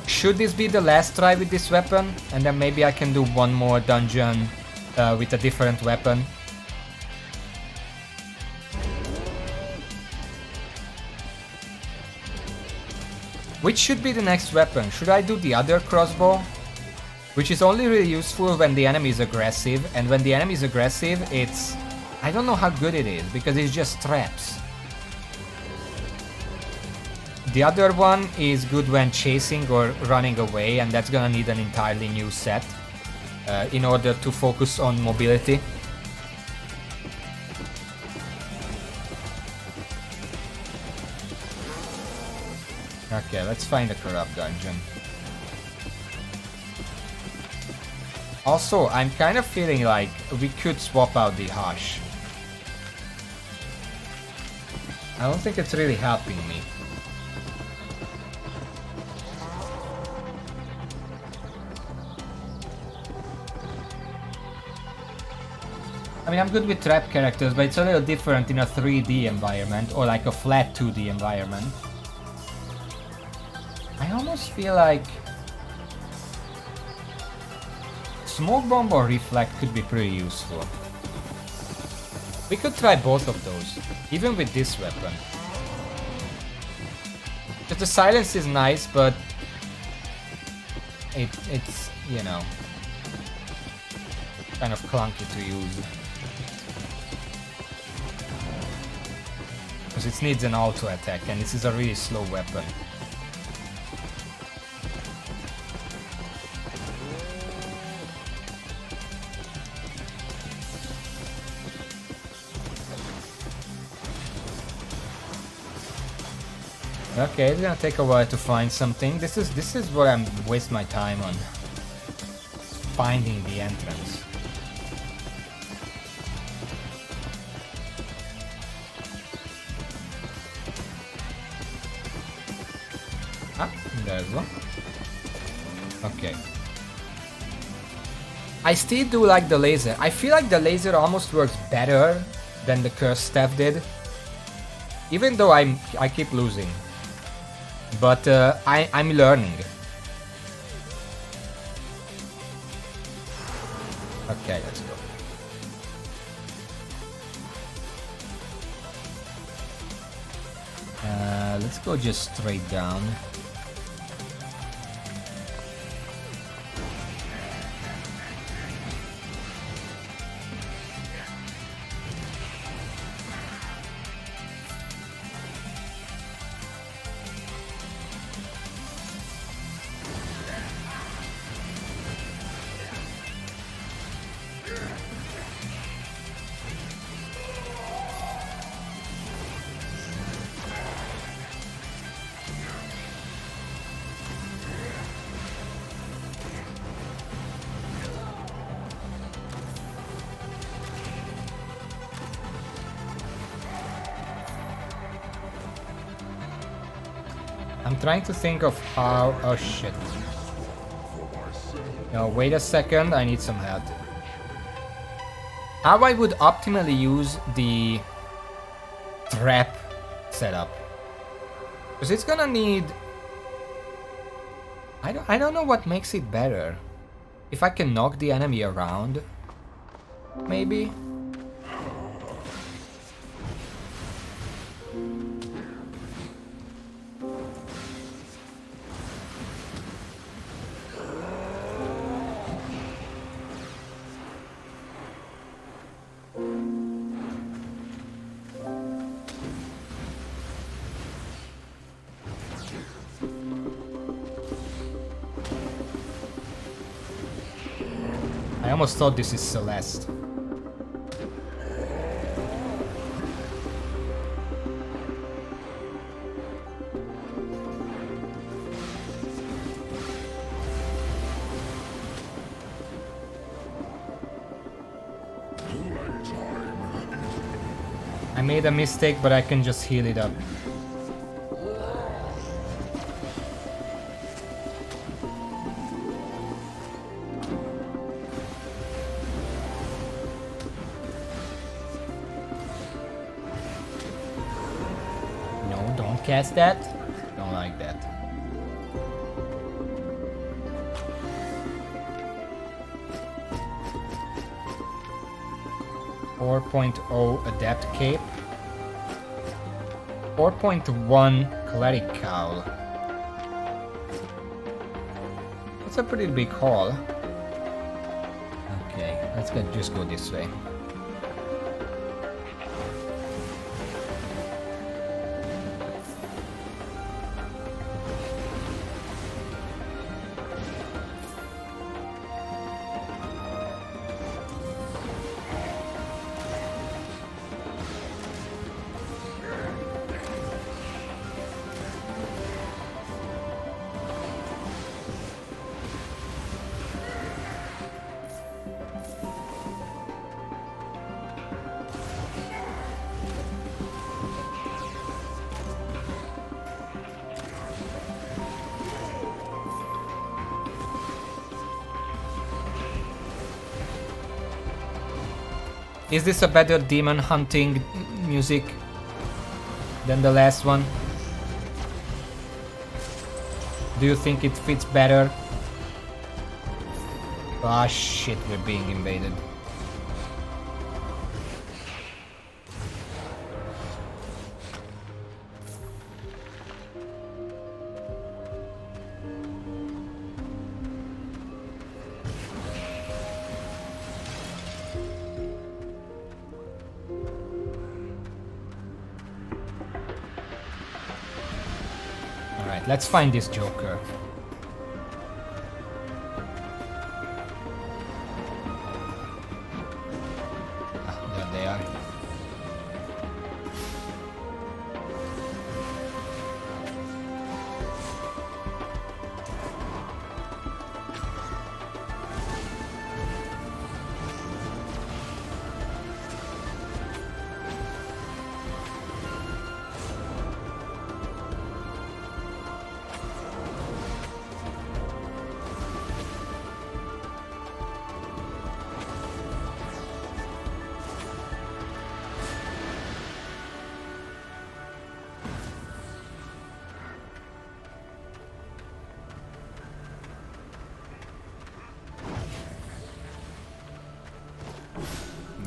Should this be the last try with this weapon? And then maybe I can do one more dungeon with a different weapon. Which should be the next weapon? Should I do the other crossbow? Which is only really useful when the enemy is aggressive, and when the enemy is aggressive, it's... I don't know how good it is, because it's just traps. The other one is good when chasing or running away, and that's gonna need an entirely new set in order to focus on mobility. Okay, let's find a corrupt dungeon. Also, I'm kind of feeling like we could swap out the Hush. I don't think it's really helping me. I mean, I'm good with trap characters, but it's a little different in a 3D environment or like a flat 2D environment. I almost feel like Smoke Bomb or Reflect could be pretty useful. We could try both of those, even with this weapon. Because the silence is nice, but it's, you know, kind of clunky to use. Because it needs an auto attack, and this is a really slow weapon. Okay, it's gonna take a while to find something. This is what I'm waste my time on. Finding the entrance. Ah, there's one. Okay. I still do like the laser. I feel like the laser almost works better than the curse staff did. Even though I keep losing. But I'm learning. Okay, let's go. Let's go just straight down. I'm trying to think of how... Oh shit. No, wait a second, I need some help. How I would optimally use the trap setup. Because it's gonna need... I don't know what makes it better. If I can knock the enemy around, maybe? I almost thought this is Celeste. I made a mistake, but I can just heal it up. Cast that? Don't like that. .0 Adept Cape. 4.1 Cleric Cowl. That's a pretty big haul. Okay, let's just go this way. Is this a better demon hunting music than the last one? Do you think it fits better? Ah shit, we're being invaded. Alright, let's find this Joker. There they are.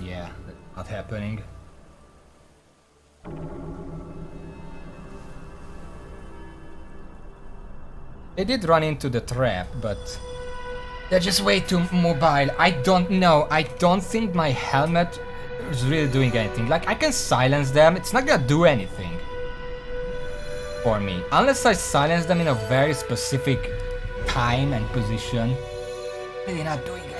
Yeah, not happening. They did run into the trap, but they're just way too mobile. I don't know. I don't think my helmet is really doing anything. Like, I can silence them. It's not gonna do anything for me. Unless I silence them in a very specific time and position. Really not doing anything.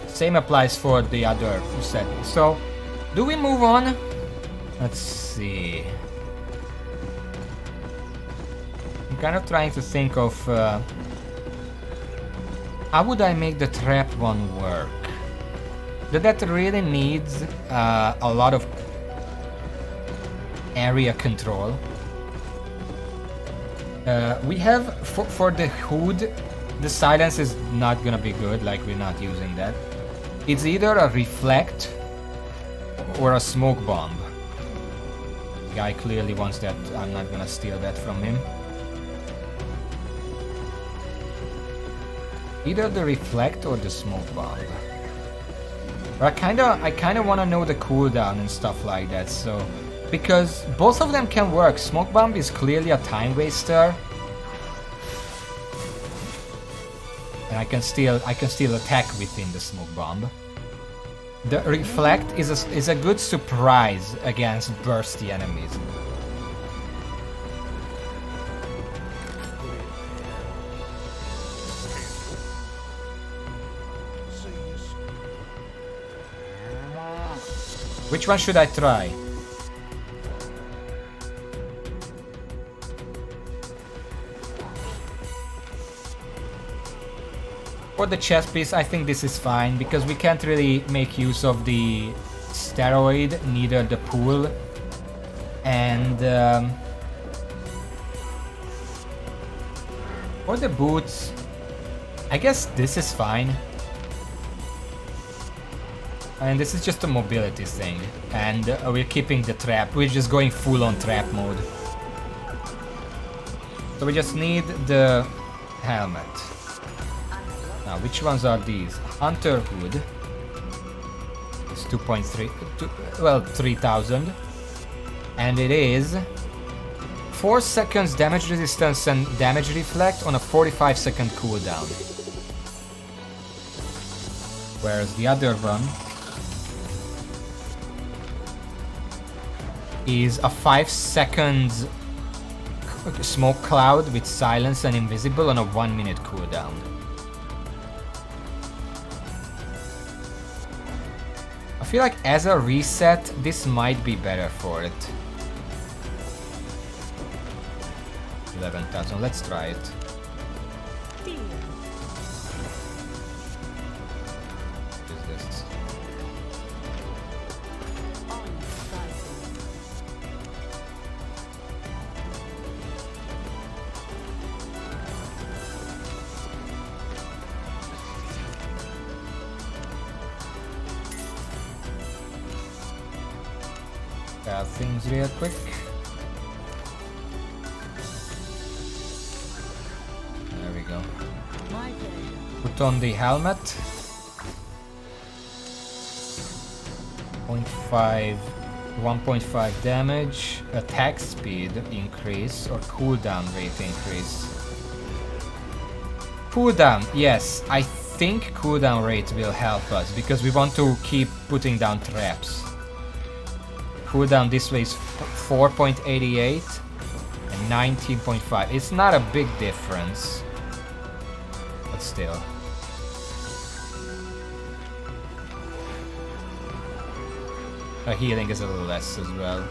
Same applies for the other setting. So, do we move on? Let's see. I'm kind of trying to think of how would I make the trap one work? That really needs a lot of area control. We have for the hood, the silence is not gonna be good. Like, we're not using that. It's either a reflect or a smoke bomb. The guy clearly wants that. I'm not gonna steal that from him. Either the reflect or the smoke bomb. But I kinda wanna know the cooldown and stuff like that, so because both of them can work. Smoke bomb is clearly a time waster. And I can still attack within the smoke bomb. The reflect is a good surprise against bursty enemies. Which one should I try? For the chest piece, I think this is fine, because we can't really make use of the steroid, neither the pool, and for the boots, I guess this is fine. And this is just a mobility thing, and we're keeping the trap, we're just going full on trap mode. So we just need the helmet. Now, which ones are these? Hunter Hood. It's 2.3, well, 3000. And it is 4 seconds damage resistance and damage reflect on a 45-second cooldown. Whereas the other one is a 5 seconds smoke cloud with silence and invisible on a 1 minute cooldown. I feel like as a reset, this might be better for it. 11,000, let's try it. What is this? Grab things real quick. There we go. Put on the helmet. 1.5 damage, attack speed increase or cooldown rate increase. Cooldown, yes, I think cooldown rate will help us because we want to keep putting down traps. Cooldown this way is 4.88 and 19.5. It's not a big difference, but still. Our healing is a little less as well.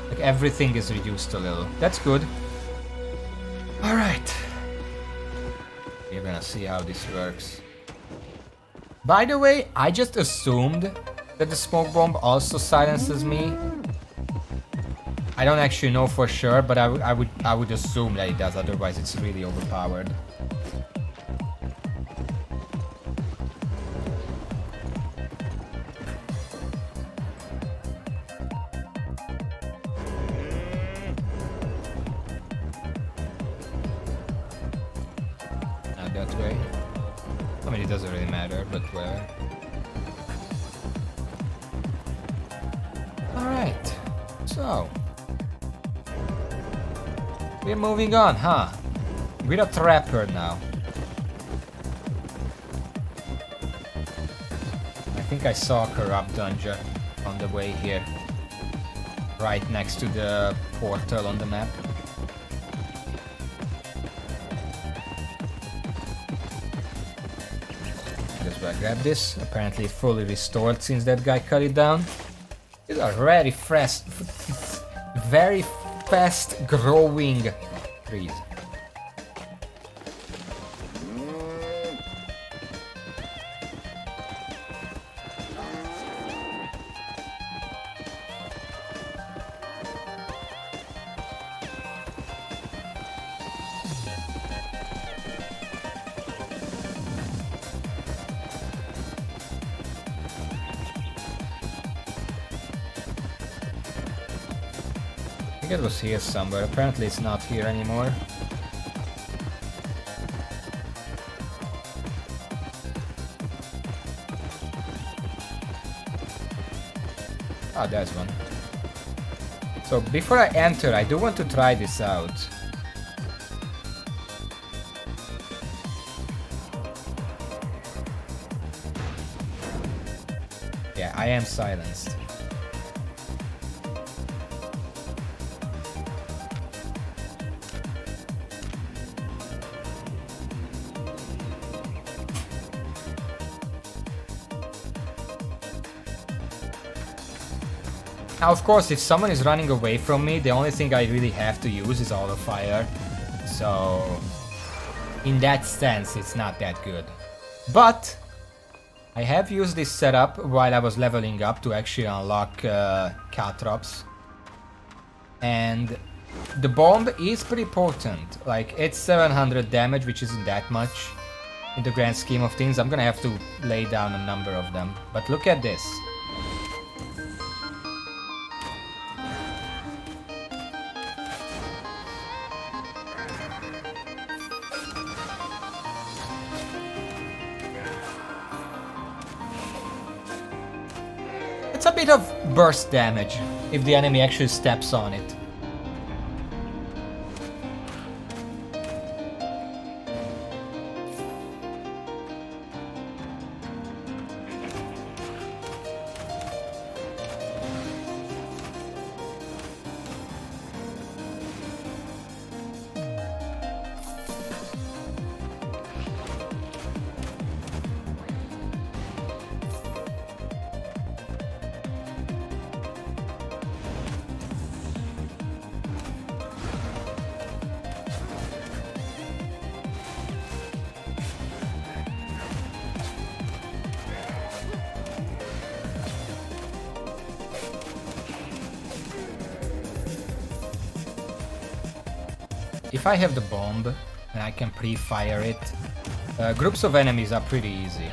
Like everything is reduced a little. That's good. Alright. We're gonna see how this works. By the way, I just assumed that the smoke bomb also silences me. I don't actually know for sure, but I would assume that it does, otherwise it's really overpowered. Not that way. I mean, it doesn't really matter, but where? Alright, so we're moving on, huh? We're a trapper now. I think I saw a corrupt dungeon on the way here. Right next to the portal on the map. Just gonna grab this. Apparently fully restored since that guy cut it down. These are very fast growing trees. I think it was here somewhere. Apparently it's not here anymore. Ah, there's one. So before I enter, I do want to try this out. Yeah, I am silenced. Now, of course, if someone is running away from me, the only thing I really have to use is auto fire. So, in that sense, it's not that good. But I have used this setup while I was leveling up to actually unlock caltrops. And the bomb is pretty potent. Like, it's 700 damage, which isn't that much in the grand scheme of things. I'm gonna have to lay down a number of them. But look at this. It's a bit of burst damage if the enemy actually steps on it. If I have the bomb and I can pre-fire it, groups of enemies are pretty easy.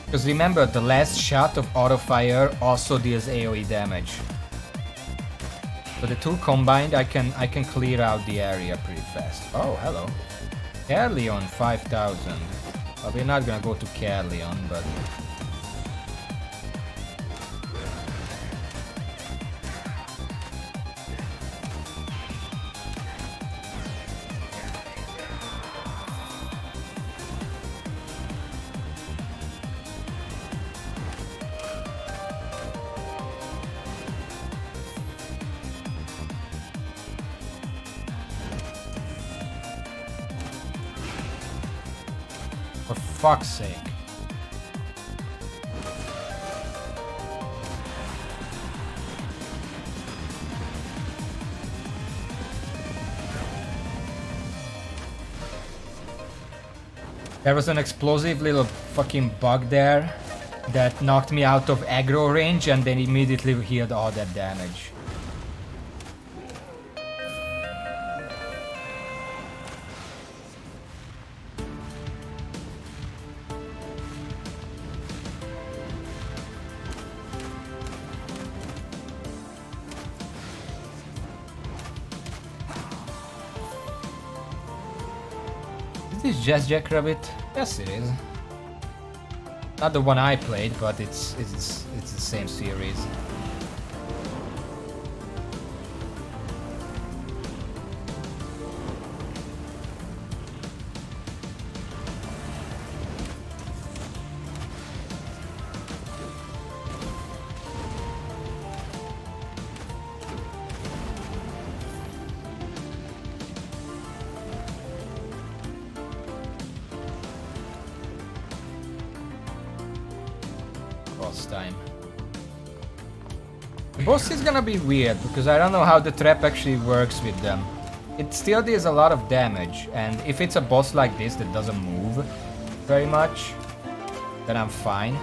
Because remember, the last shot of auto fire also deals AoE damage. So the two combined, I can clear out the area pretty fast. Oh, hello. Carleon 5000. Well, we're not gonna go to Carleon, but... For fuck's sake. There was an explosive little fucking bug there that knocked me out of aggro range and then immediately healed all that damage. Is this Jazz Jackrabbit? Yes, it is. Not the one I played, but it's the same series. Time. The boss is gonna be weird because I don't know how the trap actually works with them. It still deals a lot of damage, and if it's a boss like this that doesn't move very much, then I'm fine.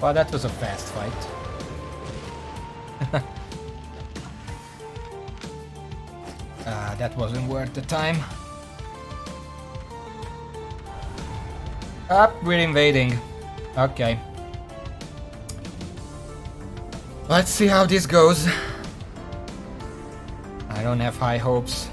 Well, that was a fast fight. That wasn't worth the time. Up, we're invading. Okay. Let's see how this goes. I don't have high hopes.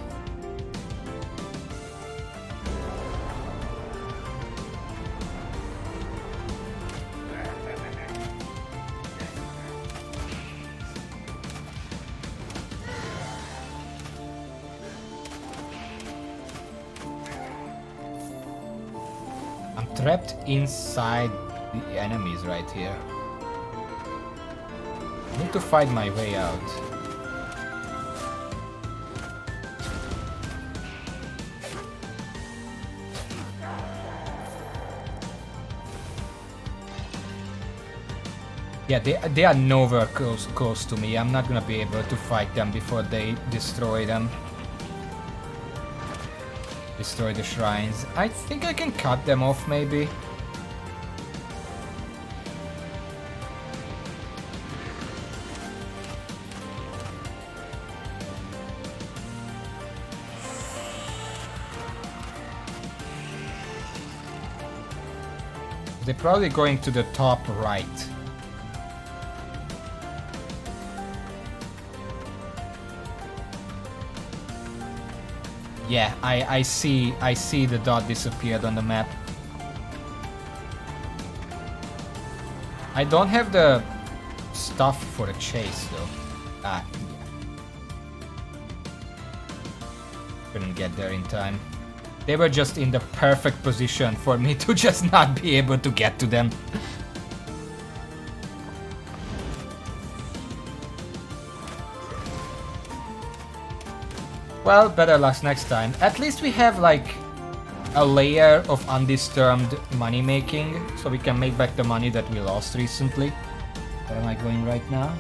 Trapped inside the enemies right here. I need to fight my way out. Yeah, they are nowhere close to me. I'm not gonna be able to fight them before they destroy them. Destroy the shrines. I think I can cut them off, maybe. They're probably going to the top right. Yeah, I see the dot disappeared on the map. I don't have the stuff for a chase though. Ah, yeah. Couldn't get there in time. They were just in the perfect position for me to just not be able to get to them. Well, better luck next time. At least we have like a layer of undisturbed money making, so we can make back the money that we lost recently. Where am I going right now?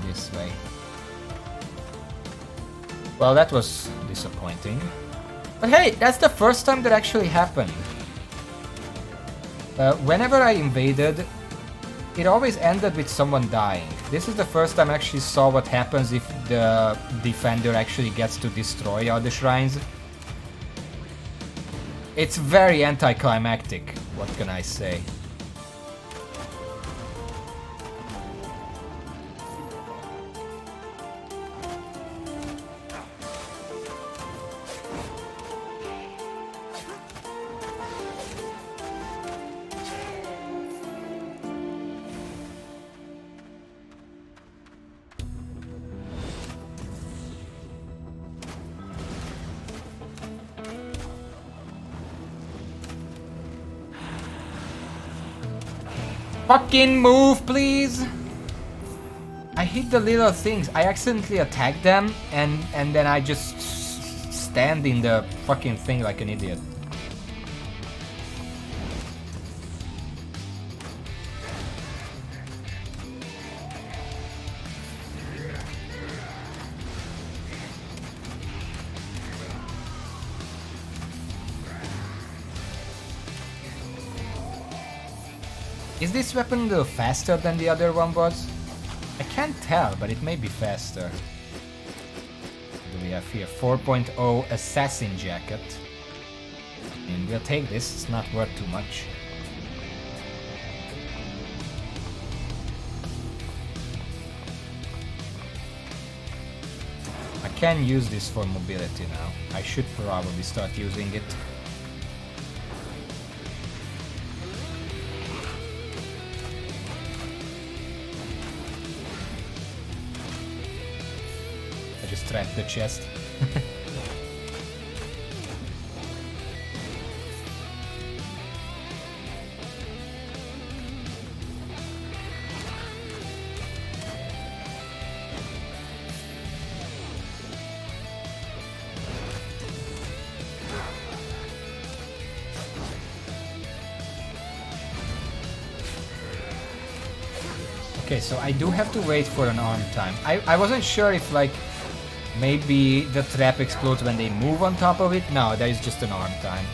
This way. Well, that was disappointing. But hey, that's the first time that actually happened. Whenever I invaded, it always ended with someone dying. This is the first time I actually saw what happens if the defender actually gets to destroy all the shrines. It's very anticlimactic, what can I say? Fucking move, please! I hit the little things. I accidentally attacked them, and then I just stand in the fucking thing like an idiot. Is this weapon a little faster than the other one was? I can't tell, but it may be faster. What do we have here? 4.0 Assassin Jacket. And we'll take this, it's not worth too much. I can use this for mobility now. I should probably start using it. Trap the chest. Okay, so I do have to wait for an arm time. I wasn't sure if like maybe the trap explodes when they move on top of it. No, that is just an arm time.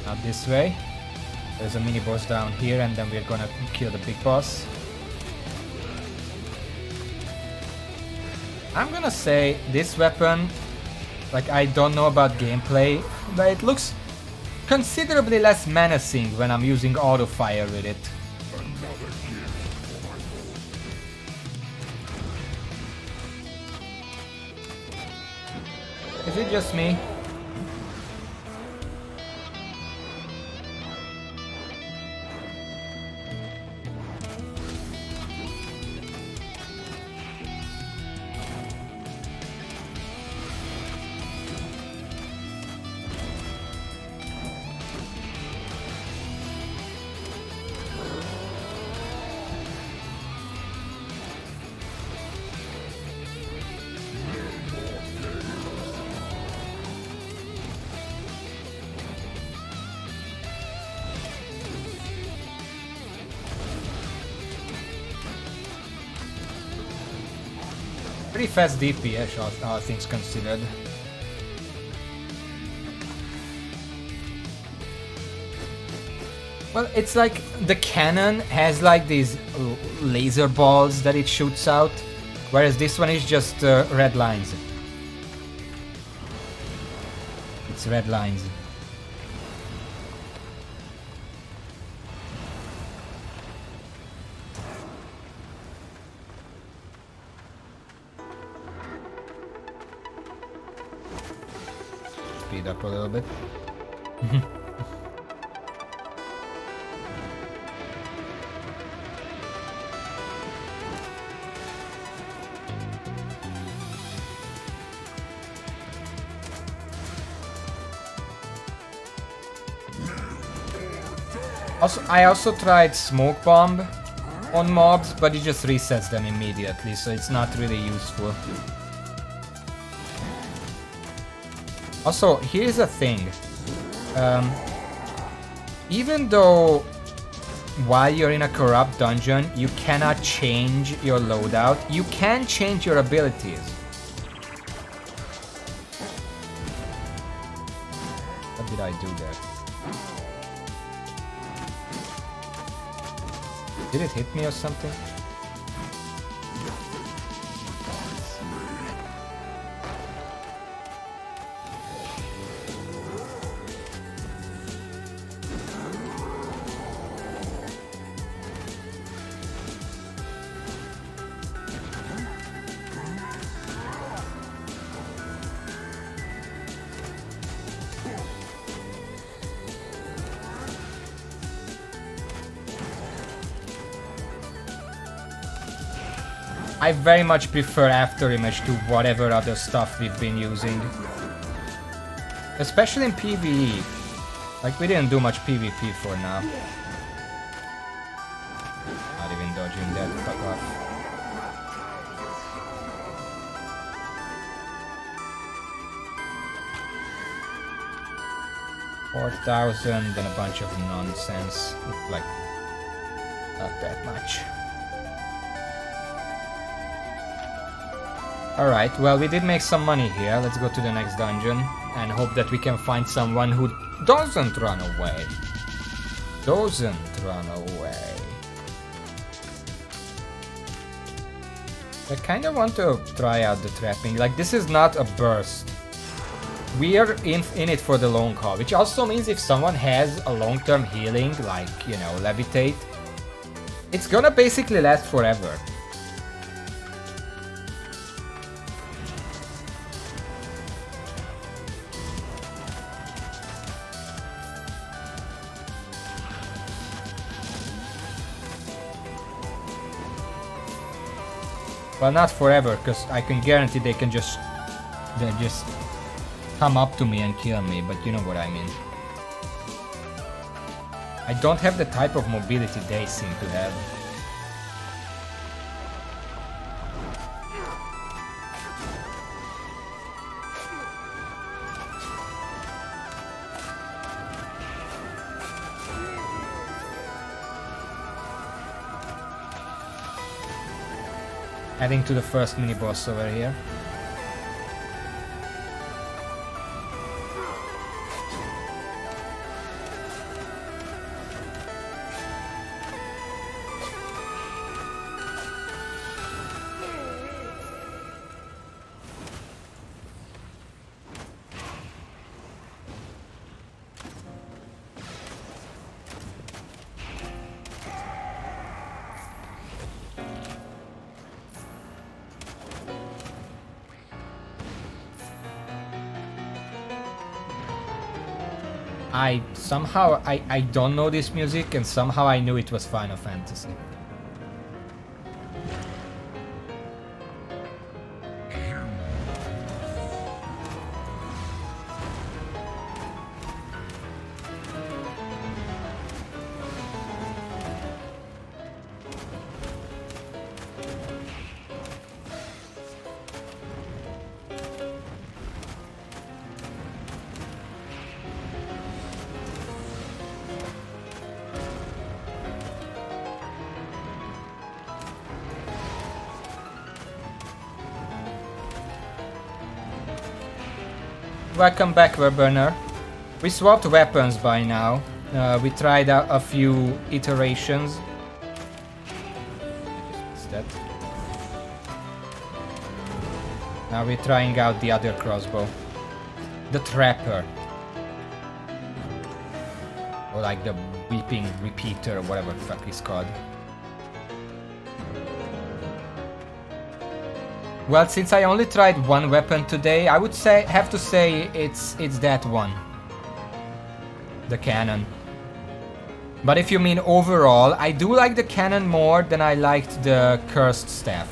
Not this way. There's a mini boss down here, and then we're gonna kill the big boss. I'm gonna say this weapon, like I don't know about gameplay, but it looks considerably less menacing when I'm using auto fire with it. Is it just me? Pretty fast DPS, all things considered. Well, it's like the cannon has like these laser balls that it shoots out, whereas this one is just red lines. It's red lines. Speed up a little bit. Also, I also tried Smoke Bomb on mobs, but it just resets them immediately, so it's not really useful. Also, here's a thing. Even though while you're in a corrupt dungeon, you cannot change your loadout, you can change your abilities. What did I do there? Did it hit me or something? I very much prefer After Image to whatever other stuff we've been using. Especially in PvE. Like, we didn't do much PvP for now. Not even dodging that, fuck off. $4,000 and a bunch of nonsense. Like, not that much. Alright, well, we did make some money here. Let's go to the next dungeon and hope that we can find someone who doesn't run away. Doesn't run away. I kind of want to try out the trapping. Like, this is not a burst. We are in it for the long haul, which also means if someone has a long-term healing, like, you know, Levitate, it's gonna basically last forever. Well, not forever, because I can guarantee they just come up to me and kill me, but you know what I mean. I don't have the type of mobility they seem to have. Heading to the first mini-boss over here. I don't know this music, and somehow I knew it was Final Fantasy. Welcome back, Weburner. We swapped weapons by now. We tried a few iterations. That. Now we're trying out the other crossbow. The Trapper. Or like the Weeping Repeater, or whatever the fuck it's called. Well, since I only tried one weapon today, I would have to say it's that one. The cannon. But if you mean overall, I do like the cannon more than I liked the cursed staff.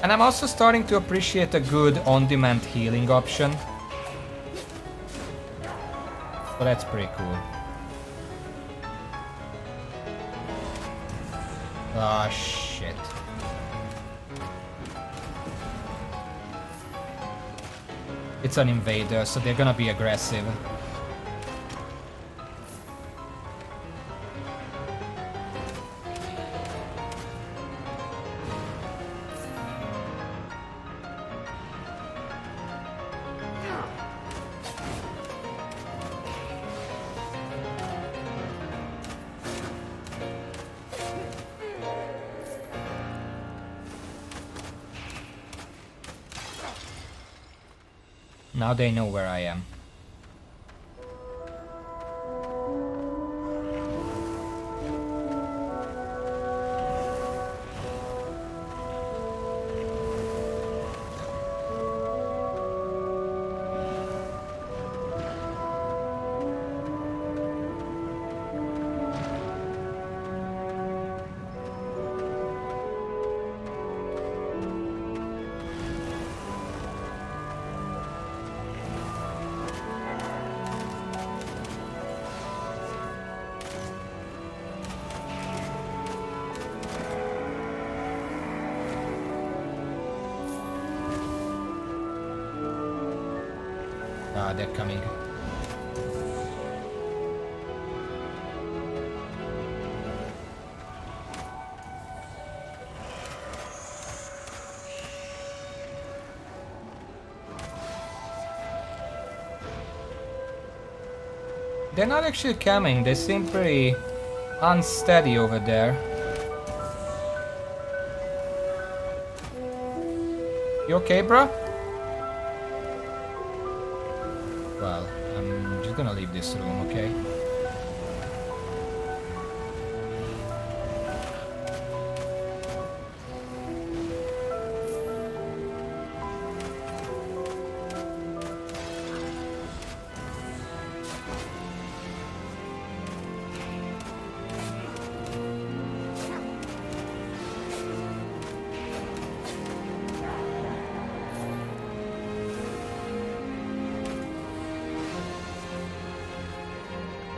And I'm also starting to appreciate a good on-demand healing option. So that's pretty cool. Ah, shit. It's an invader, so they're gonna be aggressive. Now they know where I am. Ah, they're coming. They're not actually coming, they seem pretty unsteady over there. You okay, bro? Well, I'm just gonna leave this room, okay?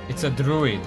It's a druid.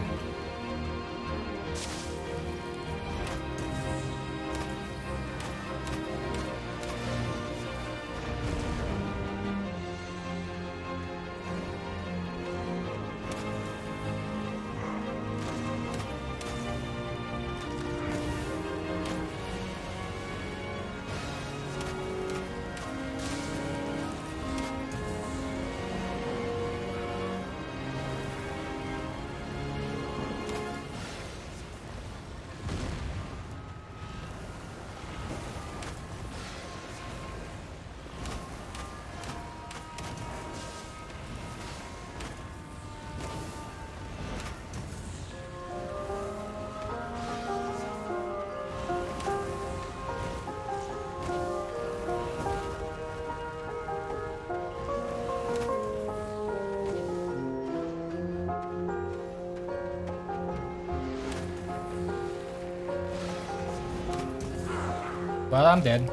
Well, I'm dead.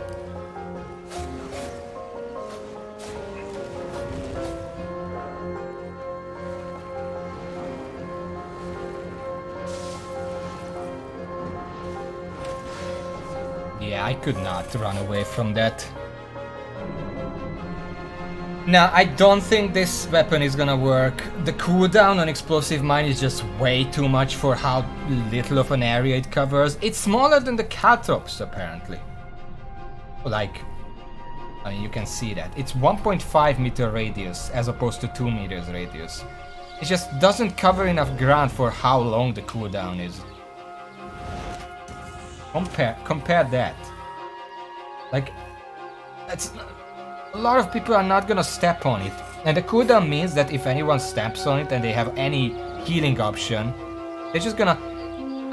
Yeah, I could not run away from that. Now, I don't think this weapon is gonna work. The cooldown on Explosive Mine is just way too much for how little of an area it covers. It's smaller than the Caltrops, apparently. Like, I mean, you can see that. It's 1.5 meter radius as opposed to 2 meters radius. It just doesn't cover enough ground for how long the cooldown is. Compare that. Like, it's... A lot of people are not gonna step on it. And the cooldown means that if anyone steps on it and they have any healing option, they're just gonna...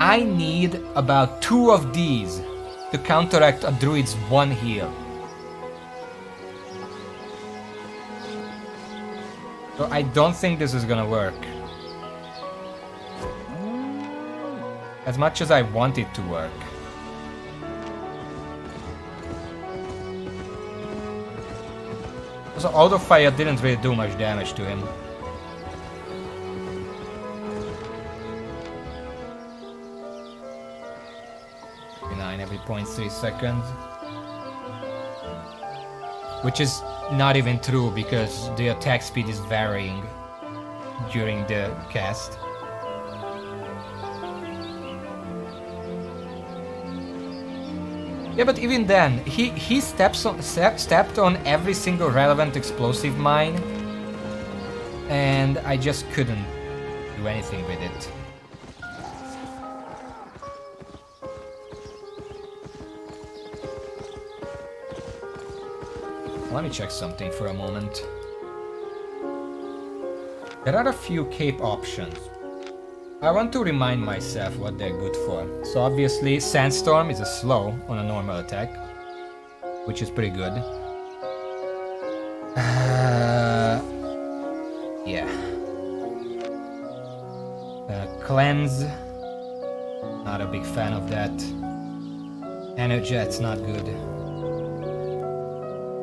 I need about 2 of these to counteract a druid's 1 heal. So I don't think this is gonna work. As much as I want it to work. Also, auto fire didn't really do much damage to him. Every 0.3 seconds. Which is not even true because the attack speed is varying during the cast. Yeah, but even then, he stepped on every single relevant explosive mine, and I just couldn't do anything with it. Let me check something for a moment. There are a few cape options. I want to remind myself what they're good for. So obviously Sandstorm is a slow on a normal attack, which is pretty good. Yeah. Cleanse. Not a big fan of that. Energet's not good.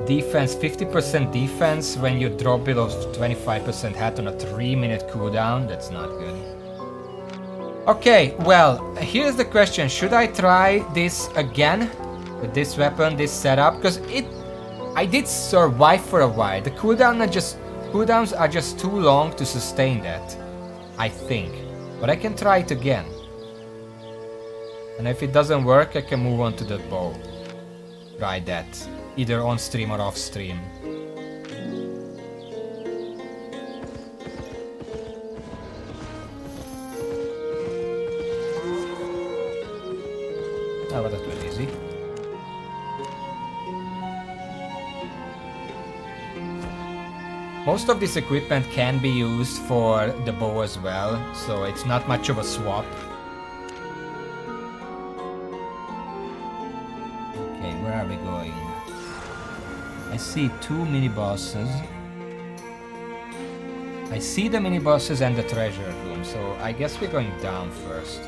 Defense, 50% defense when you drop below 25% hat on a 3-minute cooldown. That's not good. Okay, well, here's the question. Should I try this again with this weapon, this setup? Because I did survive for a while. The cooldowns are just too long to sustain that, I think. But I can try it again. And if it doesn't work, I can move on to the bow. Try that. Either on stream or off stream. Oh, but that was easy. Most of this equipment can be used for the bow as well, so it's not much of a swap. Okay, where are we going? I see 2 mini-bosses. I see the mini-bosses and the treasure room, so I guess we're going down first.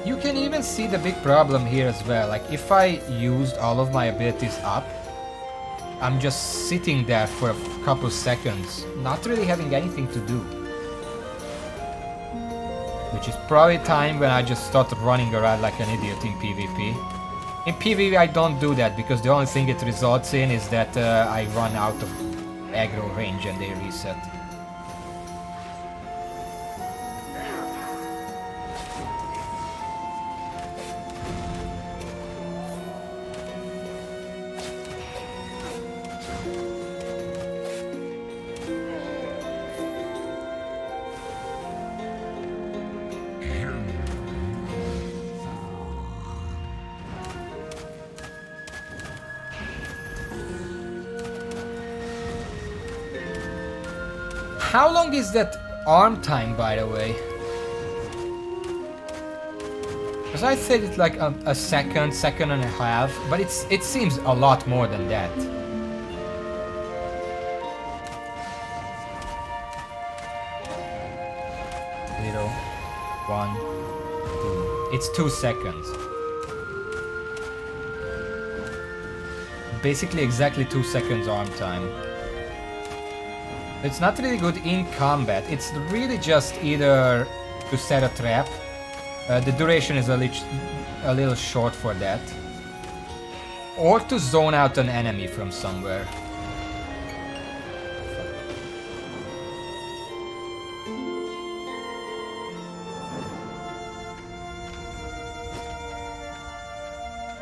You can even see the big problem here as well. Like, if I used all of my abilities up, I'm just sitting there for a couple seconds, not really having anything to do. Which is probably time when I just start running around like an idiot in PvP. In PvP I don't do that, because the only thing it results in is that I run out of aggro range and they reset. How long is that arm time, by the way? Because I said it's like a second, second and a half, but it seems a lot more than that. 0, 1, 2. It's 2 seconds. Basically exactly 2 seconds arm time. It's not really good in combat. It's really just either to set a trap. The duration is a little short for that. Or to zone out an enemy from somewhere.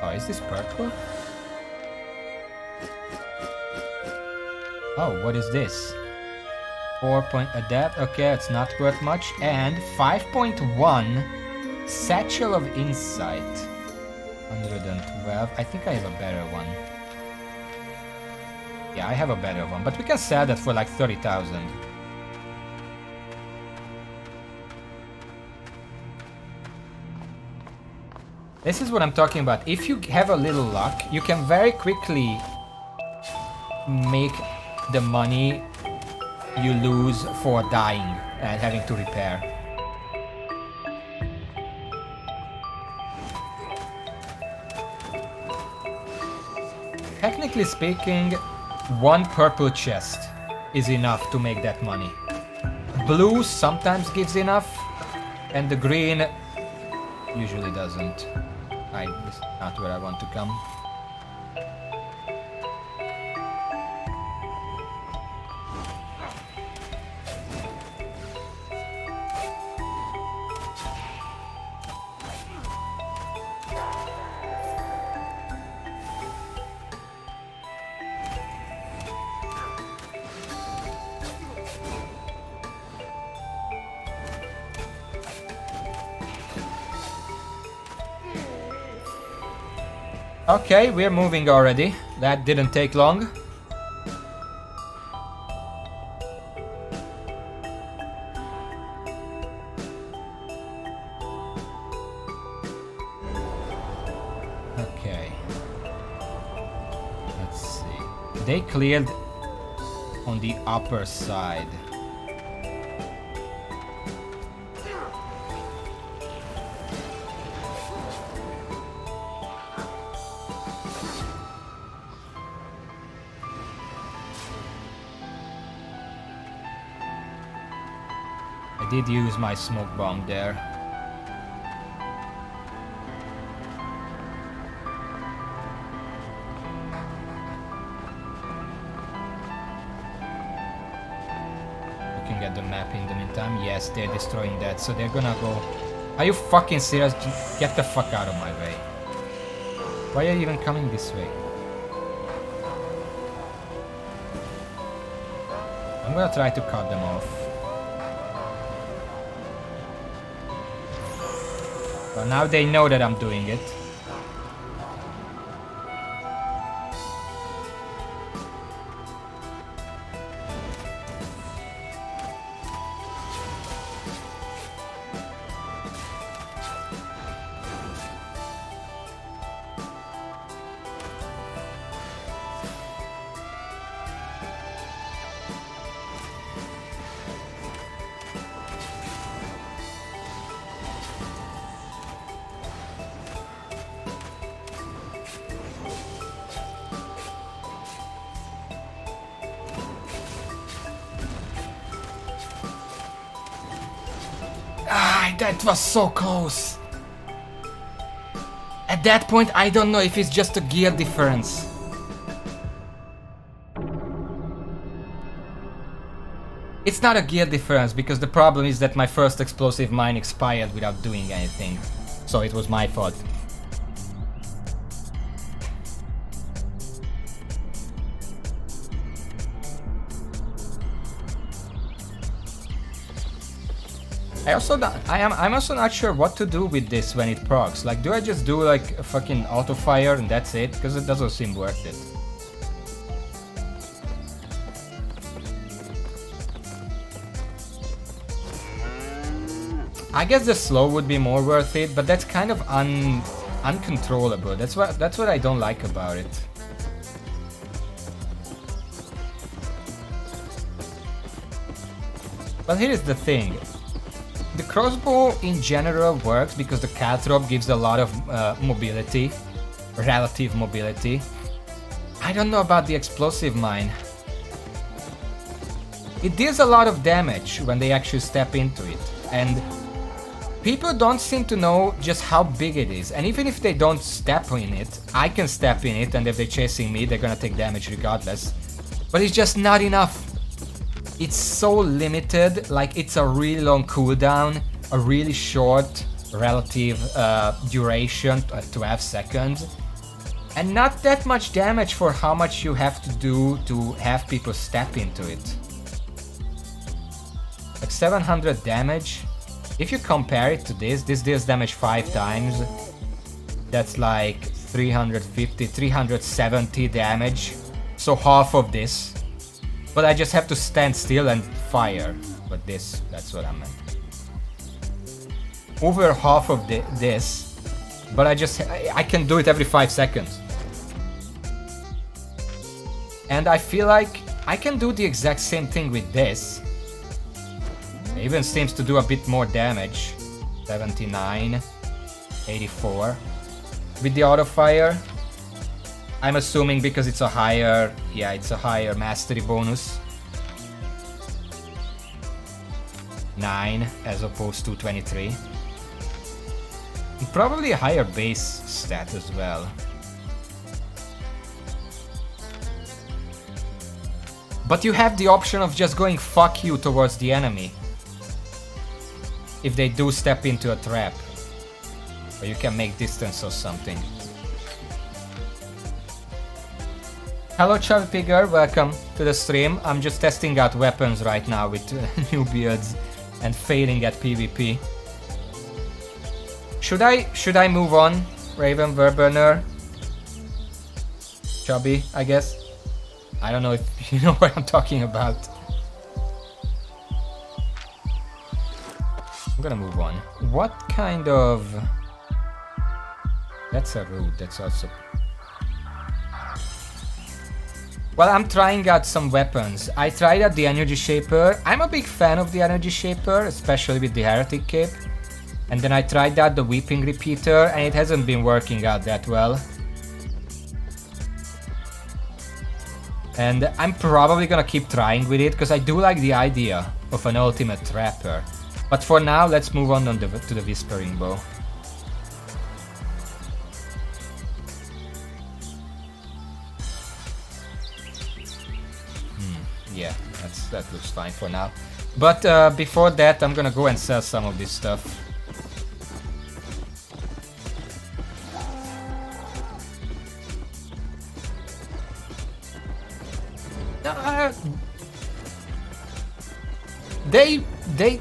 Oh, is this purple? Oh, what is this? 4 adapt, okay, it's not worth much. And 5.1 Satchel of Insight. 112. I think I have a better one. Yeah, I have a better one, but we can sell that for like 30,000. This is what I'm talking about. If you have a little luck, you can very quickly make the money you lose for dying and having to repair. Technically speaking, one purple chest is enough to make that money. Blue sometimes gives enough, and the green usually doesn't. This is not where I want to come. Okay, we're moving already. That didn't take long. Okay. Let's see. They cleared on the upper side. I did use my smoke bomb there. Looking at the map in the meantime. Yes, they're destroying that, so they're gonna go... Are you fucking serious? Get the fuck out of my way. Why are you even coming this way? I'm gonna try to cut them off. So now they know that I'm doing it. That was so close. At that point, I don't know if it's just a gear difference. It's not a gear difference because the problem is that my first explosive mine expired without doing anything. So it was my fault. I'm also not sure what to do with this when it procs. Like, do I just do like a fucking auto fire and that's it? Because it doesn't seem worth it. I guess the slow would be more worth it, but that's kind of uncontrollable. That's what I don't like about it. But here's the thing. The crossbow in general works because the caltrop gives a lot of mobility, relative mobility. I don't know about the explosive mine. It deals a lot of damage when they actually step into it, and people don't seem to know just how big it is. And even if they don't step in it, I can step in it, and if they're chasing me, they're gonna take damage regardless. But it's just not enough. It's so limited, like it's a really long cooldown, a really short relative duration, 12 seconds, and not that much damage for how much you have to do to have people step into it. Like 700 damage. If you compare it to this deals damage 5 times. That's like 350, 370 damage. So half of this. But I just have to stand still and fire. But that's what I meant. Over half of this But I can do it every 5 seconds. And I feel like I can do the exact same thing with this. It even seems to do a bit more damage. 79, 84. With the auto fire, I'm assuming because it's a higher, yeah, it's a higher mastery bonus. 9 as opposed to 23. And probably a higher base stat as well. But you have the option of just going fuck you towards the enemy. If they do step into a trap. Or you can make distance or something. Hello Chubby Pigger, welcome to the stream. I'm just testing out weapons right now with new beards and failing at PvP. Should I move on, Raven Verburner? Chubby, I guess. I don't know if you know what I'm talking about. I'm gonna move on. What kind of... That's a root, that's also... Well, I'm trying out some weapons. I tried out the Energy Shaper. I'm a big fan of the Energy Shaper, especially with the Heretic Cape. And then I tried out the Weeping Repeater, and it hasn't been working out that well. And I'm probably gonna keep trying with it, because I do like the idea of an ultimate trapper. But for now, let's move on to the Whispering Bow. Yeah, that looks fine for now. But before that, I'm gonna go and sell some of this stuff.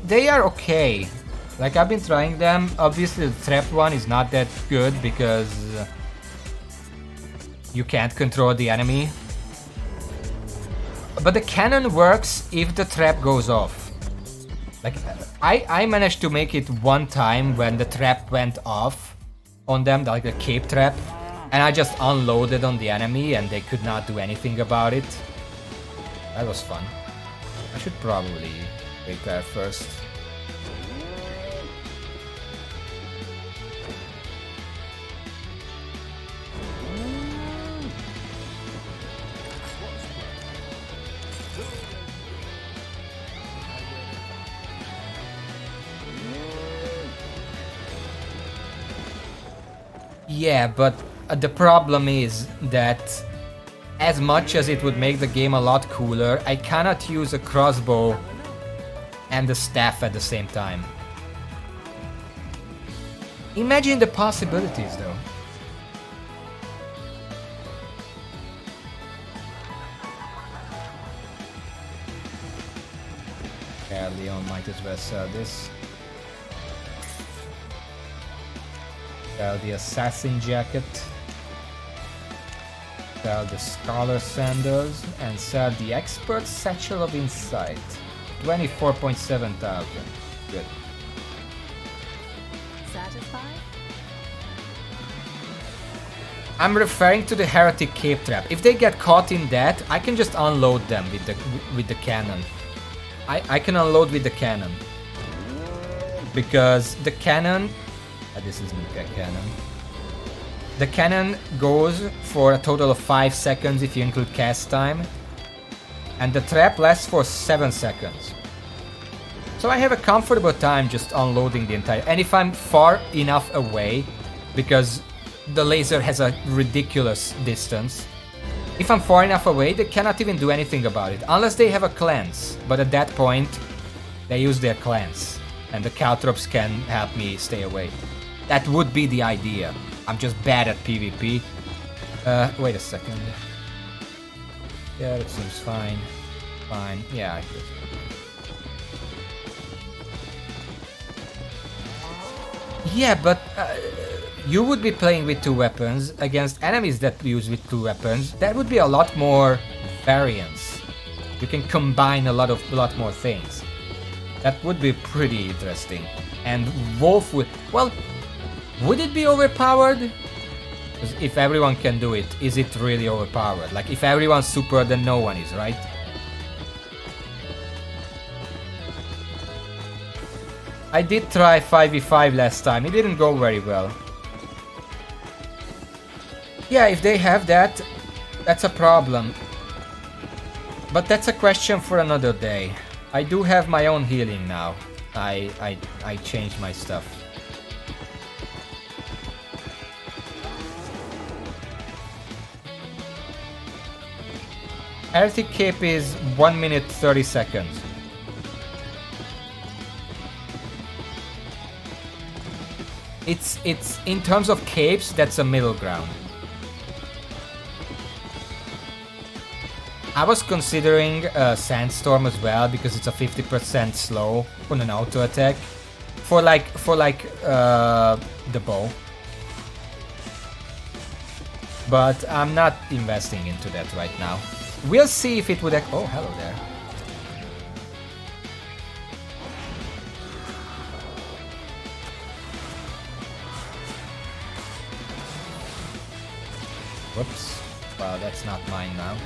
They are okay. Like, I've been trying them. Obviously the trap one is not that good because you can't control the enemy. But the cannon works if the trap goes off. Like, I managed to make it one time when the trap went off on them, like the cape trap, and I just unloaded on the enemy and they could not do anything about it. That was fun. I should probably repair first. Yeah, but the problem is that as much as it would make the game a lot cooler, I cannot use a crossbow and the staff at the same time. Imagine the possibilities though. Yeah, Leon might as well sell this. Sell the Assassin Jacket. Sell the Scholar Sandals. And sell the Expert Satchel of Insight. 24.7 thousand. Good. Satisfied? I'm referring to the Heretic Cape Trap. If they get caught in that, I can just unload them with the cannon. I can unload with the cannon. Because the cannon... this isn't a cannon. The cannon goes for a total of 5 seconds if you include cast time. And the trap lasts for 7 seconds. So I have a comfortable time just unloading the entire... And if I'm far enough away, because the laser has a ridiculous distance, if I'm far enough away, they cannot even do anything about it. Unless they have a cleanse. But at that point, they use their cleanse. And the Caltrops can help me stay away. That would be the idea. I'm just bad at PvP. Wait a second. Yeah, that seems fine. Fine. Yeah, I guess. Yeah, but you would be playing with 2 weapons against enemies that use with 2 weapons. That would be a lot more variance. You can combine a lot more things. That would be pretty interesting. And Wolf would... Well, Would it be overpowered? 'Cause if everyone can do it, is it really overpowered? Like, if everyone's super, then no one is, right? I did try 5v5 last time, it didn't go very well. Yeah, if they have that, that's a problem. But that's a question for another day. I do have my own healing now. I changed my stuff. Healthy cape is 1 minute 30 seconds. It's in terms of capes, that's a middle ground. I was considering Sandstorm as well because it's a 50% slow on an auto attack for the bow. But I'm not investing into that right now. We'll see if it would. Oh, hello there. Whoops. Well, that's not mine now.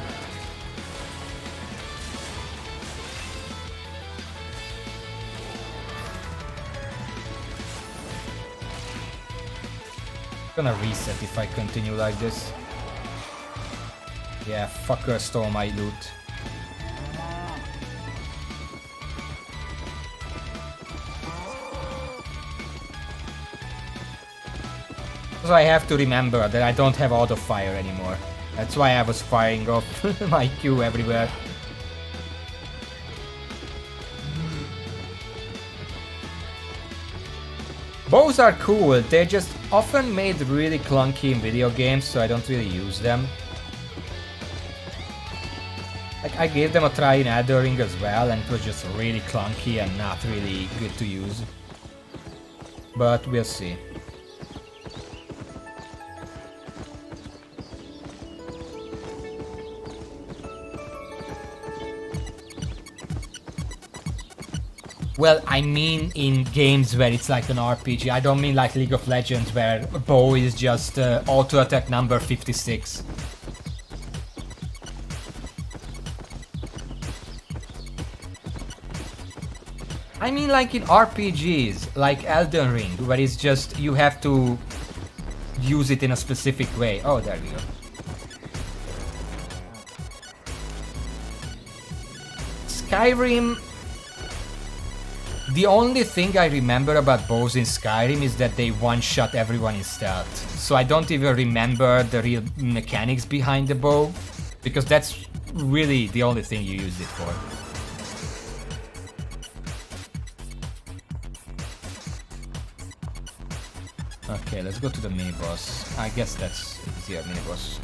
I'm gonna reset if I continue like this. Yeah, fucker stole my loot. So I have to remember that I don't have auto fire anymore. That's why I was firing off my Q everywhere. Bows are cool, they're just often made really clunky in video games, so I don't really use them. Like, I gave them a try in Elden Ring as well, and it was just really clunky and not really good to use. But we'll see. Well, I mean in games where it's like an RPG. I don't mean like League of Legends where a bow is just auto attack number 56. I mean like in RPGs, like Elden Ring, where it's just you have to use it in a specific way. Oh, there we go. Skyrim... The only thing I remember about bows in Skyrim is that they one-shot everyone in stealth. So I don't even remember the real mechanics behind the bow, because that's really the only thing you used it for. Okay, let's go to the mini-boss. I guess that's easier, mini-boss.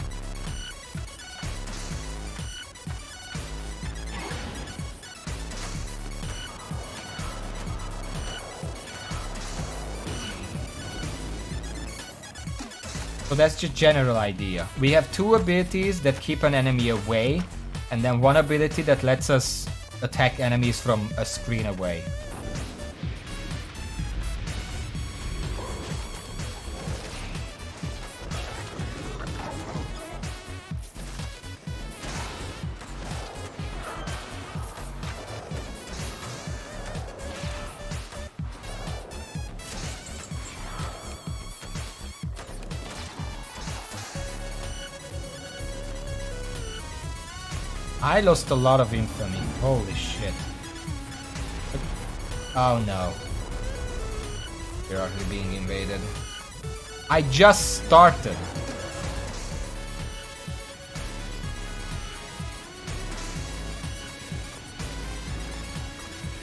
So that's the general idea. We have two abilities that keep an enemy away, and then one ability that lets us attack enemies from a screen away. I lost a lot of infamy. Holy shit. Oh no. We're already being invaded. I just started.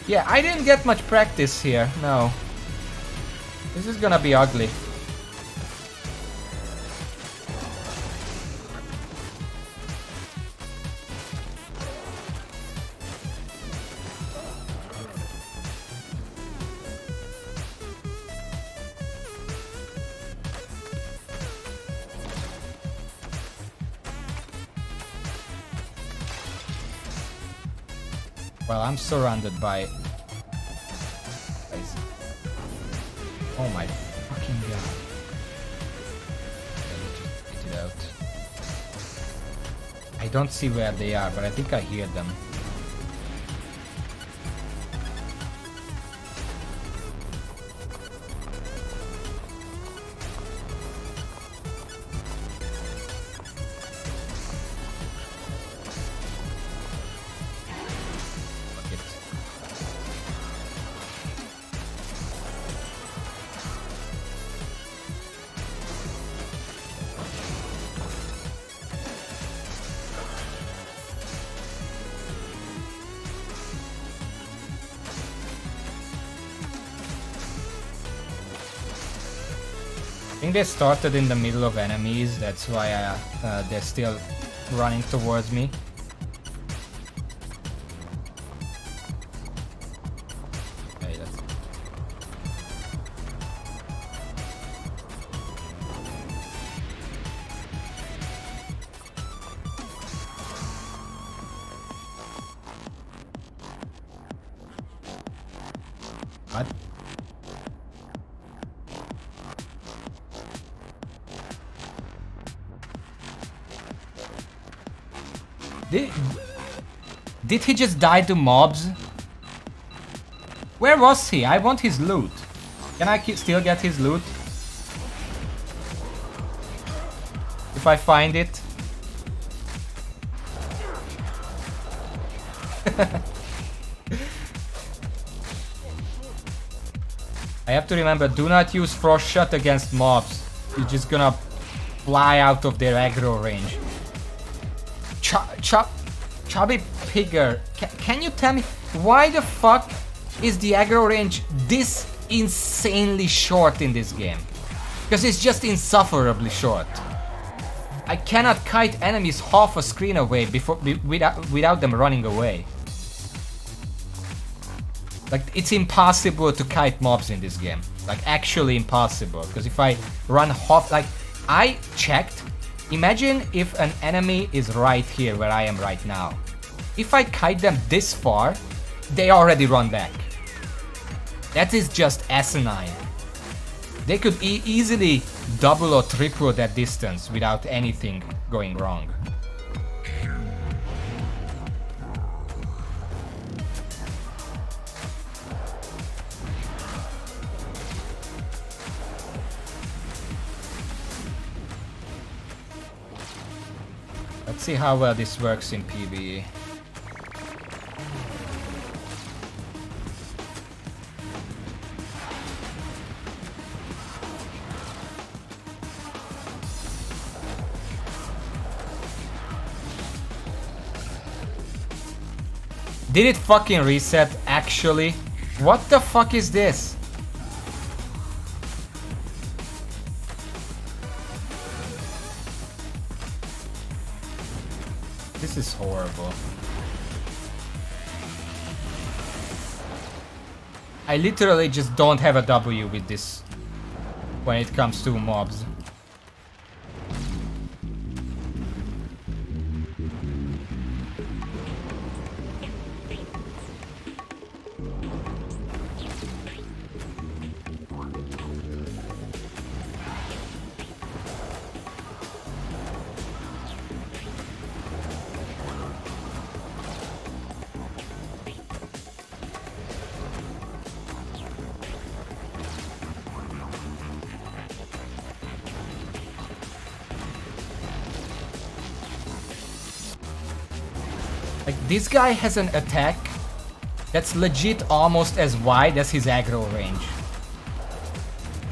Yeah, I didn't get much practice here. No. This is gonna be ugly. Well, I'm surrounded by... Oh my fucking god. I don't see where they are, but I think I hear them. I think they started in the middle of enemies, that's why they're still running towards me. Okay, that's... What? Did he just die to mobs? Where was he? I want his loot. Can I still get his loot? If I find it. I have to remember, do not use frost shot against mobs. You're just gonna fly out of their aggro range. Chubby Pigger, can you tell me why the fuck is the aggro range this insanely short in this game? Because it's just insufferably short. I cannot kite enemies half a screen away without them running away. Like, it's impossible to kite mobs in this game. Like, actually impossible. Because if I run half, like, I checked. Imagine if an enemy is right here where I am right now. If I kite them this far, they already run back. That is just asinine. They could easily double or triple that distance without anything going wrong. Let's see how well this works in PvE. Did it fucking reset, actually? What the fuck is this? This is horrible. I literally just don't have a W with this when it comes to mobs. Like, this guy has an attack that's legit almost as wide as his aggro range.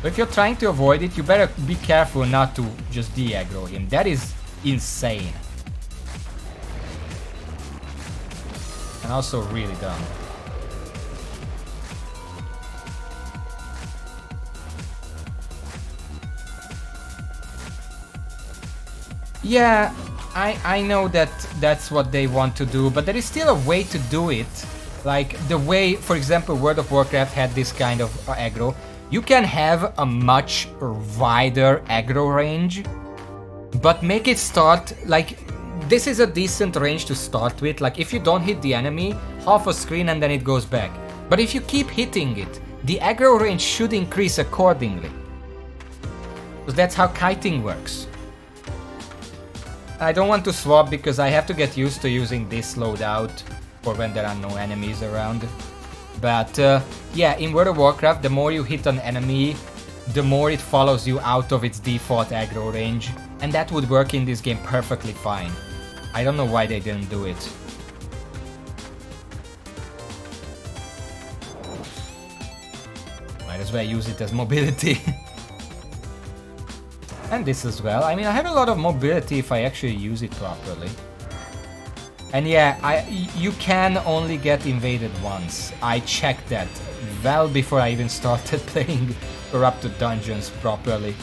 So if you're trying to avoid it, you better be careful not to just de-aggro him. That is insane. And also really dumb. Yeah, I know that that's what they want to do, but there is still a way to do it. Like the way, for example, World of Warcraft had this kind of aggro. You can have a much wider aggro range, but make it start, like, this is a decent range to start with. Like, if you don't hit the enemy, half a screen and then it goes back. But if you keep hitting it, the aggro range should increase accordingly. Because that's how kiting works. I don't want to swap because I have to get used to using this loadout for when there are no enemies around. But yeah, in World of Warcraft, the more you hit an enemy, the more it follows you out of its default aggro range. And that would work in this game perfectly fine. I don't know why they didn't do it. Might as well use it as mobility. And this as well. I mean, I have a lot of mobility if I actually use it properly. And yeah, you can only get invaded once. I checked that well before I even started playing Corrupted Dungeons properly.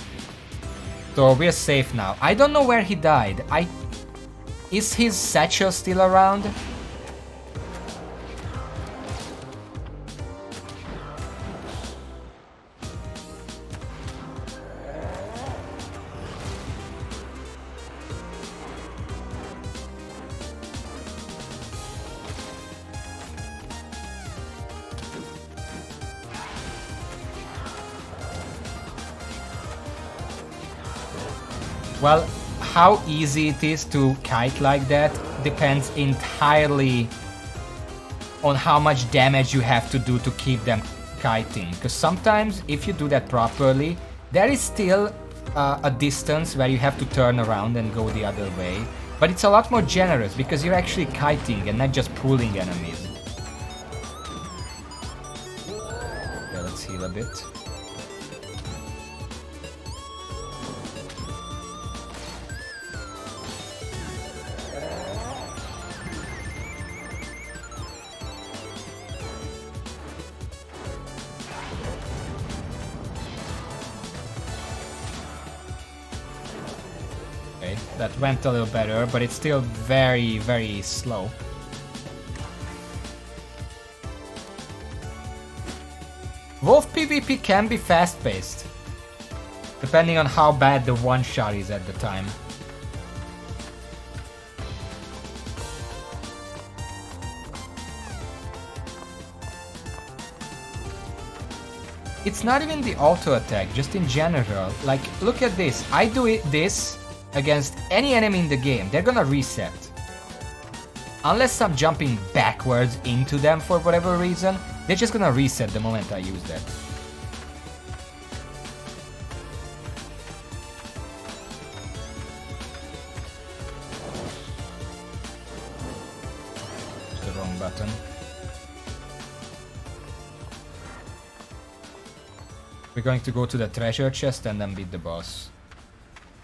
So we're safe now. I don't know where he died. Is his satchel still around? Well, how easy it is to kite like that depends entirely on how much damage you have to do to keep them kiting. Because sometimes, if you do that properly, there is still a distance where you have to turn around and go the other way. But it's a lot more generous because you're actually kiting and not just pulling enemies. Okay, let's heal a bit. That went a little better, but it's still very, very slow. Wolf PvP can be fast-paced, depending on how bad the one-shot is at the time. It's not even the auto attack, just in general. Like, look at this. I do this against any enemy in the game, they're gonna reset. Unless I'm jumping backwards into them for whatever reason, they're just gonna reset the moment I use that. It's the wrong button. We're going to go to the treasure chest and then beat the boss.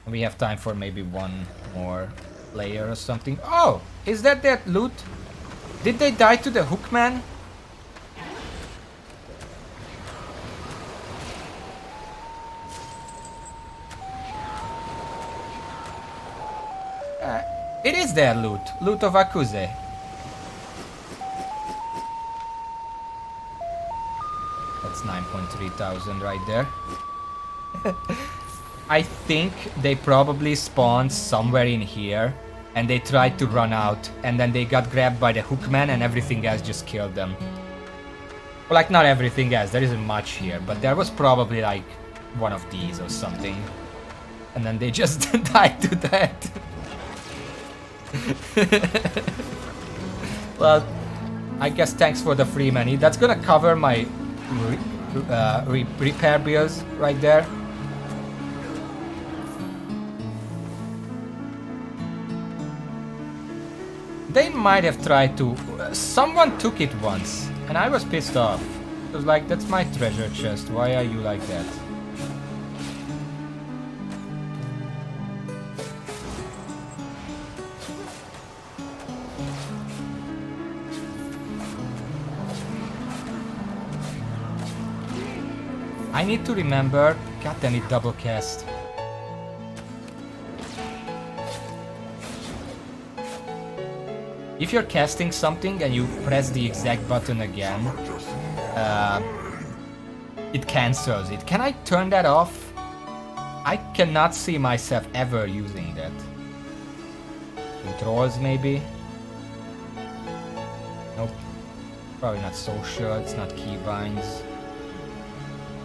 We have time for maybe one more layer or something. Oh! Is that loot? Did they die to the Hookman? It is their loot. Loot of Akuze. That's 9.3 thousand right there. I think they probably spawned somewhere in here and they tried to run out and then they got grabbed by the Hookman and everything else just killed them. Well, like, not everything else, there isn't much here, but there was probably like one of these or something. And then they just died to that. Well, I guess thanks for the free money. That's gonna cover my repair bills right there. They might have tried to... someone took it once, and I was pissed off. It was like, that's my treasure chest, why are you like that? I need to remember... God damn it, double cast. If you're casting something and you press the exact button again, it cancels it. Can I turn that off? I cannot see myself ever using that. Controls, maybe? Nope. Probably not social, it's not keybinds.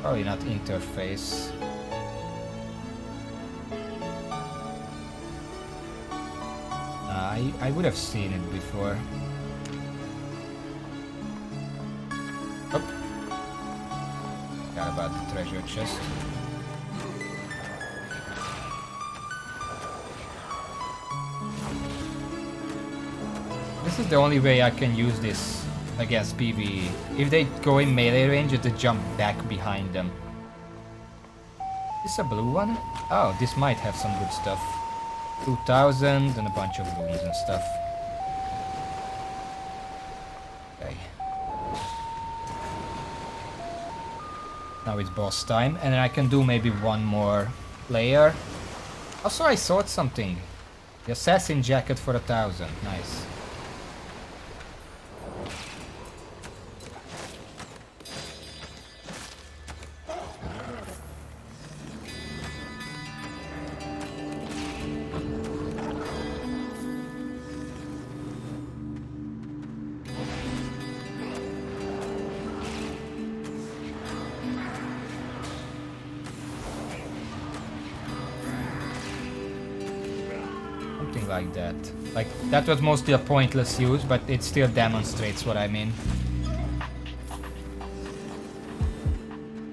Probably not interface. I would have seen it before. Oh. Forgot about the treasure chest. This is the only way I can use this against PvE. If they go in melee range, just to jump back behind them. Is this a blue one? Oh, this might have some good stuff. 2000 and a bunch of runes and stuff. Okay. Now it's boss time, and then I can do maybe one more layer. Also, I saw something. The assassin jacket for 1000. Nice. Like that. Like, that was mostly a pointless use, but it still demonstrates what I mean.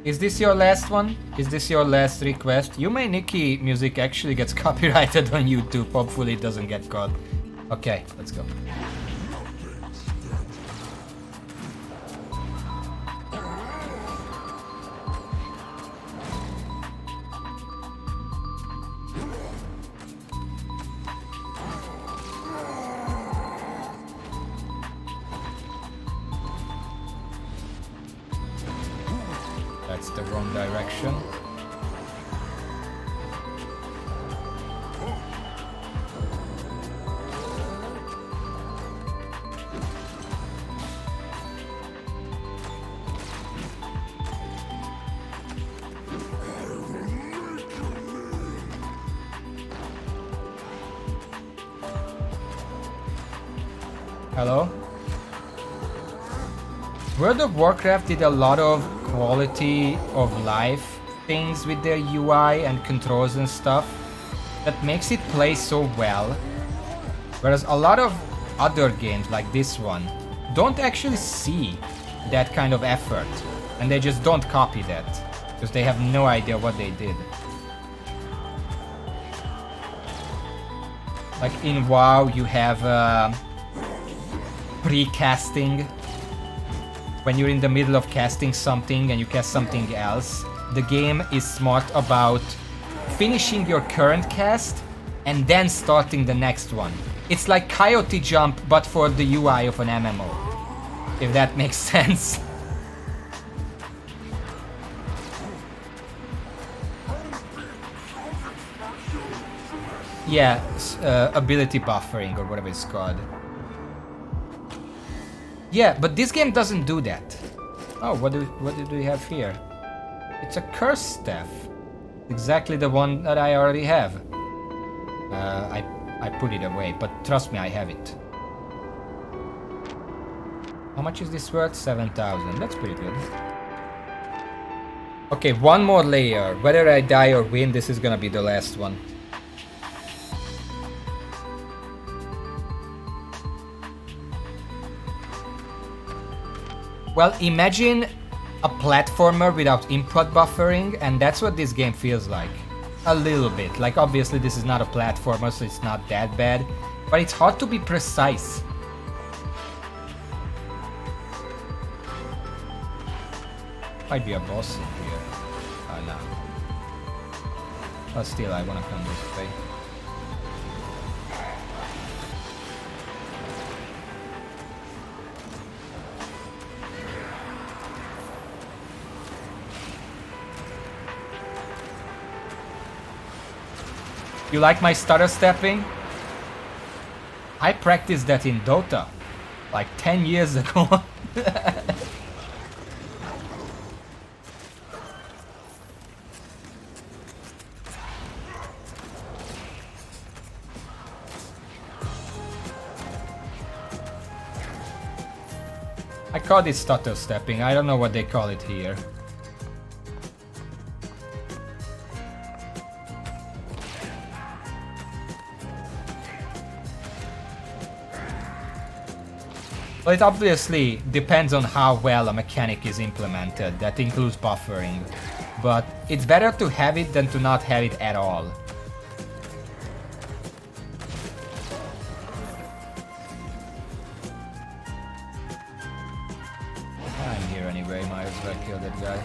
Is this your last one? Is this your last request? Yume Nikki music actually gets copyrighted on YouTube. Hopefully it doesn't get caught. Okay, let's go. That's the wrong direction. Hello? World of Warcraft did a lot of quality of life things with their UI and controls and stuff that makes it play so well. Whereas a lot of other games like this one don't actually see that kind of effort, and they just don't copy that because they have no idea what they did. Like in WoW you have pre-casting. When you're in the middle of casting something and you cast something else, the game is smart about finishing your current cast and then starting the next one. It's like Coyote Jump, but for the UI of an MMO. If that makes sense. Yeah, ability buffering or whatever it's called. Yeah, but this game doesn't do that. Oh, what did we have here? It's a curse staff. Exactly the one that I already have. I put it away, but trust me, I have it. How much is this worth? 7,000. That's pretty good. Okay, one more layer. Whether I die or win, this is gonna be the last one. Well, imagine a platformer without input buffering, and that's what this game feels like. A little bit. Like, obviously this is not a platformer, so it's not that bad, but it's hard to be precise. Might be a boss in here. Oh, no. But still, I wanna come this way. You like my stutter stepping? I practiced that in Dota, like 10 years ago. I call it stutter stepping, I don't know what they call it here. Well, it obviously depends on how well a mechanic is implemented. That includes buffering. But it's better to have it than to not have it at all. I'm here anyway, might as well kill that guy.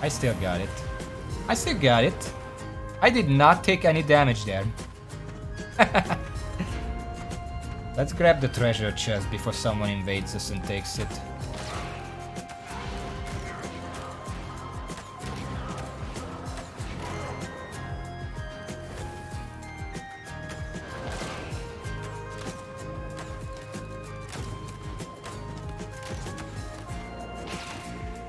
I still got it. I still got it. I did not take any damage there. Let's grab the treasure chest before someone invades us and takes it.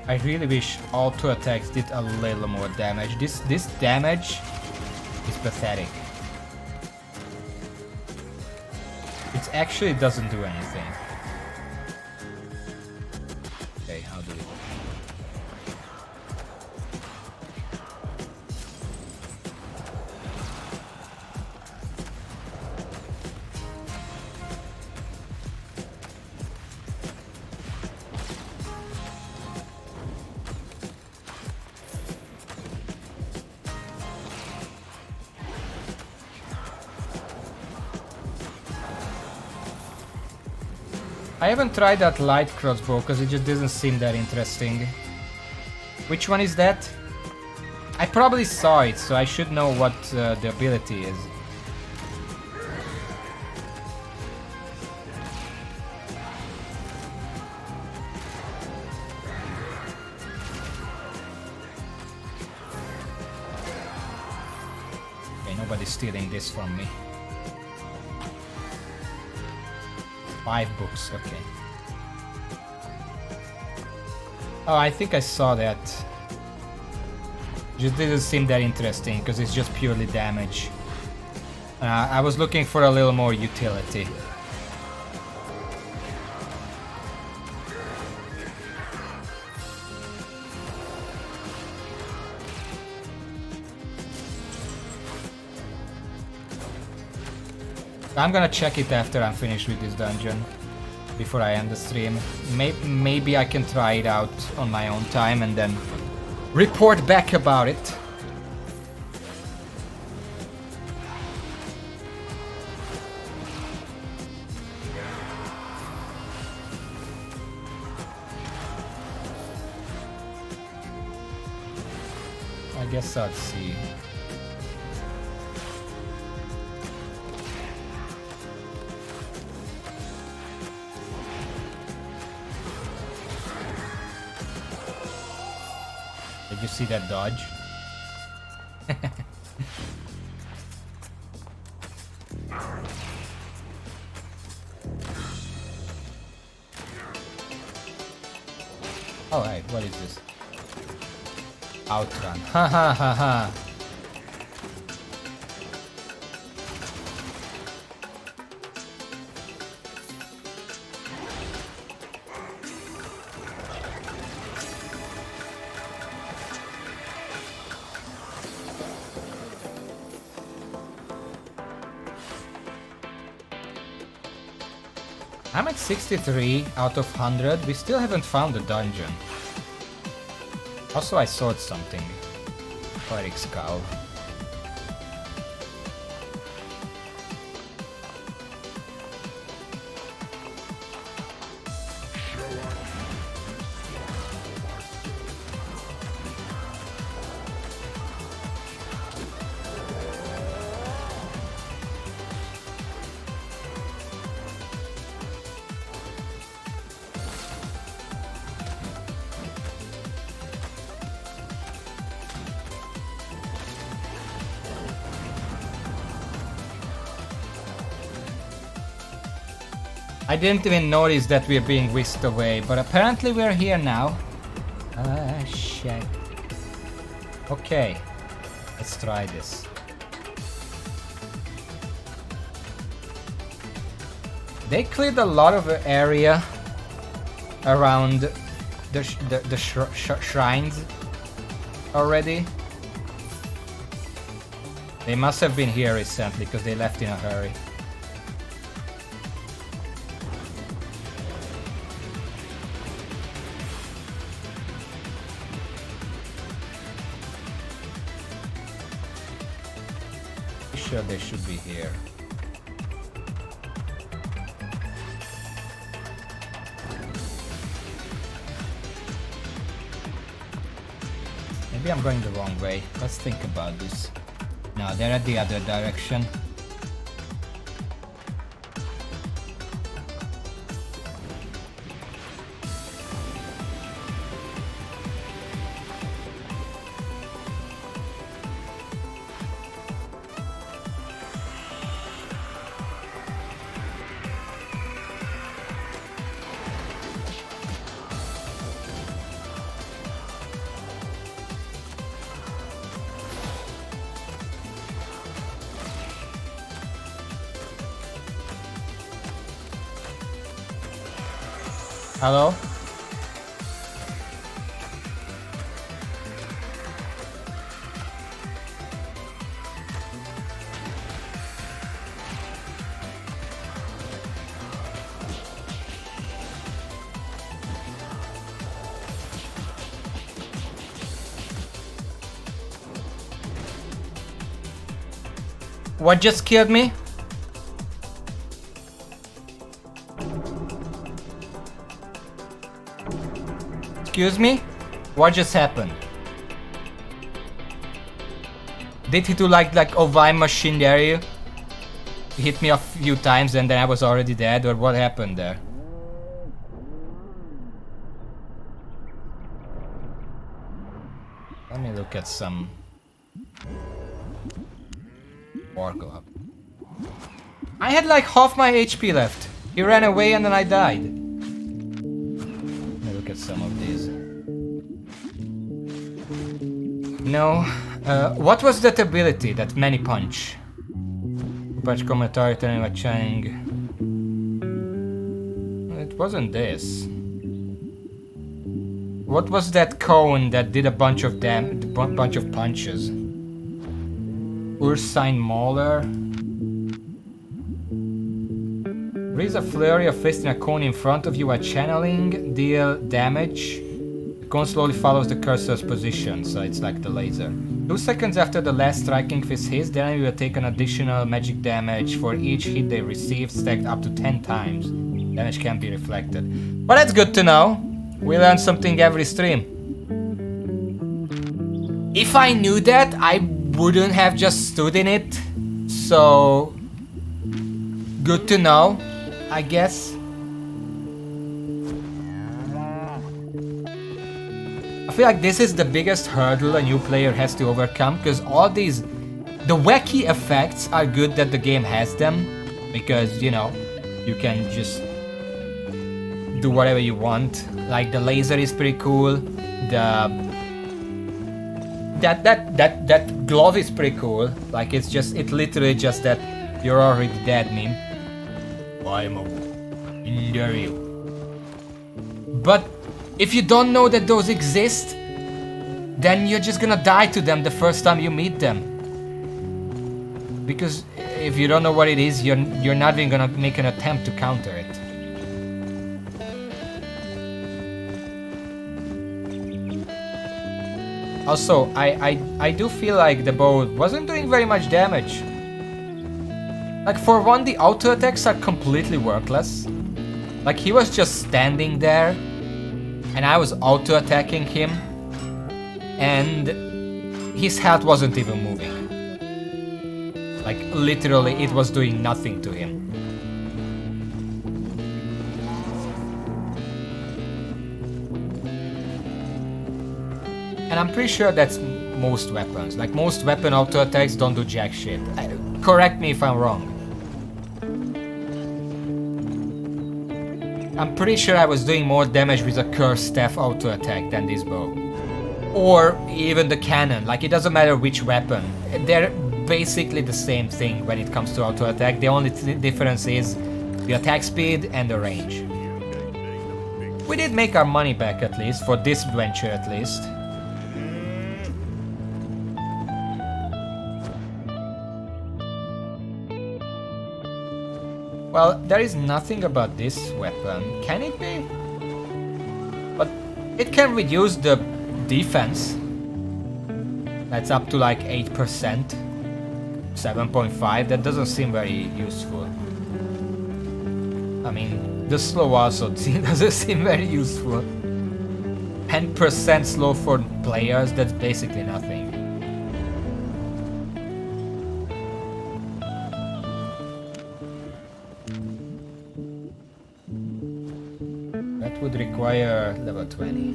I really wish all two attacks did a little more damage. This damage is pathetic. It actually doesn't do anything. Okay, how do we... I haven't tried that light crossbow because it just doesn't seem that interesting. Which one is that? I probably saw it, so I should know what the ability is. Okay, nobody's stealing this from me. 5 books, okay. Oh, I think I saw that. Just didn't seem that interesting because it's just purely damage. I was looking for a little more utility. I'm gonna check it after I'm finished with this dungeon, before I end the stream. Maybe I can try it out on my own time and then report back about it. I guess I'll see. Did you see that dodge? Alright, what is this? Outrun. Ha ha ha ha. I'm at 63 out of 100. We still haven't found the dungeon. Also, I saw something. Cleric Skull. I didn't even notice that we're being whisked away, but apparently we're here now. Ah, shit. Okay, let's try this. They cleared a lot of the area around the shrines already? They must have been here recently because they left in a hurry. Sure, they should be here. Maybe I'm going the wrong way. Let's think about this. No, they're at the other direction. Hello? What just killed me? Excuse me? What just happened? Did he do like Ovine machine there? He hit me a few times and then I was already dead, or what happened there? Let me look at some war glove. I had like half my HP left. He ran away and then I died. Let me look at some of these. No. What was that ability, that many punch? Punch commentary turning a Chang. It wasn't this. What was that cone that did a bunch of punches? Ursine Mauler. Raise a flurry of fist in a cone in front of you while channeling. Deal damage. The cone slowly follows the cursor's position, so it's like the laser. 2 seconds after the last striking fist hits, the enemy will take an additional magic damage for each hit they receive, stacked up to 10 times. Damage can be reflected. But that's good to know. We learn something every stream. If I knew that, I wouldn't have just stood in it. So good to know, I guess. I feel like this is the biggest hurdle a new player has to overcome, because all these, the wacky effects are good that the game has them, because, you know, you can just do whatever you want. Like the laser is pretty cool. That glove is pretty cool. Like it's literally just that you're already dead meme. I'm under you. But if you don't know that those exist, then you're just gonna die to them the first time you meet them. Because if you don't know what it is, you're not even gonna make an attempt to counter it. Also, I do feel like the bow wasn't doing very much damage. Like, for one, the auto attacks are completely worthless. Like, he was just standing there, and I was auto attacking him, and his health wasn't even moving. Like, literally, it was doing nothing to him. And I'm pretty sure that's most weapons. Like, most weapon auto attacks don't do jack shit. Correct me if I'm wrong. I'm pretty sure I was doing more damage with a cursed staff auto attack than this bow. Or even the cannon. Like, it doesn't matter which weapon. They're basically the same thing when it comes to auto attack. The only difference is the attack speed and the range. We did make our money back at least, for this venture at least. Well, there is nothing about this weapon. Can it be? But it can reduce the defense. That's up to like 8%. 7.5. That doesn't seem very useful. I mean, the slow also doesn't seem very useful. 10% slow for players, that's basically nothing. That would require level 20.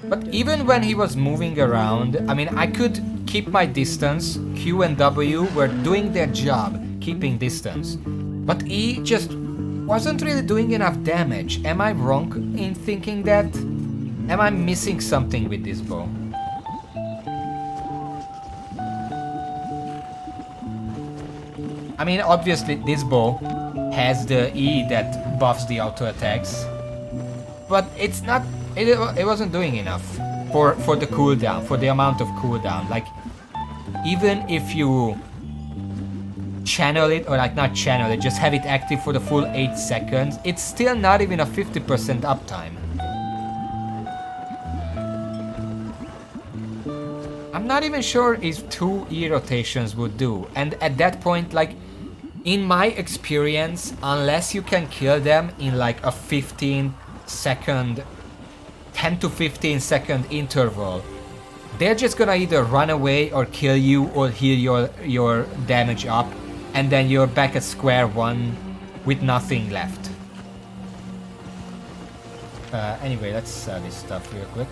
But even when he was moving around, I mean, I could keep my distance. Q and W were doing their job, keeping distance. But E just wasn't really doing enough damage. Am I wrong in thinking that? Am I missing something with this bow? I mean, obviously this bow has the E that buffs the auto attacks, but it's not. It wasn't doing enough for the cooldown, for the amount of cooldown. Like, even if you channel it, or like not channel it, just have it active for the full 8 seconds, it's still not even a 50% uptime. I'm not even sure if 2 E rotations would do, and at that point, like, in my experience, unless you can kill them in like a 10 to 15 second interval, they're just gonna either run away or kill you or heal your damage up, and then you're back at square one with nothing left. Anyway, let's sell this stuff real quick.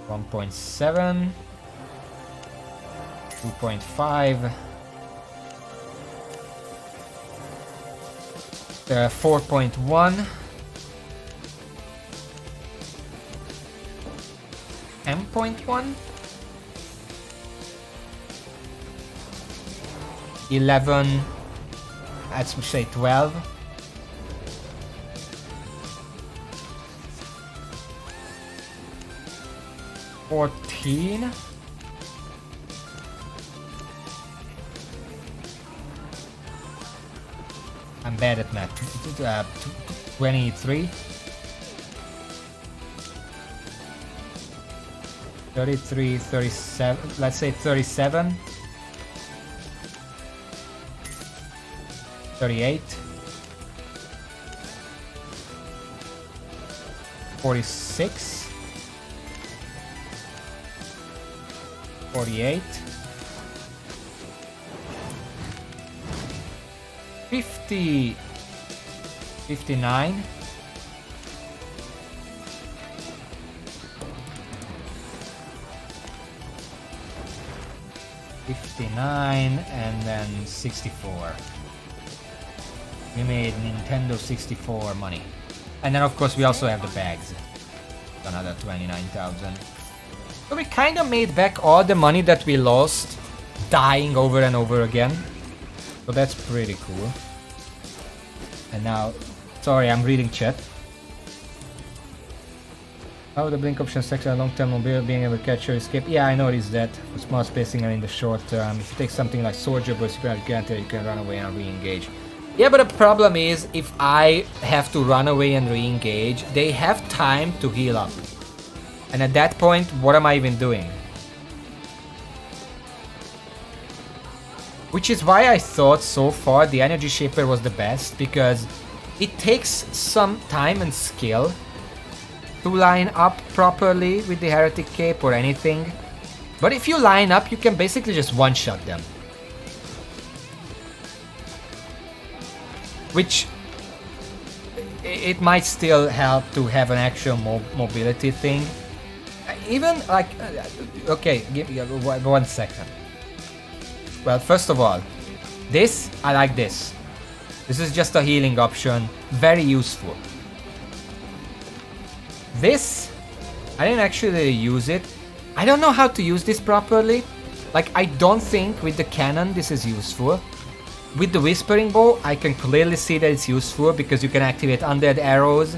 1.7, 2.5, 4.1, 10.1, 11, let's say 12, 14, I'm bad at math. 23, 33, 37, let's say 37, 38, 46, 48, 50, 59, 59, and then 64. We made Nintendo 64 money. And then of course we also have the bags. Another 29,000. So we kind of made back all the money that we lost dying over and over again. So that's pretty cool. And now, sorry, I'm reading chat. How the blink option section long-term mobility, being able to catch or escape. Yeah, I noticed that. For small spacing and in the short term. If you take something like soldier burst, you can run away and re-engage. Yeah, but the problem is, if I have to run away and re-engage, they have time to heal up. And at that point, what am I even doing? Which is why I thought so far the Energy Shaper was the best, because it takes some time and skill to line up properly with the Heretic Cape or anything. But if you line up, you can basically just one-shot them. Which it might still help to have an actual mobility thing. Even like, okay, give me 1 second. Well, first of all, this, I like this. This is just a healing option, very useful. This, I didn't actually use it. I don't know how to use this properly, Like, I don't think with the cannon this is useful. With the Whispering Bow, I can clearly see that it's useful because you can activate undead arrows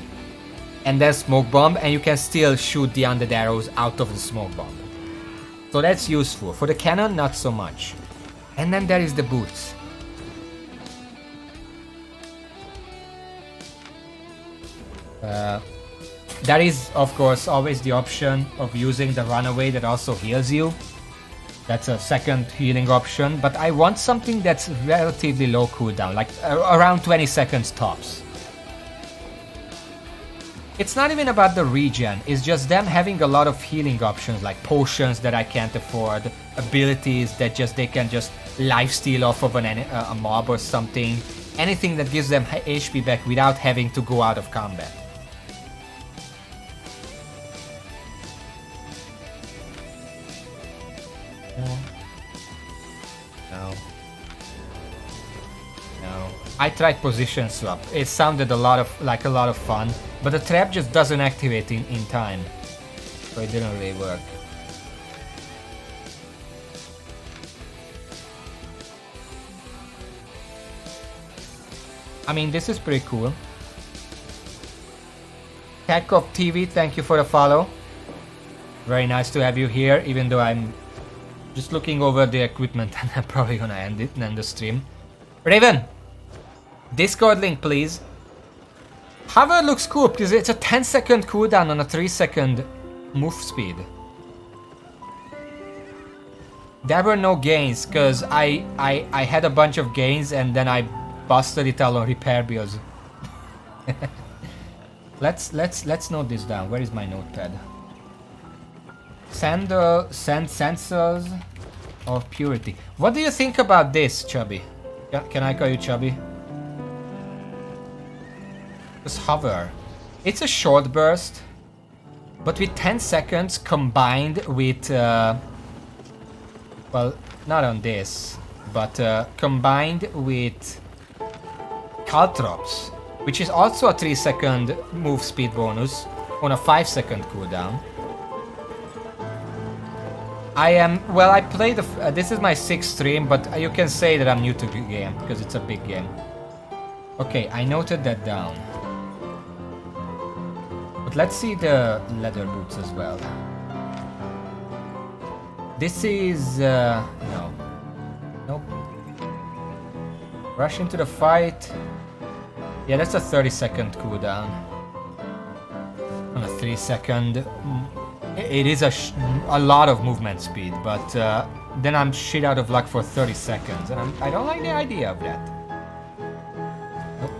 and then smoke bomb, and you can still shoot the undead arrows out of the smoke bomb. So that's useful. For the cannon, not so much. And then there is the boots. There is, of course, always the option of using the runaway that also heals you. That's a second healing option, but I want something that's relatively low cooldown, like around 20 seconds tops. It's not even about the regen, it's just them having a lot of healing options, like potions that I can't afford, abilities that they can just lifesteal off of a mob or something, anything that gives them HP back without having to go out of combat. No. I tried position swap. It sounded like a lot of fun, but the trap just doesn't activate in time, so it didn't really work. I mean, this is pretty cool. Tekov TV, thank you for the follow. Very nice to have you here, even though I'm just looking over the equipment and I'm probably gonna end the stream. Raven! Discord link, please. Hover looks cool because it's a 10-second cooldown on a 3-second move speed. There were no gains because I had a bunch of gains and then I busted it all on repair bills. Let's note this down. Where is my notepad? Sensors of purity. What do you think about this, Chubby? Can I call you Chubby? Just hover. It's a short burst, but with 10 seconds combined with well, not on this, but combined with Caltrops, which is also a 3-second move speed bonus on a 5-second cooldown. I played this is my 6th stream, but you can say that I'm new to the game because it's a big game. Okay, I noted that down. But let's see the leather boots as well. This is no. Nope. Rush into the fight. Yeah, that's a 30-second cooldown. On a 3-second. It is a lot of movement speed, but then I'm shit out of luck for 30 seconds, and I don't like the idea of that. Nope.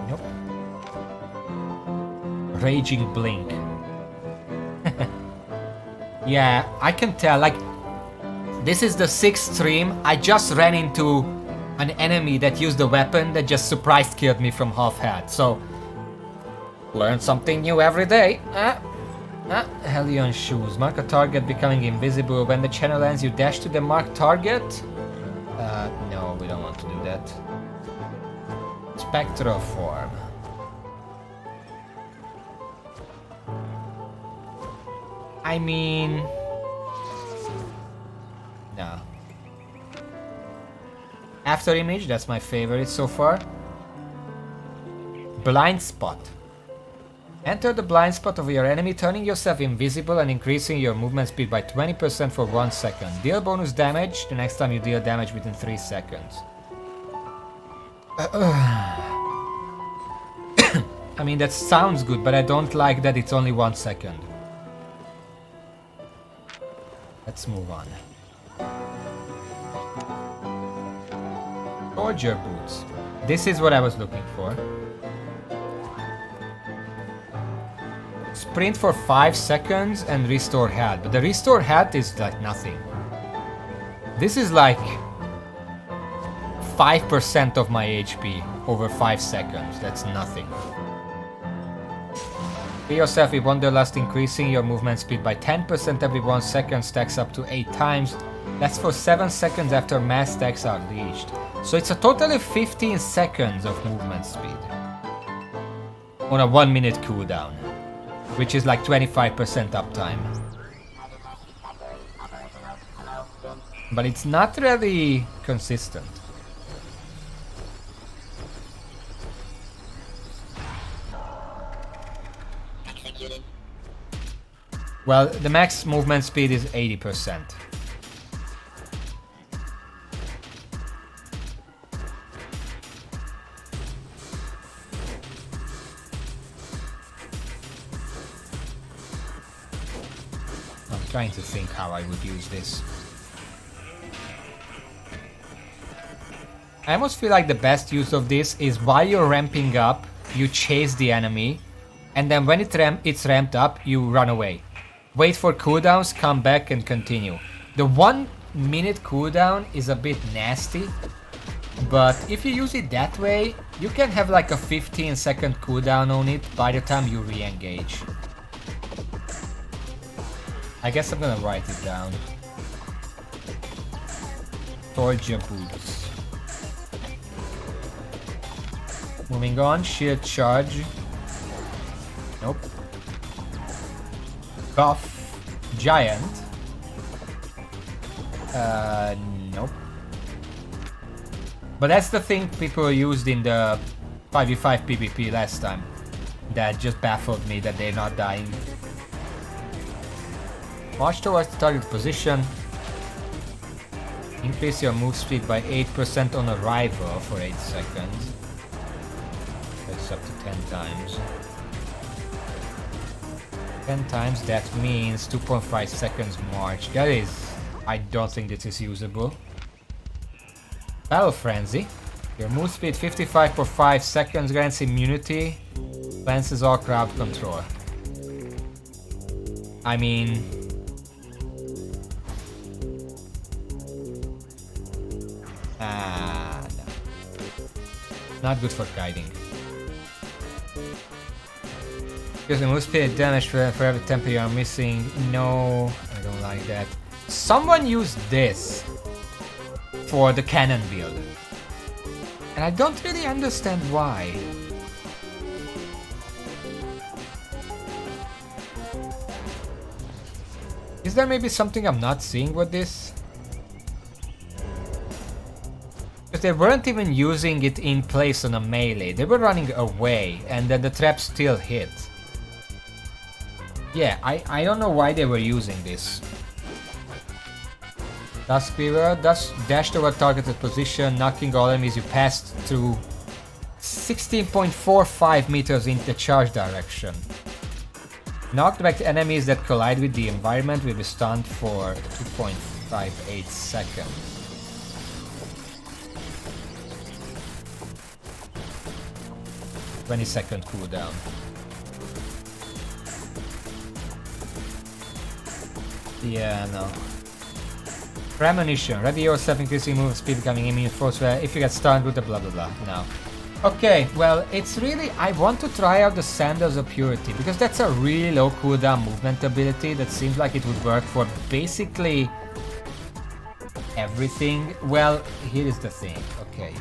Nope. Raging Blink. Yeah, I can tell, like, this is the 6th stream. I just ran into an enemy that used a weapon that just surprise killed me from half health, so learn something new every day. Hellion shoes. Mark a target becoming invisible. When the channel ends, you dash to the marked target. No, we don't want to do that. Spectral form. I mean, no. After image, that's my favorite so far. Blind spot. Enter the blind spot of your enemy, turning yourself invisible and increasing your movement speed by 20% for 1 second. Deal bonus damage the next time you deal damage within 3 seconds. I mean, that sounds good, but I don't like that it's only 1 second. Let's move on. Soldier boots. This is what I was looking for. Sprint for 5 seconds and restore health, but the restore health is like nothing. This is like 5% of my HP over 5 seconds. That's nothing. Be yourself with Wanderlust, increasing your movement speed by 10% every 1 second, stacks up to 8 times. That's for 7 seconds after mass stacks are reached. So it's a total of 15 seconds of movement speed on a 1 minute cooldown, which is like 25% uptime. But it's not really consistent. Well, the max movement speed is 80%. I'm trying to think how I would use this. I almost feel like the best use of this is while you're ramping up, you chase the enemy, and then when it's ramped up, you run away. Wait for cooldowns, come back and continue. The 1 minute cooldown is a bit nasty, but if you use it that way, you can have like a 15-second cooldown on it by the time you re-engage. I guess I'm gonna write it down. Torja boots. Moving on, shield charge. Nope. Buff giant. Nope. But that's the thing people used in the 5v5 PvP last time. That just baffled me that they're not dying. March towards the target position. Increase your move speed by 8% on arrival for 8 seconds. That's up to 10 times. 10 times, that means 2.5 seconds march. That is... I don't think this is usable. Battle Frenzy. Your move speed 55 for 5 seconds, grants immunity. Cleanses all crowd control. I mean... no. Not good for guiding. Because the move speed damage for every tempo you are missing. No, I don't like that. Someone used this for the cannon build. And I don't really understand why. Is there maybe something I'm not seeing with this? Because they weren't even using it in place on a melee. They were running away and then the trap still hit. Yeah, I don't know why they were using this. Duskweaver, dash toward targeted position, knocking all enemies you passed through 16.45 meters in the charge direction. Knocked back enemies that collide with the environment will be stunned for 2.58 seconds. "20-second cooldown." Yeah, no. Premonition. Ready yourself, increasing move speed, becoming immune force where if you get stunned with the blah blah blah. No. Okay, well, it's really... I want to try out the Sandals of Purity, because that's a really low cooldown movement ability that seems like it would work for basically everything. Well, here is the thing. Okay.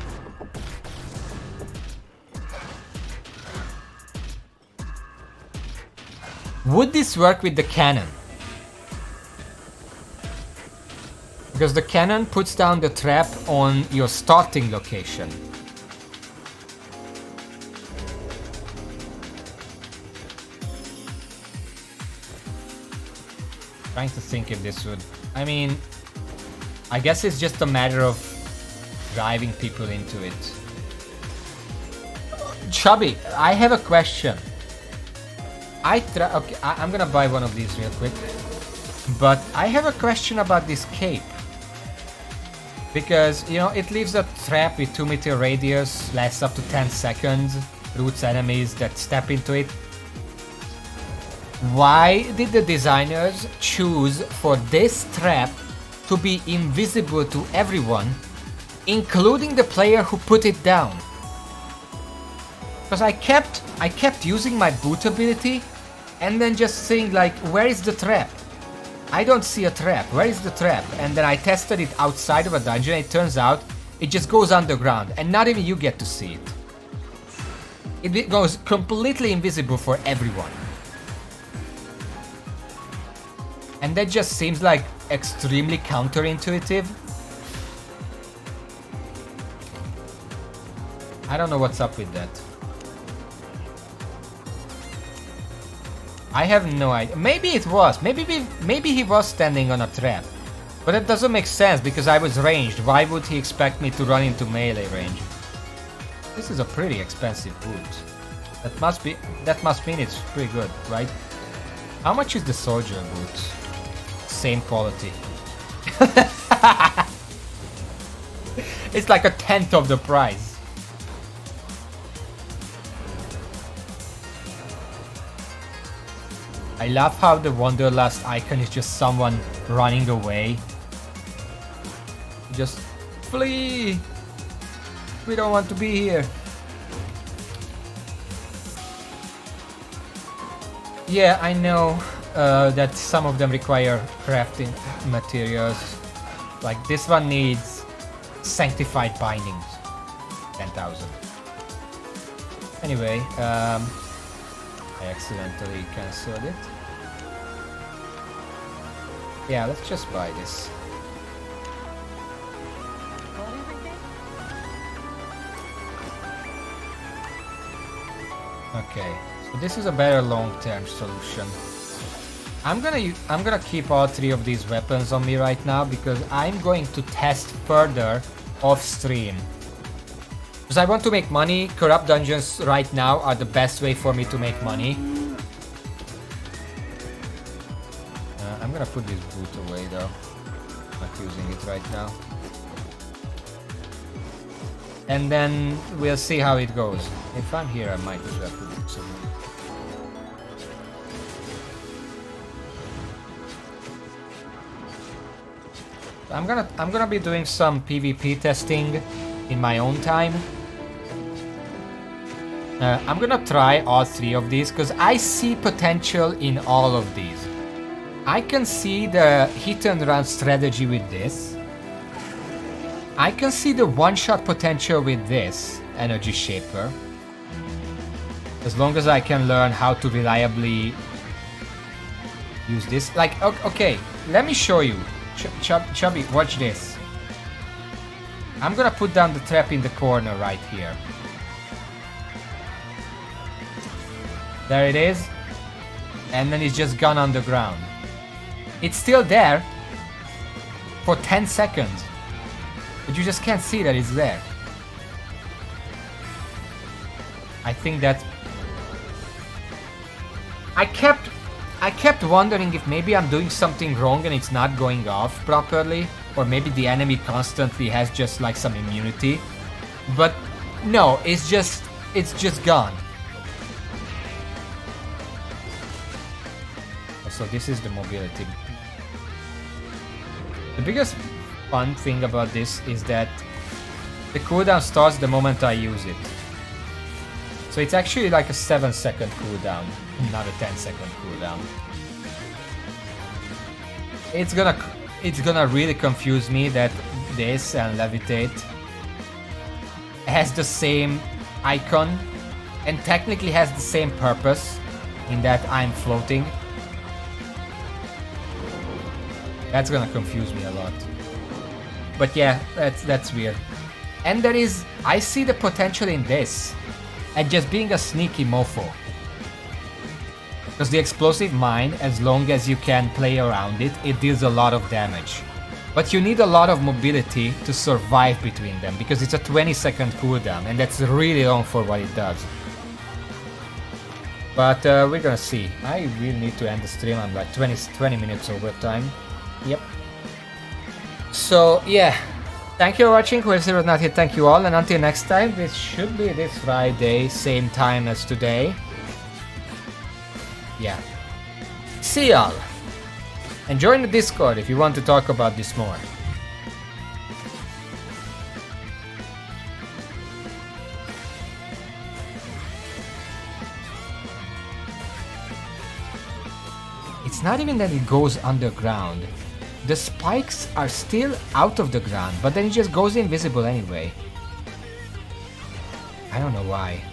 Would this work with the cannon? Because the cannon puts down the trap on your starting location. Trying to think if this would... I mean, I guess it's just a matter of driving people into it. Chubby, I have a question. Okay, I'm gonna buy one of these real quick. But I have a question about this cape. Because, you know, it leaves a trap with 2 meter radius, lasts up to 10 seconds, roots enemies that step into it. Why did the designers choose for this trap to be invisible to everyone, including the player who put it down? Because I kept using my boot ability and then just saying like, where is the trap? I don't see a trap, where is the trap? And then I tested it outside of a dungeon, it turns out it just goes underground and not even you get to see it. It goes completely invisible for everyone. And that just seems like extremely counterintuitive. I don't know what's up with that. I have no idea. Maybe it was. Maybe he was standing on a trap. But it doesn't make sense because I was ranged. Why would he expect me to run into melee range? This is a pretty expensive boot. That must mean it's pretty good, right? How much is the soldier boot? Same quality. It's like a tenth of the price. I love how the Wanderlust icon is just someone running away. Just flee! We don't want to be here. Yeah, I know that some of them require crafting materials. Like this one needs sanctified bindings. 10,000. Anyway, I accidentally cancelled it. Yeah, let's just buy this. Okay, so this is a better long-term solution. I'm gonna keep all three of these weapons on me right now because I'm going to test further off stream. Because I want to make money. Corrupt dungeons right now are the best way for me to make money. I'm gonna put this boot away though. I'm not using it right now. And then we'll see how it goes. If I'm here, I might as well put it somewhere. I'm gonna be doing some PvP testing in my own time. I'm gonna try all three of these because I see potential in all of these. I can see the hit and run strategy with this. I can see the one-shot potential with this energy shaper. As long as I can learn how to reliably use this. Like, okay, let me show you. Chubby, watch this. I'm gonna put down the trap in the corner right here. There it is. And then it's just gone on the ground. It's still there for 10 seconds. But you just can't see that it's there. I think that... I kept wondering if maybe I'm doing something wrong and it's not going off properly. Or maybe the enemy constantly has just like some immunity. But no, it's just gone. So this is the mobility. The biggest fun thing about this is that the cooldown starts the moment I use it. So it's actually like a 7-second cooldown, not a 10-second cooldown. It's gonna really confuse me that this and Levitate has the same icon and technically has the same purpose in that I'm floating. That's gonna confuse me a lot. But yeah, that's weird. And there is, I see the potential in this. And just being a sneaky mofo. Because the explosive mine, as long as you can play around it, it deals a lot of damage. But you need a lot of mobility to survive between them, because it's a 20-second cooldown, and that's really long for what it does. But we're gonna see. I really need to end the stream. I'm like 20 minutes over time. Yep. So yeah, thank you for watching. Whoever was not here, thank you all, and until next time, which should be this Friday, same time as today. Yeah. See y'all. And join the Discord if you want to talk about this more. It's not even that it goes underground. The spikes are still out of the ground, but then it just goes invisible anyway. I don't know why.